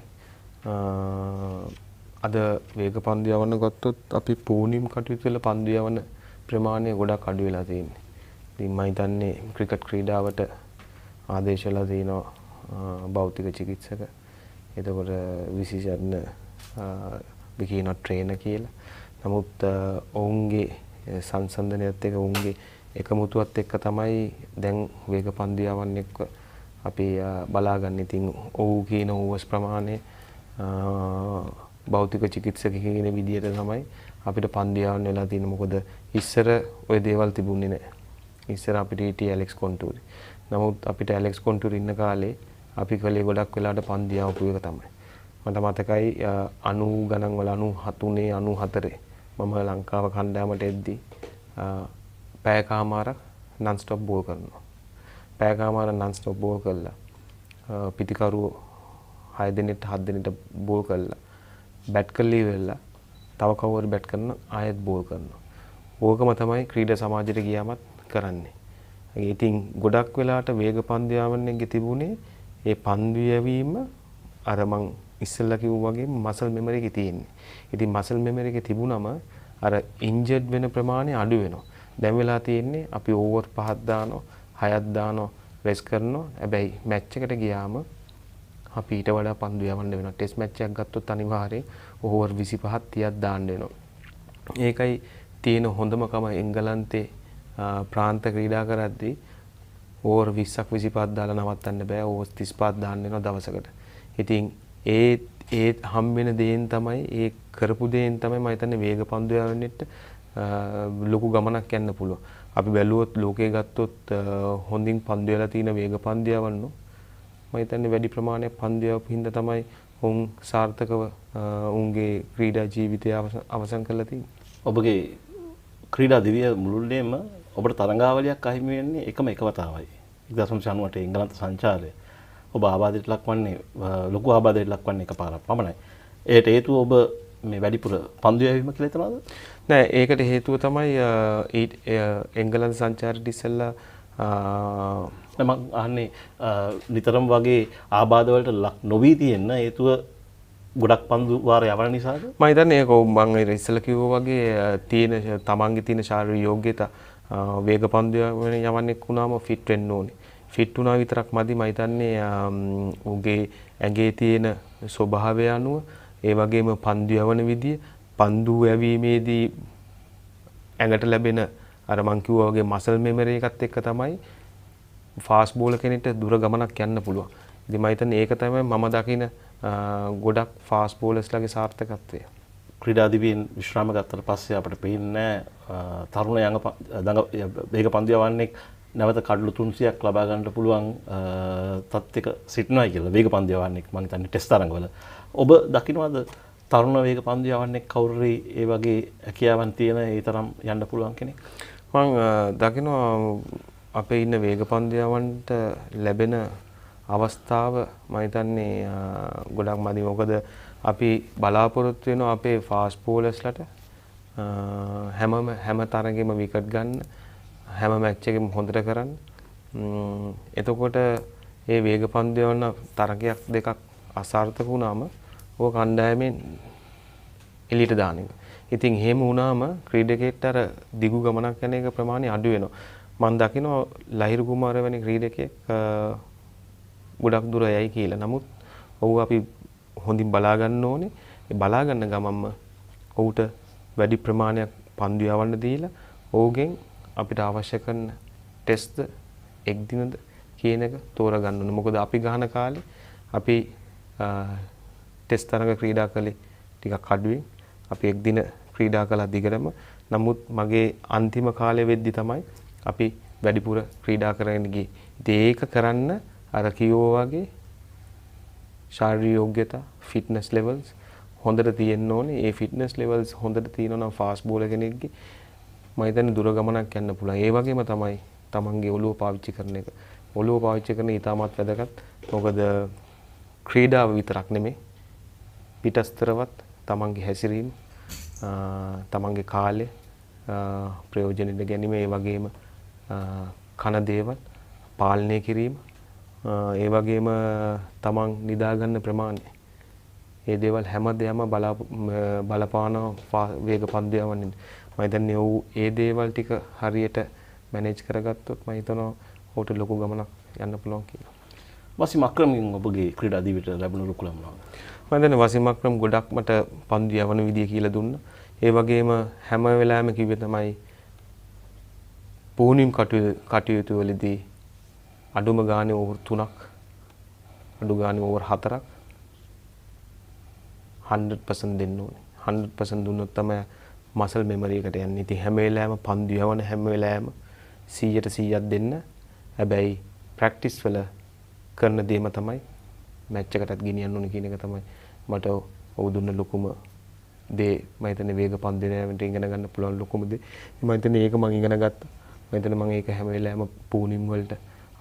අද වේග පන්දු යවන්න ගත්තොත් අපි පූනිම් කටයුතු වල පන්දු යවන ප්‍රමාණය ගොඩක් අඩු වෙලා තියෙන්නේ. ඉතින් මම හිතන්නේ ක්‍රිකට් ක්‍රීඩාවට ආදේශලා තියෙනවා භෞතික චිකිත්සක. එතකොට විශේෂඥ බිකින ට්‍රේනර් කියලා. නමුත් ඔවුන්ගේ සංසන්දනයත් එක්ක ඔවුන්ගේ එකමුතුවත් එක්ක තමයි දැන් වේග පන්දු යවන්න එක්ක අපි බලාගන්න. ඉතින් ඔව් කියන ඕවර්ස් ප්‍රමාණය භෞතික චිකිත්සක කියන විදියට තමයි අපිට පන්දු යවන්න වෙලා තියෙන්නේ. මොකද ඉස්සර ওই දේවල් තිබුණේ නැහැ. ඉස්සර අපිට හිටියේ ඇලෙක්ස් කොන්ටූරි. නමුත් අපිට ඇලෙක්ස් කොන්ටූරි ඉන්න කාලේ අපි කලේ ගොඩක් වෙලාවට පන්දු යවපු එක තමයි. මට මතකයි 90 ගණන් වල 93 94 මම ලංකාව කණ්ඩායමට එද්දී පැයකමාරක් නන් ස්ටොප් බෝල් කරනවා. පැයකමාරක් නන් ස්ටොප් බෝල් කළා. පිටිකරුවෝ 6 දිනෙට 7 දිනෙට බෝල් කළා. බැට් කළේ වෙලා තව කවුරු බැට් කරන ආයෙත් බෝල් කරනවා. ඕකම තමයි ක්‍රීඩා සමාජයට ගියාමත් කරන්නේ. ඉතින් ගොඩක් වෙලාවට වේග පන්දු යවන්නේ තිබුණේ ඒ පන්දු යැවීම අර මං ඉස්සෙල්ලා කිව්වා වගේ මසල් මෙමරි එකේ තියෙන්නේ. ඉතින් මසල් මෙමරි එකේ තිබුණම අර ඉන්ජර්ඩ් වෙන ප්‍රමාණය අඩු වෙනවා. දැන් වෙලා තියෙන්නේ අපි ඕවර් 5ක් දානවා, 6ක් දානවා, රෙස් කරනවා. හැබැයි මැච් එකට ගියාම අපි ඊට වඩා පන්දු යවන්න වෙනවා. ටෙස්ට් මැච් එකක් ගත්තොත් අනිවාර්යයෙන් ඕවර් 25ක් 30ක් දාන්න වෙනවා. ඒකයි තියෙන හොඳම කම එංගලන්තේ ප්‍රාන්ත ක්‍රීඩා කරද්දී ඕවර් 20ක් 25ක් දාලා නවත්තන්න බෑ. ඕවර් 35ක් දාන්න වෙනවා දවසකට. ඉතින් ඒ හම්බෙන දේෙන් තමයි ඒ කරපු දේෙන් තමයි මම හිතන්නේ වේග පන්දු යවන්නෙත් ලොකු ගමනක් යන්න පුළුවන්. අපි බැලුවොත් ලෝකේ ගත්තොත් හොඳින් පන්දු යලා තියෙන වේග පන්දු යවන්නු මම හිතන්නේ වැඩි ප්‍රමාණයක් පන්දු යවපු හින්දා තමයි උන් සාර්ථකව උන්ගේ ක්‍රීඩා ජීවිතය අවසන් කරලා තියෙන්නේ. ඔබගේ ක්‍රීඩා දිවිය මුළුල්ලේම ඔබට තරඟාවලියක් අහිමි වෙන්නේ එකම එක වතාවයි. 1998 එංගලන්ත සංචාරය. ඔබ ආබාධයට ලක්වන්නේ ලොකු ආබාධයට ලක්වන්නේ එකපාරක් පමණයි. ඒට හේතුව ඔබ මේ වැඩිපුර පන්දු යැවීම කියලා හිතනවද? නෑ ඒකට හේතුව තමයි එංගලන්ත සංචාරයට ඉස්සෙල්ලා මම අහන්නේ නිතරම වගේ ආබාධ වලට ලක් නොවී තියෙන හේතුව ගොඩක් පන්දු වාර යවන නිසාද? මම හිතන්නේ ඒක මම ඉස්සෙල්ලා කිව්වා වගේ තියෙන තමන්ගේ තියෙන ශාරීරික යෝග්‍යතා වේග පන්දු යවන්නේ වුණාම ෆිට වෙන්න ඕනේ. ෆිට වුණා විතරක් මදි. මම හිතන්නේ උගේ ඇඟේ තියෙන ස්වභාවය අනුව ඒ වගේම පන්දු යවන විදිය පන්දු යැවීමේදී ඇඟට ලැබෙන අර මං කිව්වා වගේ මසල් මෙමරි එකත් එක්ක තමයි ෆාස්ට් බෝලර් කෙනෙක්ට දුර ගමනක් යන්න පුළුවන්. ඉතින් මම හිතන්නේ ඒක තමයි මම දකින ගොඩක් ෆාස්ට් බෝලර්ස්ලාගේ සාර්ථකත්වය. ක්‍රීඩා දිවියෙන් විශ්‍රාම ගත්තට පස්සේ අපිට පේන්නේ තරුණ වේග පන්දු යවන්නේ නැවත කඩලු 300ක් ලබා ගන්නට පුළුවන් තත්ත්වයක සිටිනවා කියලා වේග පන්දු යවන්නේ මම හිතන්නේ ටෙස්ට් තරඟවල. ඔබ දකින්නවද තරුණ වේග පන්දු යවන්නේ කවුරුරි ඒ වගේ හැකියාවන් තියෙන ඒ තරම් යන්න පුළුවන් කෙනෙක්? මම දකිනවා අපේ ඉන්න වේග පන්දු යවන්නට ලැබෙන අවස්ථාව මම හිතන්නේ ගොඩක් මදි. මොකද අපි බලාපොරොත්තු වෙනවා අපේ ෆාස්ට් බෝලර්ස්ලට හැම තරගෙම විකට් ගන්න, හැම මැච් එකෙම හොඳට කරන්න. එතකොට මේ වේග පන්දු යවන තරගයක් දෙකක් අසාර්ථක වුණාම ඕක කණ්ඩායමෙන් එළියට දාන එක. ඉතින් එහෙම වුණාම ක්‍රීඩකයෙක්ට අර දිගු ගමනක් යන එක ප්‍රමාණය අඩු වෙනවා. මම දකිනවා ලහිරු කුමාර වැනි ක්‍රීඩකයෙක් ගොඩක් දුර යයි කියලා. නමුත් ඔහු අපි හොඳින් බලා ගන්න ඕනේ. ඒ බලා ගන්න ගමන්ම ඔහුට වැඩි ප්‍රමාණයක් පන්දු යවන්න දීලා ඔහුගෙන් අපිට අවශ්‍ය කරන ටෙස්ට්ද එක් දිනද කියන එක තෝරා ගන්න ඕනේ. මොකද අපි ගහන කාලේ අපි ටෙස්ට් තරඟ ක්‍රීඩා කළේ ටිකක් අඩුවෙන්. අපි එක් දින ක්‍රීඩා කළා දිගටම. නමුත් මගේ අන්තිම කාලය වෙද්දි තමයි අපි වැඩිපුර ක්‍රීඩා කරගෙන ගියේ. ඉතින් ඒක කරන්න අර කිව්වා වගේ ශාරීරික යෝග්‍යතා ෆිට්නස් ලෙවල්ස් හොඳට තියෙන්න ඕනේ. ඒ ෆිට්නස් ලෙවල්ස් හොඳට තියෙනවා නම් ෆාස්ට් බෝලර් කෙනෙක්ගේ මම හිතන්නේ දුර ගමනක් යන්න පුළුවන්. ඒ වගේම තමයි තමන්ගේ ඔළුව පාවිච්චි කරන එක. ඔළුව පාවිච්චි කරන ඉතාමත් වැදගත්. මොකද ක්‍රීඩාව විතරක් නෙමෙයි පිටස්තරවත් තමන්ගේ හැසිරීම තමන්ගේ කාලය ප්‍රයෝජනෙට ගැනීම ඒ වගේම කන දේවල් පාලනය කිරීම ඒ වගේම තමන් නිදාගන්න ප්‍රමාණය ඒ දේවල් හැමදේම බලපාන වේග පන්දු යවන්නේ. මම හිතන්නේ ඔව් ඒ දේවල් ටික හරියට මැනේජ් කරගත්තොත් මම හිතනවා ඔහුට ලොකු ගමනක් යන්න පුළුවන් කියලා. වසීම් අක්‍රම්ගෙන් ඔබගේ ක්‍රීඩා දිවියට ලැබුණු රුකුලම් මොනවාද? මම හිතන්නේ වසීම් අක්‍රම් ගොඩක් මට පන්දු යවන විදිය කියලා දුන්නා. ඒ වගේම හැම වෙලාවෙම කිව්වේ තමයි පුහුණුම් කටයුතු වලදී අඩුම ගානේ ඕවර් 3ක් අඩු ගානේ ඕවර් 4ක් 100% දෙන්න ඕනේ. 100% දුන්නොත් තමයි මසල් මෙමරි එකට යන්නේ. ඉතින් හැම වෙලාවෙම පන්දු යවන හැම වෙලාවෙම 100ට 100ක් දෙන්න. හැබැයි ප්‍රැක්ටිස් වල කරන දේම තමයි මැච් එකටත් ගෙනියන්න ඕනේ කියන එක තමයි මට ඔව් දුන්න ලොකුම දේ. මම හිතන්නේ වේග පන්දු යනවට ඉගෙන ගන්න පුළුවන් ලොකුම දේ. මම හිතන්නේ ඒක මම ඉගෙන ගත්තා. මම හිතන්නේ මම ඒක හැම වෙලාවෙම පුහුණුම් වලට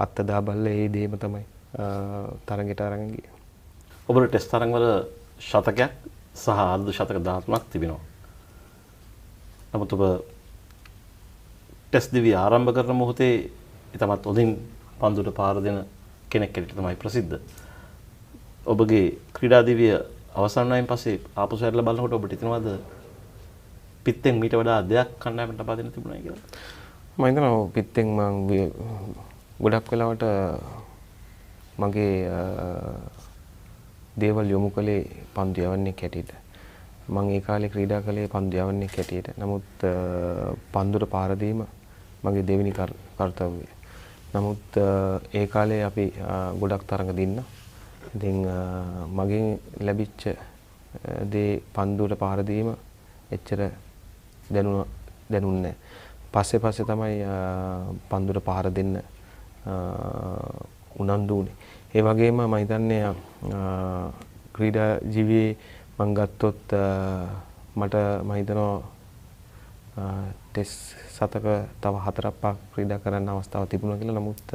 අත්දා බලලා ඒ දේම තමයි තරඟයට අරගෙන ගියේ. ඔබට ටෙස්ට් තරඟවල ශතකයක් සහ අර්ධ ශතක 13ක් තිබෙනවා. නමුත් ඔබ ටෙස්ට් දිවිය ආරම්භ කරන මොහොතේ ඊටමත් හොඳින් පන්දුට පාර දෙන කෙනෙක් කියලා තමයි ප්‍රසිද්ධ. ඔබගේ ක්‍රීඩා දිවිය අවසන් වයින් පස්සේ ආපසු හැරලා බලනකොට ඔබට හිතෙනවද පිත්තෙන් මීට වඩා දෙයක් කණ්ඩායමට ලබා දෙන්න තිබුණා කියලා? මම හිතනවා පිත්තෙන් මම ගොඩක් වෙලාවට මගේ දේවල් යොමු කළේ පන්දු යවන්නේ කැටියට. මම ඒ කාලේ ක්‍රීඩා කළේ පන්දු යවන්නේ කැටියට. නමුත් පන්දුට පාර දීම මගේ දෙවෙනි කර්තව්‍යය. නමුත් ඒ කාලේ අපි ගොඩක් තරඟ දින්නා. ඉතින් මගෙන් ලැබිච්ච දේ පන්දුවට පාර දීම එච්චර දැනුන්නේ නැහැ. පස්සේ තමයි පන්දුවට පාර දෙන්න උනන්දු වුනේ. ඒ වගේම මම හිතන්නේ ක්‍රීඩා ජීවිතේ මම ගත්තොත් මට මම හිතනවා ටෙස්ට් සතක තව 4-5ක් ක්‍රීඩා කරන්න අවස්ථාවක් තිබුණා කියලා. නමුත්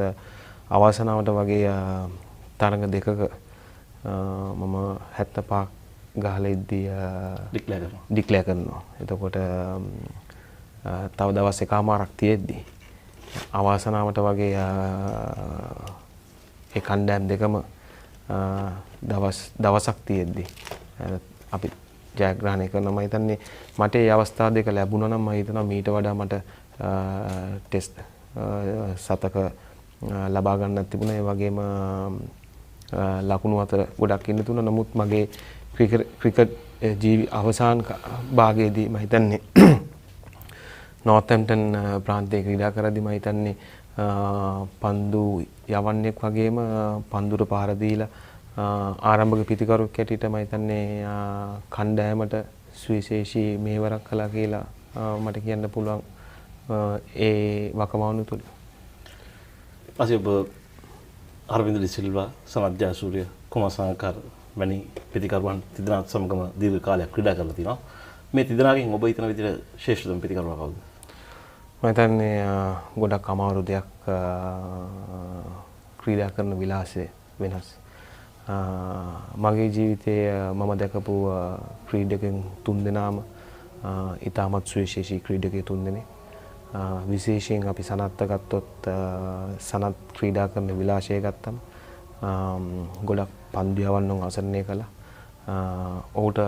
අවාසනාවට වගේ තරඟ දෙකක මම 75ක් ගහලා ඉද්දී ඩික්ලෙයාර් කරනවා. එතකොට තව දවස් එකමාරක් තියෙද්දි අවාසනාවට වගේ ඒ කණ්ඩායම් දෙකම දවසක් තියෙද්දි අපි ජයග්‍රහණය කරනවා. මම හිතන්නේ මට මේ අවස්ථා දෙක ලැබුණා නම් මම හිතනවා මීට වඩා මට ටෙස්ට් සතක ලබා ගන්නත් තිබුණා. ඒ වගේම ලකුණු අතර ගොඩක් ඉන්න තුන. නමුත් මගේ ක්‍රිකට් ජීවි අවසාන භාගයේදී මම හිතන්නේ නෝර්තැම්ප්ටන් ප්‍රාන්තයේ ක්‍රීඩා කරද්දී මම හිතන්නේ පන්දු යවන්නෙක් වගේම පන්දුර පාර දීලා ආරම්භක පිතිකරුවෙක් හැටියට මම හිතන්නේ කණ්ඩායමට සුවිශේෂී මෙහෙවරක් කළා කියලා මට කියන්න පුළුවන් ඒ වකවානු තුල. ඔබ අරවින්ද ඩිසිල්වා, සනත් ජයසූරිය, කුමාර සංගකාර වැනි පිතිකරුවන් තිදෙනාත් සමගම දීර්ඝ කාලයක් ක්‍රීඩා කරලා තිනවා. මේ තිදෙනාගෙන් ඔබ හිතන විදිහට ශ්‍රේෂ්ඨතම පිතිකරුවා කවුද? මම හිතන්නේ ගොඩක් අමාරු දෙයක් ක්‍රීඩා කරන විලාසය වෙනස්. මගේ ජීවිතයේ මම දැකපු ක්‍රීඩකයන් 3 දෙනාම ඉතාමත් සුවිශේෂී ක්‍රීඩකයෝ 3 දෙනෙක්. විශේෂයෙන් අපි සනත්ත ගත්තොත් සනත් ක්‍රීඩා කරන විලාසය ගත්තම ගොඩක් පන්දු යවන්න අසරණය කළා. ඔහුට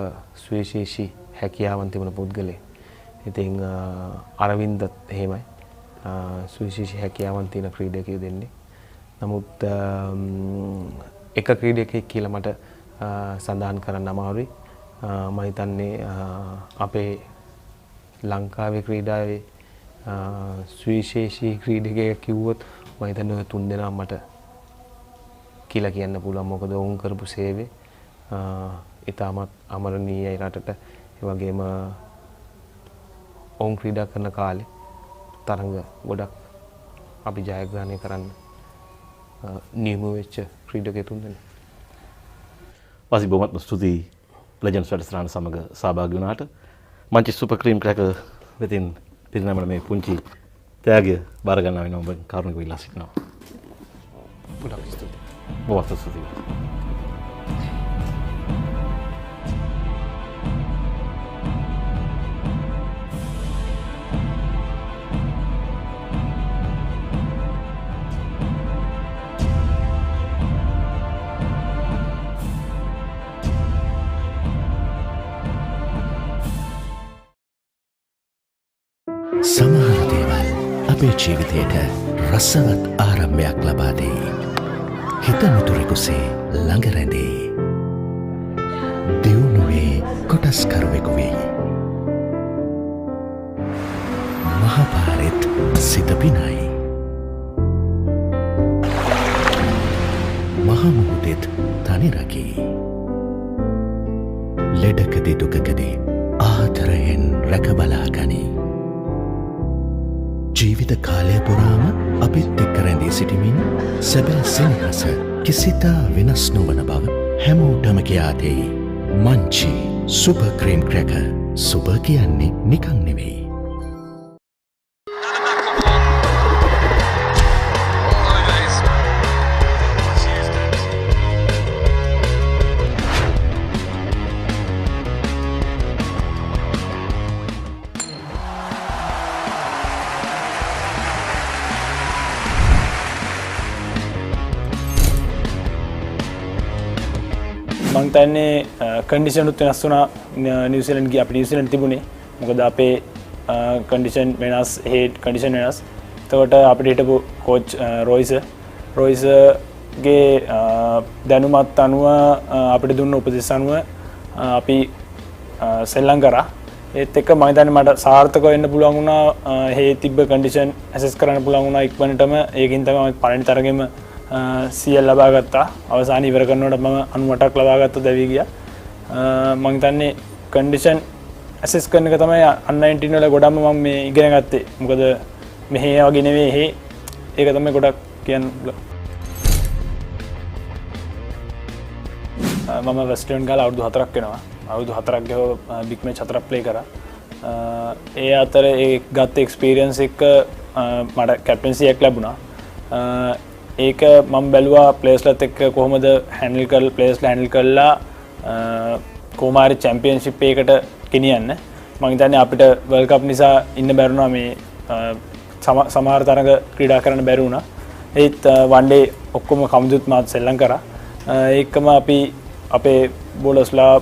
සුවිශේෂී හැකියාවන් තිබුණ පුද්ගලයෙක්. ඉතින් අරවින්දත් එහෙමයි. සුවිශේෂී හැකියාවන් තියෙන ක්‍රීඩකයෝ දෙන්නේ. නමුත් එක ක්‍රීඩකයෙක් කියලා මට සඳහන් කරන්න අමාරුයි. මම හිතන්නේ අපේ ලංකාවේ ක්‍රීඩාවේ සුවිශේෂී ක්‍රීඩකයෙක් කිව්වොත් මම හිතන්නේ ඔය 3 දෙනා මට කියලා කියන්න පුළුවන්. මොකද ඔවුන් කරපු සේවය ඉතාමත් අමරණීයයි රටට. ඒ වගේම ඔවුන් ක්‍රීඩා කරන කාලේ තරඟ ගොඩක් අපි ජයග්‍රහණය කරන්න නියම වෙච්ච ක්‍රීඩකයෝ 3 දෙනෙක්. වාසි බොහොමත්ම ස්තුතියි ලෙජන්ඩ්ස් වැඩසටහන සමග සහභාගී වුණාට. මංචෙස්ටර් සුපර් ක්‍රීම් ක්‍රැකර් වෙතින් පිරිනමන මේ පුංචි ත්‍යාගය බාර ගන්නවා වෙනවා. ඔබ කාරුණික විලා සිටිනවා. ගොඩක් ස්තුතියි. බොහොම ස්තුතියි. සමහර දේවල් අපේ ජීවිතයට රසවත් ආරම්භයක් ලබා දෙයි. හිත මිතුරෙකුසේ ළඟ රැඳේ. දියුණුවේ කොටස්කරුවෙකු වෙයි. මහපාරෙත් සිත පිනයි. මහමුහුදෙත් තනි රකී. ලෙඩකදී දුකකදී ආදරයෙන් රැකබලා ගනී. ජීවිත කාලය පුරාම අපිත් එක්ක රැඳී සිටිමින් සැබෑ සෙනෙහස කිසිතා වෙනස් නොවන බව හැමෝටම කියා දෙයි. Munchee super cream cracker. Super කියන්නේ නිකන් නෙවෙයි. මං තන්නේ කන්ඩිෂනුත් වෙනස් වුණා නිව්සීලන්ඩ් ගියේ. අපි නිව්සීලන්ඩ් තිබුණේ මොකද අපේ කන්ඩිෂන් වෙනස්, හේඩ් කන්ඩිෂන් වෙනස්. එතකොට අපිට හිටපු කෝච් රොයිසගේ දැනුමත් අනුව අපිට දුන්න උපදෙස් අනුව අපි සෙල්ලම් කරා. ඒත් එක්ක මම හිතන්නේ මට සාර්ථක වෙන්න පුළුවන් වුණා. හේ තිබ්බ කන්ඩිෂන් ඇසස් කරන්න පුළුවන් වුණා ඉක්මනටම. ඒකින් තමයි පළවෙනි තරගෙම CL ලබා ගත්තා. අවසාන ඉවර කරනකොට මම 98ක් ලබා ගත්තා දැවි ගියා. මම හිතන්නේ කන්ඩිෂන් ඇසස් කරන එක තමයි අන්-19 වල ගොඩක්ම මම මේ ඉගෙන ගත්තේ. මොකද මෙහෙ වගේ නෙවෙයි ඒක තමයි ගොඩක් කියන්න. මම වෙස්ටර්න් ගාලා අවුරුදු 4ක් වෙනවා. අවුරුදු 4ක් ගිහුව බිග් මැච් 4ක් ප්ලේ කරා. ඒ අතර ඒ ගත්ත එක්ස්පීරියන්ස් එක මට කැප්ටන්සි එකක් ලැබුණා. ඒක මම බැලුවා ප්ලේයර්ස්ලත් එක්ක කොහොමද හැන්ඩල් කරලා ප්ලේයර්ස්ලා හැන්ඩල් කරලා කොහොම හරි චැම්පියන්ෂිප් එකකට ගෙනියන්න. මම හිතන්නේ අපිට වර්ල්ඩ් කප් නිසා ඉන්න බැරුණා මේ සමහර තරඟ ක්‍රීඩා කරන්න බැරි වුණා. ඒත් වන් ඩේ ඔක්කොම කමුදුත් මාත් සෙල්ලම් කරා. ඒකම අපි අපේ බෝලර්ස්ලා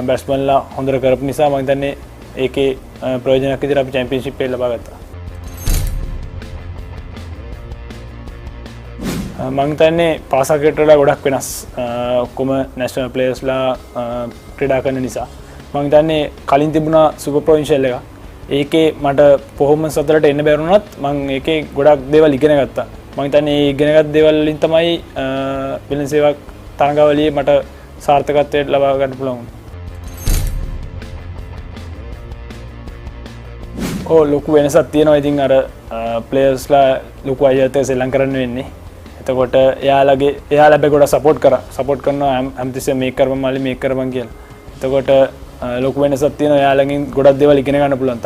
බැට්ස්මන්ලා හොඳට කරපු නිසා මම හිතන්නේ ඒකේ ප්‍රයෝජනයක් විදිහට අපි චැම්පියන්ෂිප් එක ලබා ගත්තා. මම හිතන්නේ පාසකේට වඩා ගොඩක් වෙනස්. ඔක්කොම නැෂනල් ප්ලේයර්ස්ලා ක්‍රීඩා කරන නිසා. මම හිතන්නේ කලින් තිබුණා සුපර් ප්‍රොවින්ෂල් එක. ඒකේ මට පර්ෆෝමන්ස් අතරට එන්න බැරි වුණත් මම ඒකේ ගොඩක් දේවල් ඉගෙන ගත්තා. මම හිතන්නේ මේ ඉගෙනගත් දේවල් වලින් තමයි වෙළඳ සේවක තරඟාවලියේ මට සාර්ථකත්වයට ලබා ගන්න පුළුවන් වුණේ. ලොකු වෙනසක් තියෙනවා. ඉතින් අර ප්ලේයර්ස්ලා ලොකු අයත් සෙල්ලම් කරන්න වෙන්නේ. එතකොට එයාලා බෑ ගොඩක් සපෝට් කරනවා හැමතිස්සෙම මේක කරපන් මල්ලි මේක කරපන් කියලා. එතකොට ලොකු වෙනසක් තියෙනවා. එයාලගෙන් ගොඩක් දේවල් ඉගෙන ගන්න පුළුවන්.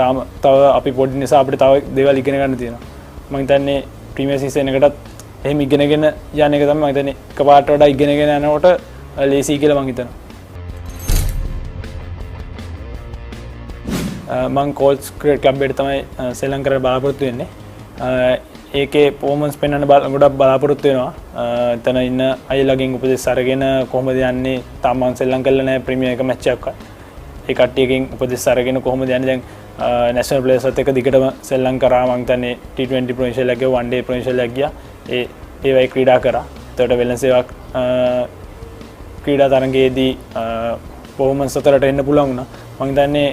තව අපි පොඩි නිසා අපිට තව දේවල් ඉගෙන ගන්න තියෙනවා. මම හිතන්නේ ප්‍රීමියර් සීසන් එකටත් එහෙම ඉගෙනගෙන යන එක තමයි මම හිතන්නේ එකපාරට වඩා ඉගෙනගෙන යනකොට ලේසි කියලා මම හිතනවා. මම කෝල්ස් ක්‍රිකට් ක්ලබ් එකට තමයි සෙල්ලම් කරන්න බලාපොරොත්තු වෙන්නේ. ඒකේ පර්ෆෝමන්ස් පෙන්වන්න ගොඩක් බලාපොරොත්තු වෙනවා. එතන ඉන්න අයලගෙන් උපදෙස් අරගෙන කොහොමද යන්නේ තාම මම සෙල්ලම් කරලා නැහැ ප්‍රීමියර් එක මැච් එකක්. ඒ කට්ටියකින් උපදෙස් අරගෙන කොහොමද යන්නේ දැන් නැෂනල් ප්ලේයර්ස්ලත් එක්ක දිගටම සෙල්ලම් කරා. මම හිතන්නේ T20 ප්‍රොවින්ෂල් එකේ වන් ඩේ ප්‍රොවින්ෂල් එකක් ගියා. ඒවයි ක්‍රීඩා කරා. එතකොට වෙළඳ සේවක ක්‍රීඩා තරඟයේදී පර්ෆෝමන්ස් අතරට එන්න පුළුවන් වුණා. මම හිතන්නේ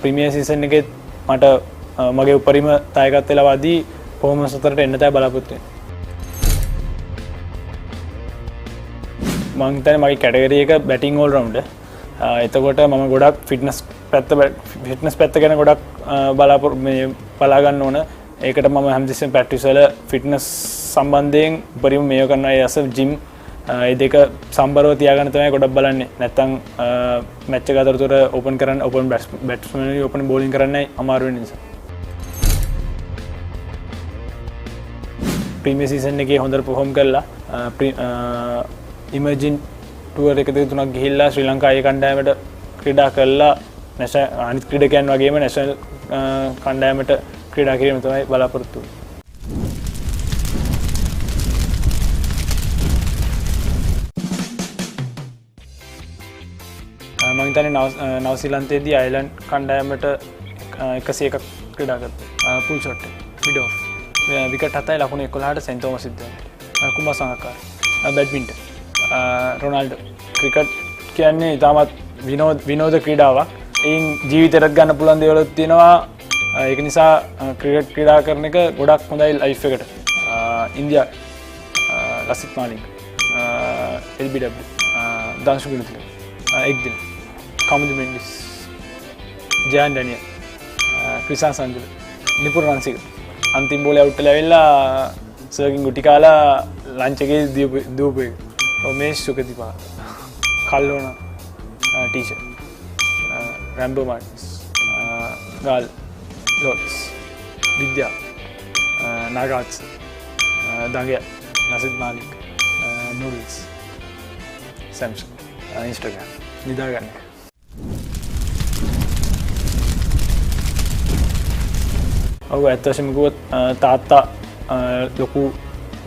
ප්‍රීමියර් සීසන් එකේ මට මගේ උපරිම දායකත්වය ලබා දී පර්ෆෝමන්ස් අතරට එන්න තමයි බලාපොරොත්තු වෙන්නේ. මම හිතන්නේ මගේ කැටගරි එක බැටිං ඕල් රවුන්ඩර්. එතකොට මම ගොඩක් ෆිට්නස් පැත්ත ගැන ගොඩක් බලා ගන්න ඕන. ඒකට මම හැමතිස්සෙම ප්‍රැක්ටිස් වල ෆිට්නස් සම්බන්ධයෙන් උපරිම මේව කරනවා. ඒ අස ජිම් ඒ දෙක සම්බරව තියාගන්න තමයි ගොඩක් බලන්නේ. නැත්තම් මැච් එක අතරතුර ඕපන් කරන්න ඕපන් බැට්ස්මන් ඕපන් බෝලින් කරන්නයි අමාරු වෙන නිසා. ප්‍රීමියර් සීසන් එකේ හොඳට පර්ෆෝම් කරලා ඉමර්ජින් ටුවර් එක දෙක තුනක් ගිහිල්ලා ශ්‍රී ලංකාවේ කණ්ඩායමට ක්‍රීඩා කරලා අනිත් ක්‍රීඩකයන් වගේම නැෂනල් කණ්ඩායමට ක්‍රීඩා කිරීම තමයි බලාපොරොත්තු වෙන්නේ. මම හිතන්නේ නවසීලන්තයේදී අයර්ලන්ඩ් කණ්ඩායමට 101ක් ක්‍රීඩා කරා. පුල් ෂොට් එක මිඩ් ඔෆ් විකට් 7යි ලකුණු 11ට සෙන් තෝමස් සිද්ධාර්ථ කුමාර සංගකාර. බැඩ්මින්ටන් රොනාල්ඩෝ. ක්‍රිකට් කියන්නේ ඉතාමත් විනෝද ක්‍රීඩාවක්. එයින් ජීවිතයටත් ගන්න පුළුවන් දේවලුත් තියෙනවා. ඒක නිසා ක්‍රිකට් ක්‍රීඩා කරන එක ගොඩක් හොඳයි ලයිෆ් එකට. ඉන්දියා ලසිත් මාලිංග LBW දාංශු ගුණතිලක එක්දින කමුදු මෙන්ඩිස් ජයන් ඩැනියල් ක්‍රිෂාන් සංජුල නිපුර රන්සික අන්තිම බෝලේ අවුට් වෙලා ඇවිල්ලා සර්කින් ගුටි කාලා ලන්ච් එකේ දීපු එක. රමේෂ් සුකතිපා කල්ලෝන ටීචර් රැම්බෝ මාර්ටින්ස් ගාල් ලොට්ස් විද්‍යා නාගාත්ස් දඟය නසිත් මාලික් නූඩල්ස් සැම්සන් ඉන්ස්ටාග්‍රෑම් නිදාගන්න. ඔව් ඇත්ත වශයෙන්ම කිව්වොත් තාත්තා ලොකු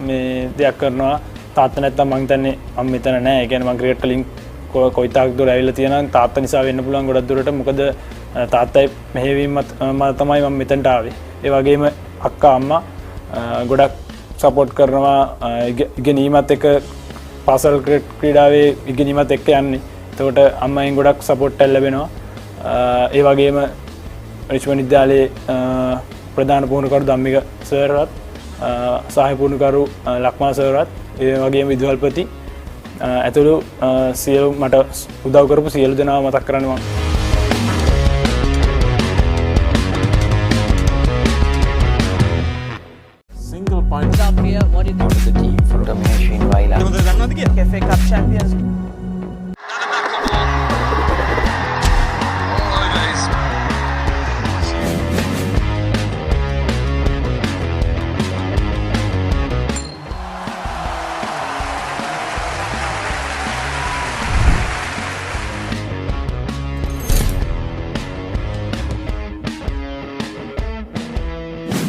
මේ දෙයක් කරනවා. තාත්තා නැත්තම් මං හිතන්නේ මම මෙතන නෑ. ඒ කියන්නේ මං ක්‍රිකට් වලින් කොයිතාක් දුර ඇවිල්ලා තියෙනවා. තාත්තා නිසා වෙන්න පුළුවන් ගොඩක් දුරට. මොකද තාත්තයි මෙහෙවීම තමයි මම මෙතනට ආවේ. ඒ වගේම අක්කා අම්මා ගොඩක් සපෝට් කරනවා. ඉගෙනීමත් එක්ක පාසල් ක්‍රීඩාවේ ඉගෙනීමත් එක්ක යන්නේ. එතකොට අම්මෙන් ගොඩක් සපෝට් එකක් ලැබෙනවා. ඒ වගේම රිච්මන්ඩ් විද්‍යාලයේ ප්‍රධාන පුහුණුකරු ධම්මික සර්වත් සහාය පුහුණුකරු ලක්මා සර්වත් ඒ වගේම විදුහල්පති ඇතුළු සියලු මට උදව් කරපු සියලු දෙනාව මතක් කරනවා. Single punch up here. What did the team from Domination Cafe Cup champions.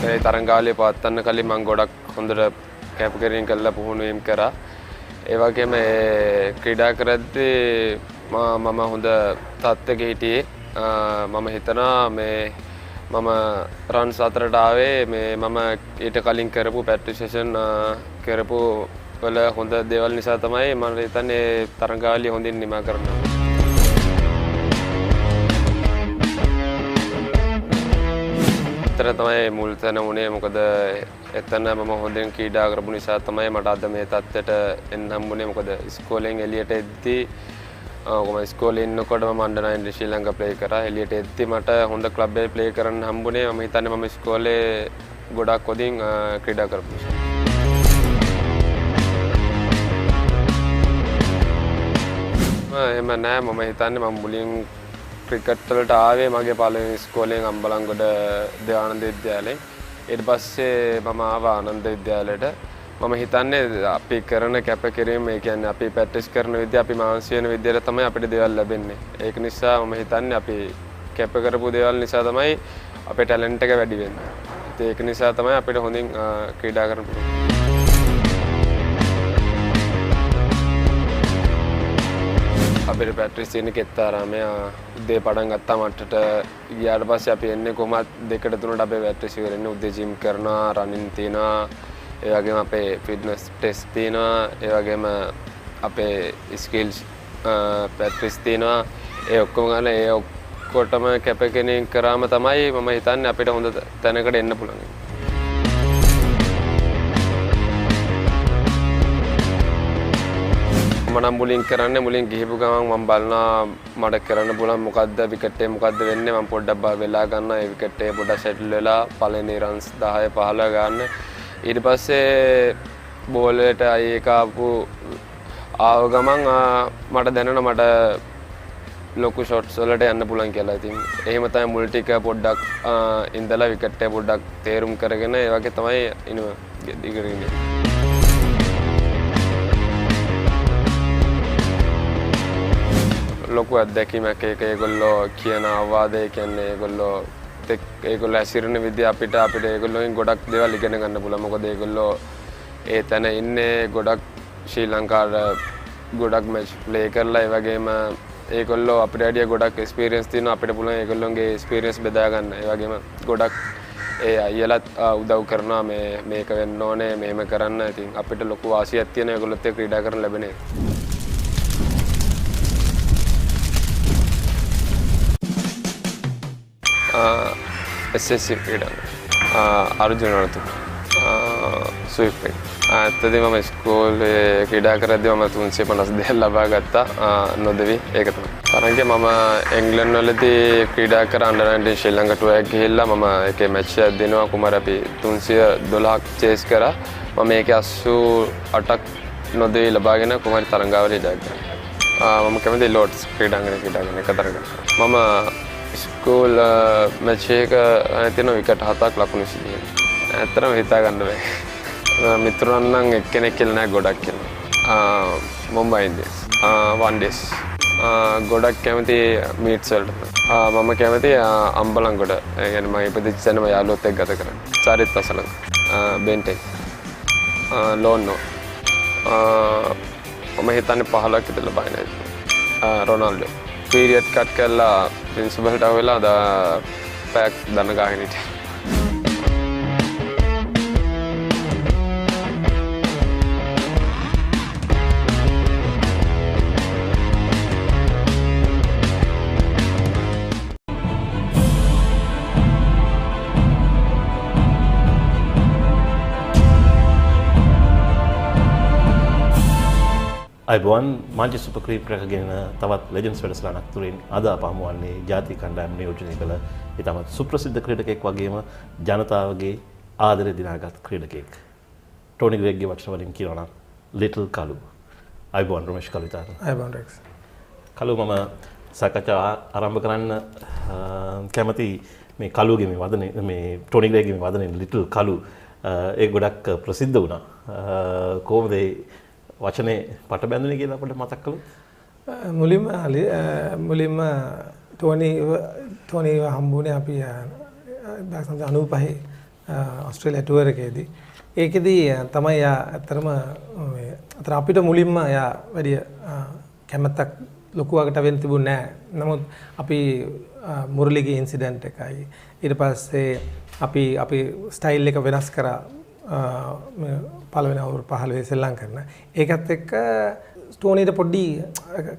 ඒ තරංගාවලිය පවත්වන්න කලින් මම ගොඩක් හොඳට කැපකිරීම කළා පුහුණු වීම කරා. ඒ වගේම ක්‍රීඩා කරද්දී මම හොඳ තත්ත්වයක හිටියේ. මම හිතනවා මේ මම රන්ස් 4ට ආවේ මේ මම ඊට කලින් කරපු ප්‍රැක්ටිස් සෙෂන් කරපු වල හොඳ දේවල් නිසා තමයි මම හිතන්නේ තරංගාවලිය හොඳින් නිමා කරනවා. තමයි මුල් තැන උනේ මොකද එතන මම හොඳින් ක්‍රීඩා කරපු නිසා තමයි මට අද මේ තත්ත්වයට එන්න හම්බුනේ. මොකද ඉස්කෝලෙන් එළියට එද්දී කොහොම ඉස්කෝලේ ඉන්නකොට මම අnder 9 ශ්‍රී ලංකා ප්ලේ කරා. එළියට එද්දී මට හොඳ ක්ලබ් එකේ ප්ලේ කරන්න හම්බුනේ. මම හිතන්නේ මම ඉස්කෝලේ ගොඩක් හොඳින් ක්‍රීඩා කරපු නිසා. එහෙම නෑ මම හිතන්නේ මම මුලින් ක්‍රිකට් වලට ආවේ මගේ පළවෙනි ඉස්කෝලෙන් අම්බලන්ගොඩ දේවානන්ද විද්‍යාලයෙන්. ඊට පස්සේ මම ආවා ආනන්ද විද්‍යාලයට. මම හිතන්නේ අපි කරන කැපකිරීම ඒ කියන්නේ අපි ප්‍රැක්ටිස් කරන විදිය අපි මානසික වෙන විදියට තමයි අපිට දේවල් ලැබෙන්නේ. ඒක නිසා මම හිතන්නේ අපි කැප කරපු දේවල් නිසා තමයි අපේ ටැලන්ට් එක වැඩි වෙන්නේ. ඒක නිසා තමයි අපිට හොඳින් ක්‍රීඩා කරන්න පුළුවන්. අපිට ප්‍රැක්ටිස් තියෙන කෙත්තාරාමයේ උදේ පටන් ගත්තා මට්ටට ගියාට පස්සේ අපි එන්නේ කොහොමද 2ට 3ට අපේ ප්‍රැක්ටිස් කරන්නේ. උදේ ජිම් කරනවා, රනින් තියනවා, ඒ වගේම අපේ ෆිට්නස් ටෙස්ට් තියෙනවා, ඒ වගේම අපේ ස්කිල්ස් ප්‍රැක්ටිස් තියෙනවා. ඒ ඔක්කොම ගන්න ඒ ඔක්කොටම කැපකිරීම කරාම තමයි මම හිතන්නේ අපිට හොඳ තැනකට එන්න පුළුවන්. මම මුලින් කරන්නේ මුලින් ගිහපු ගමන් මම බලනවා මට කරන්න පුළුවන් මොකද්ද විකට් එක මොකද්ද වෙන්නේ. මම පොඩ්ඩක් වෙලා ගන්නවා. ඒ විකට් එක පොඩ්ඩක් සෙටල් වෙලා පළවෙනි රන්ස් 10 15 ගන්න. ඊට පස්සේ බෝල් එකට ඒක ආව ගමන් මට දැනෙනවා මට ලොකු ෂොට්ස් වලට යන්න පුළුවන් කියලා. ඉතින් එහෙම තමයි මුල් ටික පොඩ්ඩක් ඉඳලා විකට් එක පොඩ්ඩක් තේරුම් කරගෙන ඒ වගේ තමයි ඉන්නේ. ලොකු අත්දැකීමක් ඒක. ඒගොල්ලෝ කියන අවවාදය කියන්නේ ඒගොල්ලෝ ඇසිරෙන විදිහ අපිට ඒගොල්ලෝගෙන් ගොඩක් දේවල් ඉගෙන ගන්න පුළුවන්. මොකද ඒගොල්ලෝ ඒ තැන ඉන්නේ ගොඩක් ශ්‍රී ලංකාවට ගොඩක් මැච් ප්ලේ කරලා. ඒ වගේම ඒගොල්ලෝ අපිට වැඩිය ගොඩක් එක්ස්පීරියන්ස් තියෙනවා. අපිට පුළුවන් ඒගොල්ලෝගේ එක්ස්පීරියන්ස් බෙදා ගන්න. ඒ වගේම ගොඩක් ඒ අයියලත් උදව් කරනවා මේක වෙන්න ඕනේ මෙහෙම කරන්න. ඉතින් අපිට ලොකු වාසියක් තියෙන ඒගොල්ලොත් එක්ක ක්‍රීඩා කරන්න ලැබෙන්නේ. SLC ක්‍රීඩා අර්ජුන රතු ස්විප්පින්. ඇත්තටම මම ඉස්කෝලේ ක්‍රීඩා කරද්දී මම 352 ලබා ගත්තා නොදෙවි. ඒක තමයි. තරංගේ මම එංග්ලන්ඩ් වලදී ක්‍රීඩා කර අnder 19 ශ්‍රී ලංකා ටුවර් එක ගිහිල්ලා මම ඒකේ මැච් එකක් දෙනවා කුමාර අපි 312ක් චේස් කරා. මම ඒකේ 88ක් නොදෙවි ලබාගෙන කුමාරි තරංගාවලිය ජය ගත්තා. මම කැමති ලෝඩ්ස් ක්‍රීඩාංගණය ක්‍රීඩා කරන එක තරඟ. මම ස්කූල් මැච් එක තියෙන විකට් 7ක් ලකුණු 20. ඇත්තටම හිතා ගන්න බෑ. මිතුරන් නම් එක්කෙනෙක් කියලා නෑ ගොඩක් කියලා. මුම්බයි ඉන්දියන්ස් one days ගොඩක් කැමති මීට්ස් වලට. මම කැමති අම්බලන්ගොඩ. ඒ කියන්නේ මම ඉපදිච්ච තැනම යාළුවොත් එක්ක ගත කරන්න. චාරිත් අසලං බෙන්ටෙන් ලෝන්නෝ මම හිතන්නේ 15ක් විතර ලබයි නේද. රොනාල්ඩෝ පීරියඩ් කට් කරලා ප්‍රින්සිපල්ට ආවෙලා පැක් දන ගාගෙන හිටියා. අයිබෝන් මාංචි සුපර් ක්‍රීම් රැකගෙන තවත් ලෙජන්ඩ්ස් වැඩසටහනක් තුලින් අද අප හමු වන්නේ ජාතික කණ්ඩායම නියෝජනය කළ ඉතාමත් සුප්‍රසිද්ධ ක්‍රීඩකයෙක් වගේම ජනතාවගේ ආදරය දිනාගත් ක්‍රීඩකයෙක්. ටෝනි ග්‍රෙග්ගේ වචන වලින් කියනවා නම් ලිටල් කලු. අයිබෝන් රමේෂ් කලුතාර. අයිබෝන් රෙක්ස්. කලු මම සාකච්ඡාව ආරම්භ කරන්න කැමති මේ කලුගේ මේ වදනේ මේ ටෝනි ග්‍රෙග්ගේ මේ වදනේ ලිටල් කලු ඒ ගොඩක් ප්‍රසිද්ධ වුණා. කොහොමද වචනේ පට බැඳුනේ කියලා අපිට මතක් කළොත් මුලින්ම ටෝනි හම්බුනේ අපි 1995 ඔස්ට්‍රේලියා ටුවර් එකේදී. ඒකෙදී තමයි යා ඇත්තටම මේ අතන අපිට මුලින්ම යා වැඩි කැමැත්තක් ලොකුවකට වෙන්න තිබුණේ නැහැ. නමුත් අපි මුරලිගේ ඉන්සිඩන්ට් එකයි ඊට පස්සේ අපි ස්ටයිල් එක වෙනස් කරා පළවෙනි අවුරුදු 15 සෙල්ලම් කරන. ඒකත් එක්ක ස්ටෝනීට පොඩි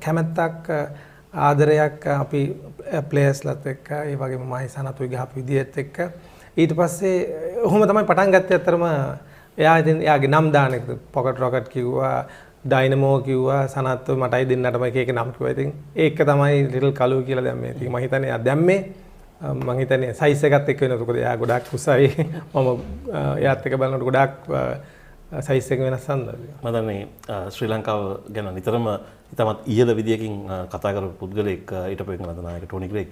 කැමැත්තක් ආදරයක් අපි ප්ලේයර්ස්ලත් එක්ක ඒ වගේම මහයිසනතුයි ගහපු විදිහත් එක්ක ඊට පස්සේ ඔහොම තමයි පටන් ගත්තේ. අතරම එයා ඉතින් එයාගේ නම් දාන එක පොකට් රොකට් කිව්වා, ඩයිනමෝ කිව්වා, සනත් මටයි දෙන්නටම එක එක නම් කිව්වා. ඉතින් ඒක තමයි ලිටල් කලු කියලා දැම්මේ. ඉතින් මම හිතන්නේ එයා දැම්මේ මම හිතන්නේ සයිස් එකත් එක්ක වෙනකොට. මොකද එයා ගොඩක් උසයි. මම එයාත් එක්ක බලනකොට ගොඩක් සයිස් එක වෙනස් හන්දා. මම දන්නේ ශ්‍රී ලංකාව ගැන නිතරම ඉතමත් ඉහළ විදියකින් කතා කරපු පුද්ගලෙක් ඊට පෙර නායක ටෝනි ග්‍රේග්.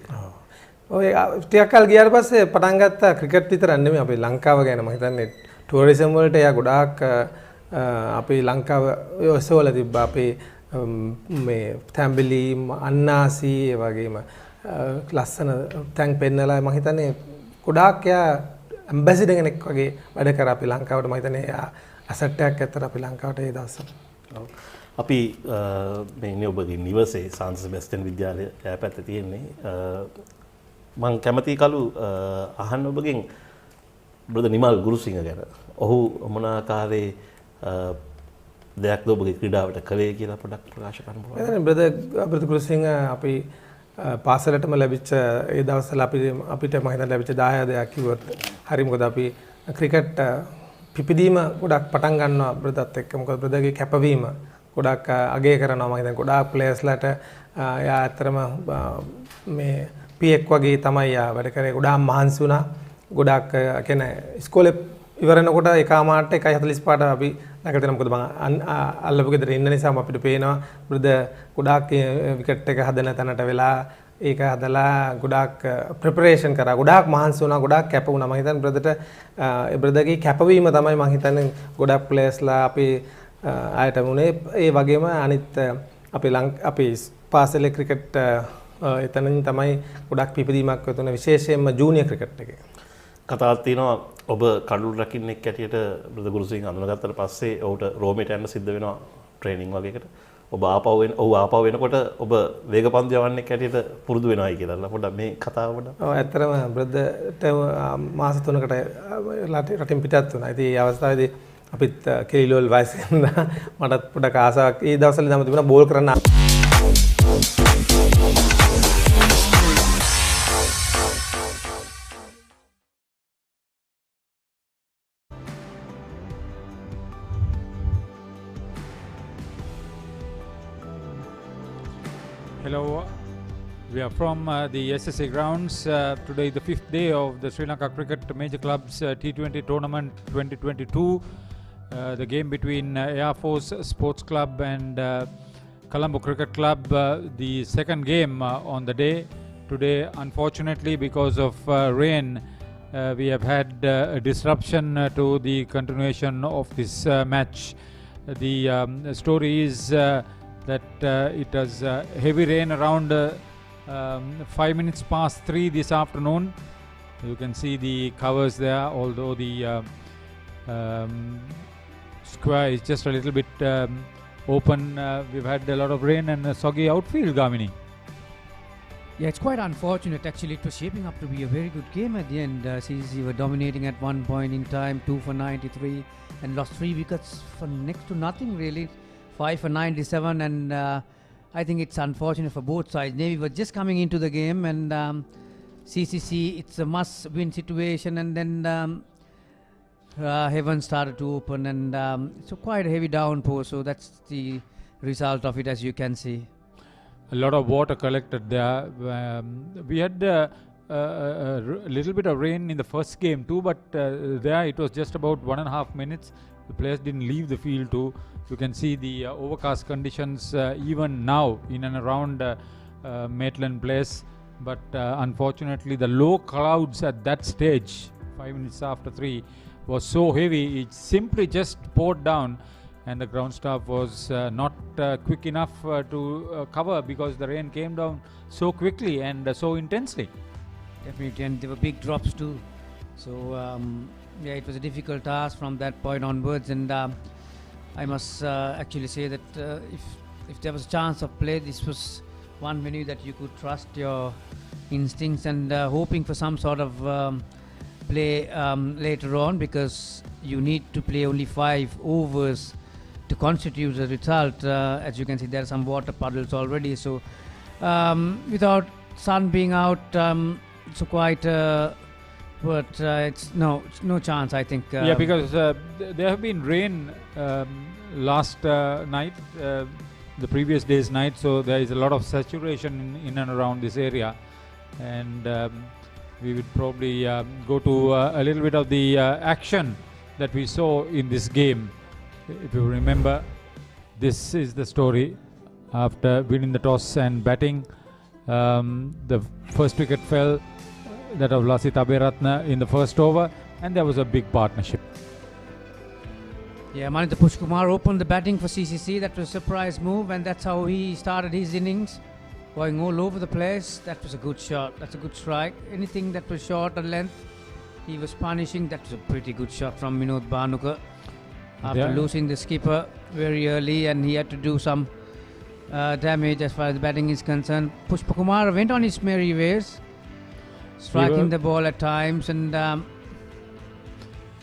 ඔය ටිකක් කල් ගියාට පස්සේ පටන් ගත්ත ක්‍රිකට් විතරක් නෙමෙයි අපේ ලංකාව ගැන මම හිතන්නේ ටුවරිසම් වලට එයා ගොඩාක් අපේ ලංකාව ඔසවල තිබ්බා. අපේ මේ තැම්බිලි අන්නාසි ඒ වගේම ලස්සන තැන් පෙන්නලා මම හිතන්නේ ගොඩාක් එයා ඇම්බැසිඩර් කෙනෙක් වගේ වැඩ කරා අපේ ලංකාවට. මම හිතන්නේ එයා ඇසට් එකක් ඇත්තට අපේ ලංකාවට ඒ දවස්වල. අපි මේ ඔබගේ නිවසේ සාන්ත සෙබැස්ටියන් විද්‍යාලය පැත්තේ තියෙන්නේ. මම කැමති කලු අහන්න ඔබගෙන් බ්‍රදර් නිමල් ගුරුසිංහ ගැන. ඔහු මොන ආකාරයේ දෙයක්ද ඔබගේ ක්‍රීඩාවට කළේ කියලා පොඩ්ඩක් ප්‍රකාශ කරන්න පුළුවන්ද? බ්‍රදර් ගුරුසිංහ අපි පාසලටම ලැබිච්ච ඒ දවස්වල අපිට මම හිතන්නේ ලැබිච්ච දායාදයක් කිව්වොත් හරි. මොකද අපි ක්‍රිකට් පිපිදීම ගොඩක් පටන් ගන්නවා බ්‍රදර්ත් එක්ක. මොකද බ්‍රදර්ගේ කැපවීම ගොඩක් අගය කරනවා. මම හිතන්නේ ගොඩාක් ප්ලේයර්ස්ලාට යා ඇත්තටම මේ පියෙක් වගේ තමයි යා වැඩ කරේ. ගොඩාක් මහන්සි වුණා. ගොඩාක් කියන්නේ ඉස්කෝලේ ඉවරනකොට එකමාරට 1:45ට අපි නැගලා තියෙනවා. මොකද මම අල්ලපු ගෙදර ඉන්න නිසා අපිට පේනවා බ්‍රදර් ගොඩාක් විකට් එක හදන තැනට වෙලා ඒක හදලා ගොඩාක් ප්‍රෙපරේෂන් කරා. ගොඩාක් මහන්සි වුණා. ගොඩාක් කැප වුණා. මම හිතන්නේ බ්‍රදර්ට බ්‍රදර්ගේ කැපවීම තමයි මම හිතන්නේ ගොඩක් ප්ලේයර්ස්ලා අපි ආයත මුනේ. ඒ වගේම අනිත් අපි පාසලේ ක්‍රිකට් එතනින් තමයි ගොඩක් පිපිදීමක් වෙතුනේ විශේෂයෙන්ම ජූනියර් ක්‍රිකට් එකේ. කතාවක් තියෙනවා ඔබ කඩුළු රකින්නෙක් ඇටියට බ්‍රදර් ගුරුසිංහ අඳුනගත්තට පස්සේ ඔහුට රෝමේට යන්න සිද්ධ වෙනවා ට්‍රේනින් වගේකට. ඔහු ආපහු වෙනකොට ඔබ වේගපන්දු යවන්නෙක් ඇටියට පුරුදු වෙනවායි කියලා. පොඩ්ඩක් මේ කතාව පොඩ්ඩක්. ඔව් ඇත්තටම බ්‍රදර්ට මාස 3කට රටින් පිටත් වුණා. ඉතින් ඒ අවස්ථාවේදී අපිත් කෙලිලෝල් වයසෙන් මටත් පොඩක් ආසාවක් ඒ දවස්වල නම් තිබුණා බෝල් කරන්න. Hello, we are from the SLC grounds. Today the 5th day of the Sri Lanka Cricket Major Clubs T20 Tournament 2022. The game between Air Force Sports Club and Colombo Cricket Club, the second game on the day. Today, unfortunately, because of rain, we have had a disruption to the continuation of this match. The story is that it was heavy rain around 5 minutes past 3 this afternoon. You can see the covers there, although the square is just a little bit open. We've had a lot of rain and a soggy outfield, Gamini. Yeah, it's quite unfortunate actually. It was shaping up to be a very good game at the end. CCC were dominating at one point in time, 2 for 93 and lost 3 wickets for next to nothing really. 5 for 97 and I think it's unfortunate for both sides. Navy were just coming into the game and CCC, it's a must-win situation and then heaven started to open and it's quite a heavy downpour, so that's the result of it as you can see. A lot of water collected there. We had a little bit of rain in the first game too, but there it was just about 1.5 minutes. The players didn't leave the field too. You can see the overcast conditions even now in and around Maitland Place, but unfortunately the low clouds at that stage 5 minutes after 3 was so heavy it simply just poured down and the ground staff was not quick enough to cover because the rain came down so quickly and so intensely. Definitely, and there were big drops too. So yeah, it was a difficult task from that point onwards, and I must actually say that if there was a chance of play, this was one venue that you could trust your instincts and hoping for some sort of play later on, because you need to play only 5 overs to constitute the result. As you can see, there are some water puddles already, so without sun being out, so quite but it's no chance, I think. Yeah, because there have been rain last night, the previous day's night, so there is a lot of saturation in and around this area, and we would probably go to a little bit of the action that we saw in this game. If you remember, this is the story. After winning the toss and batting, the first wicket fell, that of Lasith Aberatne in the first over, and there was a big partnership. Yeah, Malinda Pushkumar opened the batting for CCC. That was a surprise move, and that's how he started his innings, going all over the place. That was a good shot. That's a good strike. Anything that was short or length, he was punishing. That was a pretty good shot from Vinod Bhanuka. After losing the skipper very early, and he had to do some damage as far as the batting is concerned. Pushpakumar went on his merry ways, striking the ball at times, and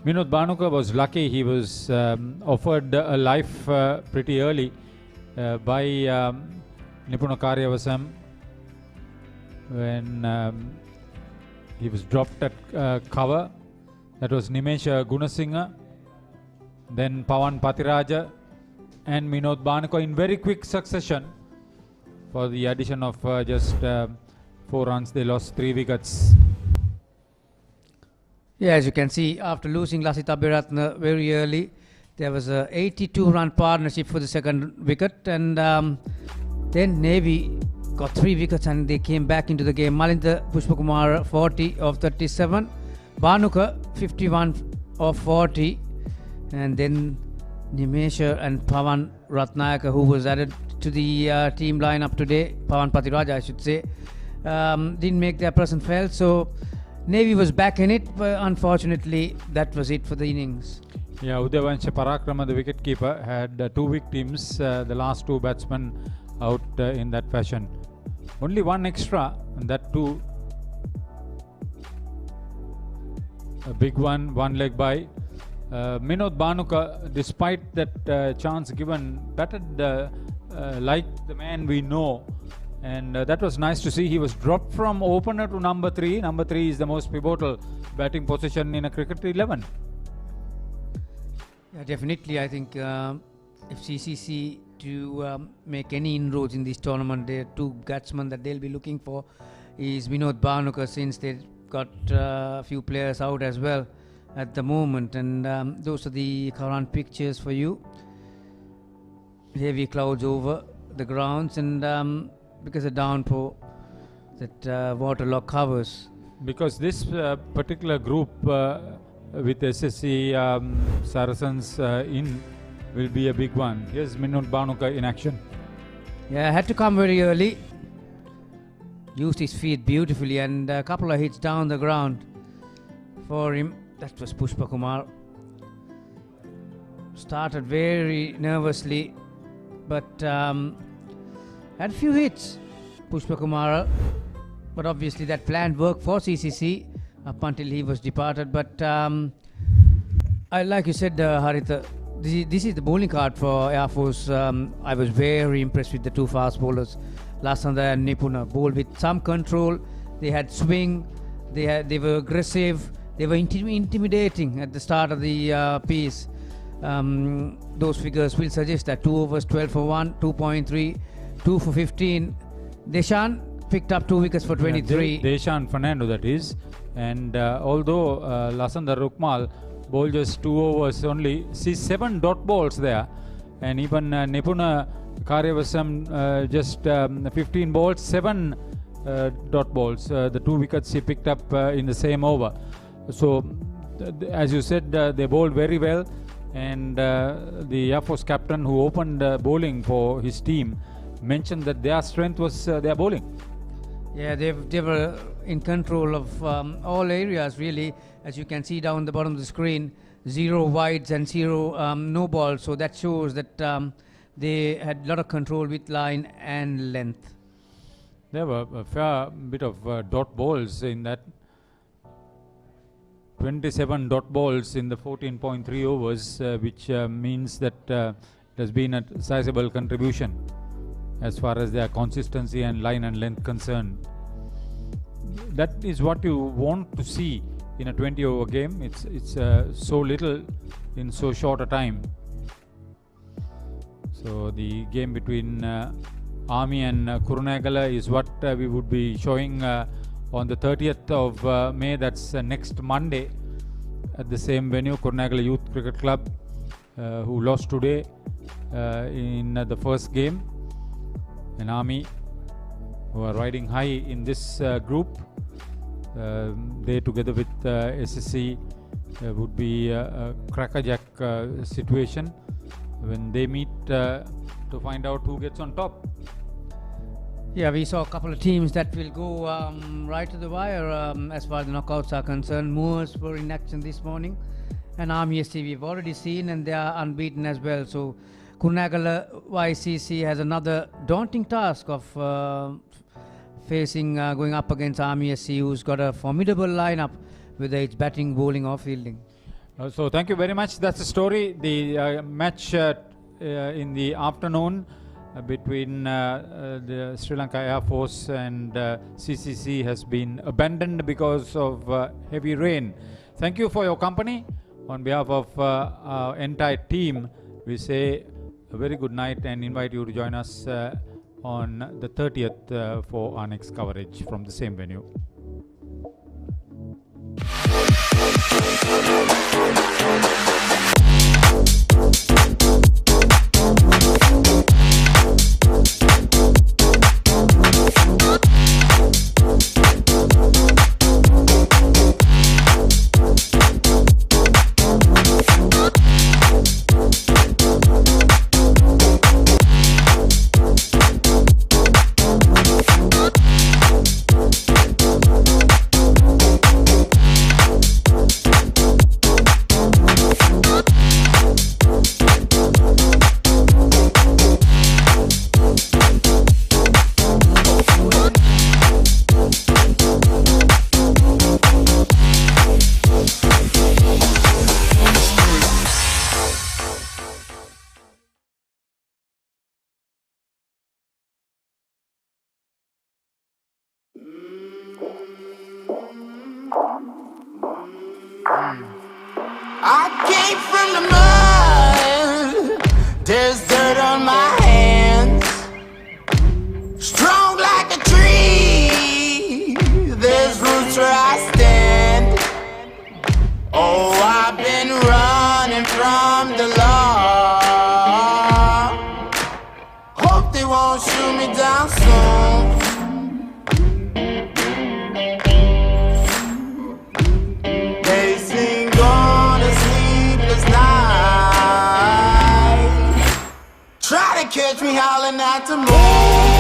Vinod Bhanuka was lucky. He was offered a life pretty early by Nipuna Karyavasam when he was dropped at cover. That was Nimesh Gunasinghe, then Pawan Patiraja and Vinod Bhanuka in very quick succession. For the addition of just 4 runs, they lost 3 wickets. yeah, as you can see, after losing Lasith Aberatne very early, there was a 82-run partnership for the second wicket, and then Navy got 3 wickets and they came back into the game. Malinda Pushpakumar 40 of 37, Bhanuka 51 of 40, and then Nimesha and Pawan Ratnayaka, who was added to the team lineup today, Pawan Patiraja I should say, didn't make their presence felt, so Navy was back in it, but unfortunately that was it for the innings. Yeah, Udayavansh Parakrama, the wicketkeeper, had 2 victims, the last 2 batsmen out in that fashion. Only 1 extra, and that too a big one leg by Vinod Bhanuka. Despite that chance given, batted like the man we know, and that was nice to see. He was dropped from opener to number 3. Number 3 is the most pivotal batting position in a cricket 11. Yeah, definitely. I think if CCC to make any inroads in this tournament, there are 2 batsmen that they'll be looking for is Vinod Bhanuka, since they've got a few players out as well at the moment, and those are the current pictures for you. Heavy clouds over the grounds, and because of downpour, that waterlogged covers. Because this particular group with SSC Saracens in will be a big one. Here's Vinod Bhanuka in action. Yeah, had to come very early. Used his feet beautifully, and a couple of hits down the ground for him. That was Pushpakumar. Started very nervously, but had a few hits, Pushpakumar. But obviously that plan worked for CCC up until he was departed. But like you said, Haritha, this is the bowling card for Air Force. I was very impressed with the 2 fast bowlers, Lasanda and Nipuna. Bowled with some control. They had swing. They were aggressive. They were intimidating at the start of the piece. Those figures will suggest that 2 overs, 12 for 1, 2.3, 2 for 15. Deshan picked up 2 wickets for 23. Deshan Fernando, that is. And although Lasanda Rukmal bowled just 2 overs only, see 7 dot balls there. And even Nipuna Karyavasam just 15 balls, 7 dot balls. The 2 wickets he picked up in the same over. So, as you said, they bowled very well. And the Air Force captain who opened bowling for his team mentioned that their strength was their bowling. Yeah, they were in control of all areas really. As you can see down the bottom of the screen, 0 wides and 0 no balls. So that shows that they had a lot of control with line and length. There were a fair bit of dot balls in that. 27 dot balls in the 14.3 overs, which means that it has been a sizable contribution as far as their consistency and line and length concerned. That is what you want to see in a 20 over game. It's so little in so short a time. So the game between Army and Kurunegala is what we would be showing on the 30th of May. That's next Monday at the same venue, Kurunegala Youth Cricket Club, who lost today in the first game. And Army, who are riding high in this group, they together with SSC would be a crackerjack situation when they meet to find out who gets on top. Yeah, we saw a couple of teams that will go right to the wire as far as the knockouts are concerned. Moors were in action this morning, and Army SC we've already seen, and they are unbeaten as well. So Kurunegala YCC has another daunting task of facing going up against Army SC, who's got a formidable lineup, whether it's batting, bowling or fielding. So thank you very much. That's the story. The match in the afternoon between the Sri Lanka Air Force and CCC has been abandoned because of heavy rain. Thank you for your company. On behalf of our entire team, we say a very good night and invite you to join us on the 30th for our next coverage from the same venue. I came from the mud, there's dirt on my hands. Strong like a tree, there's roots where I stand. Oh, I've been running from the law. Hope they won't shoot me down soon. Try to catch me howling at the moon.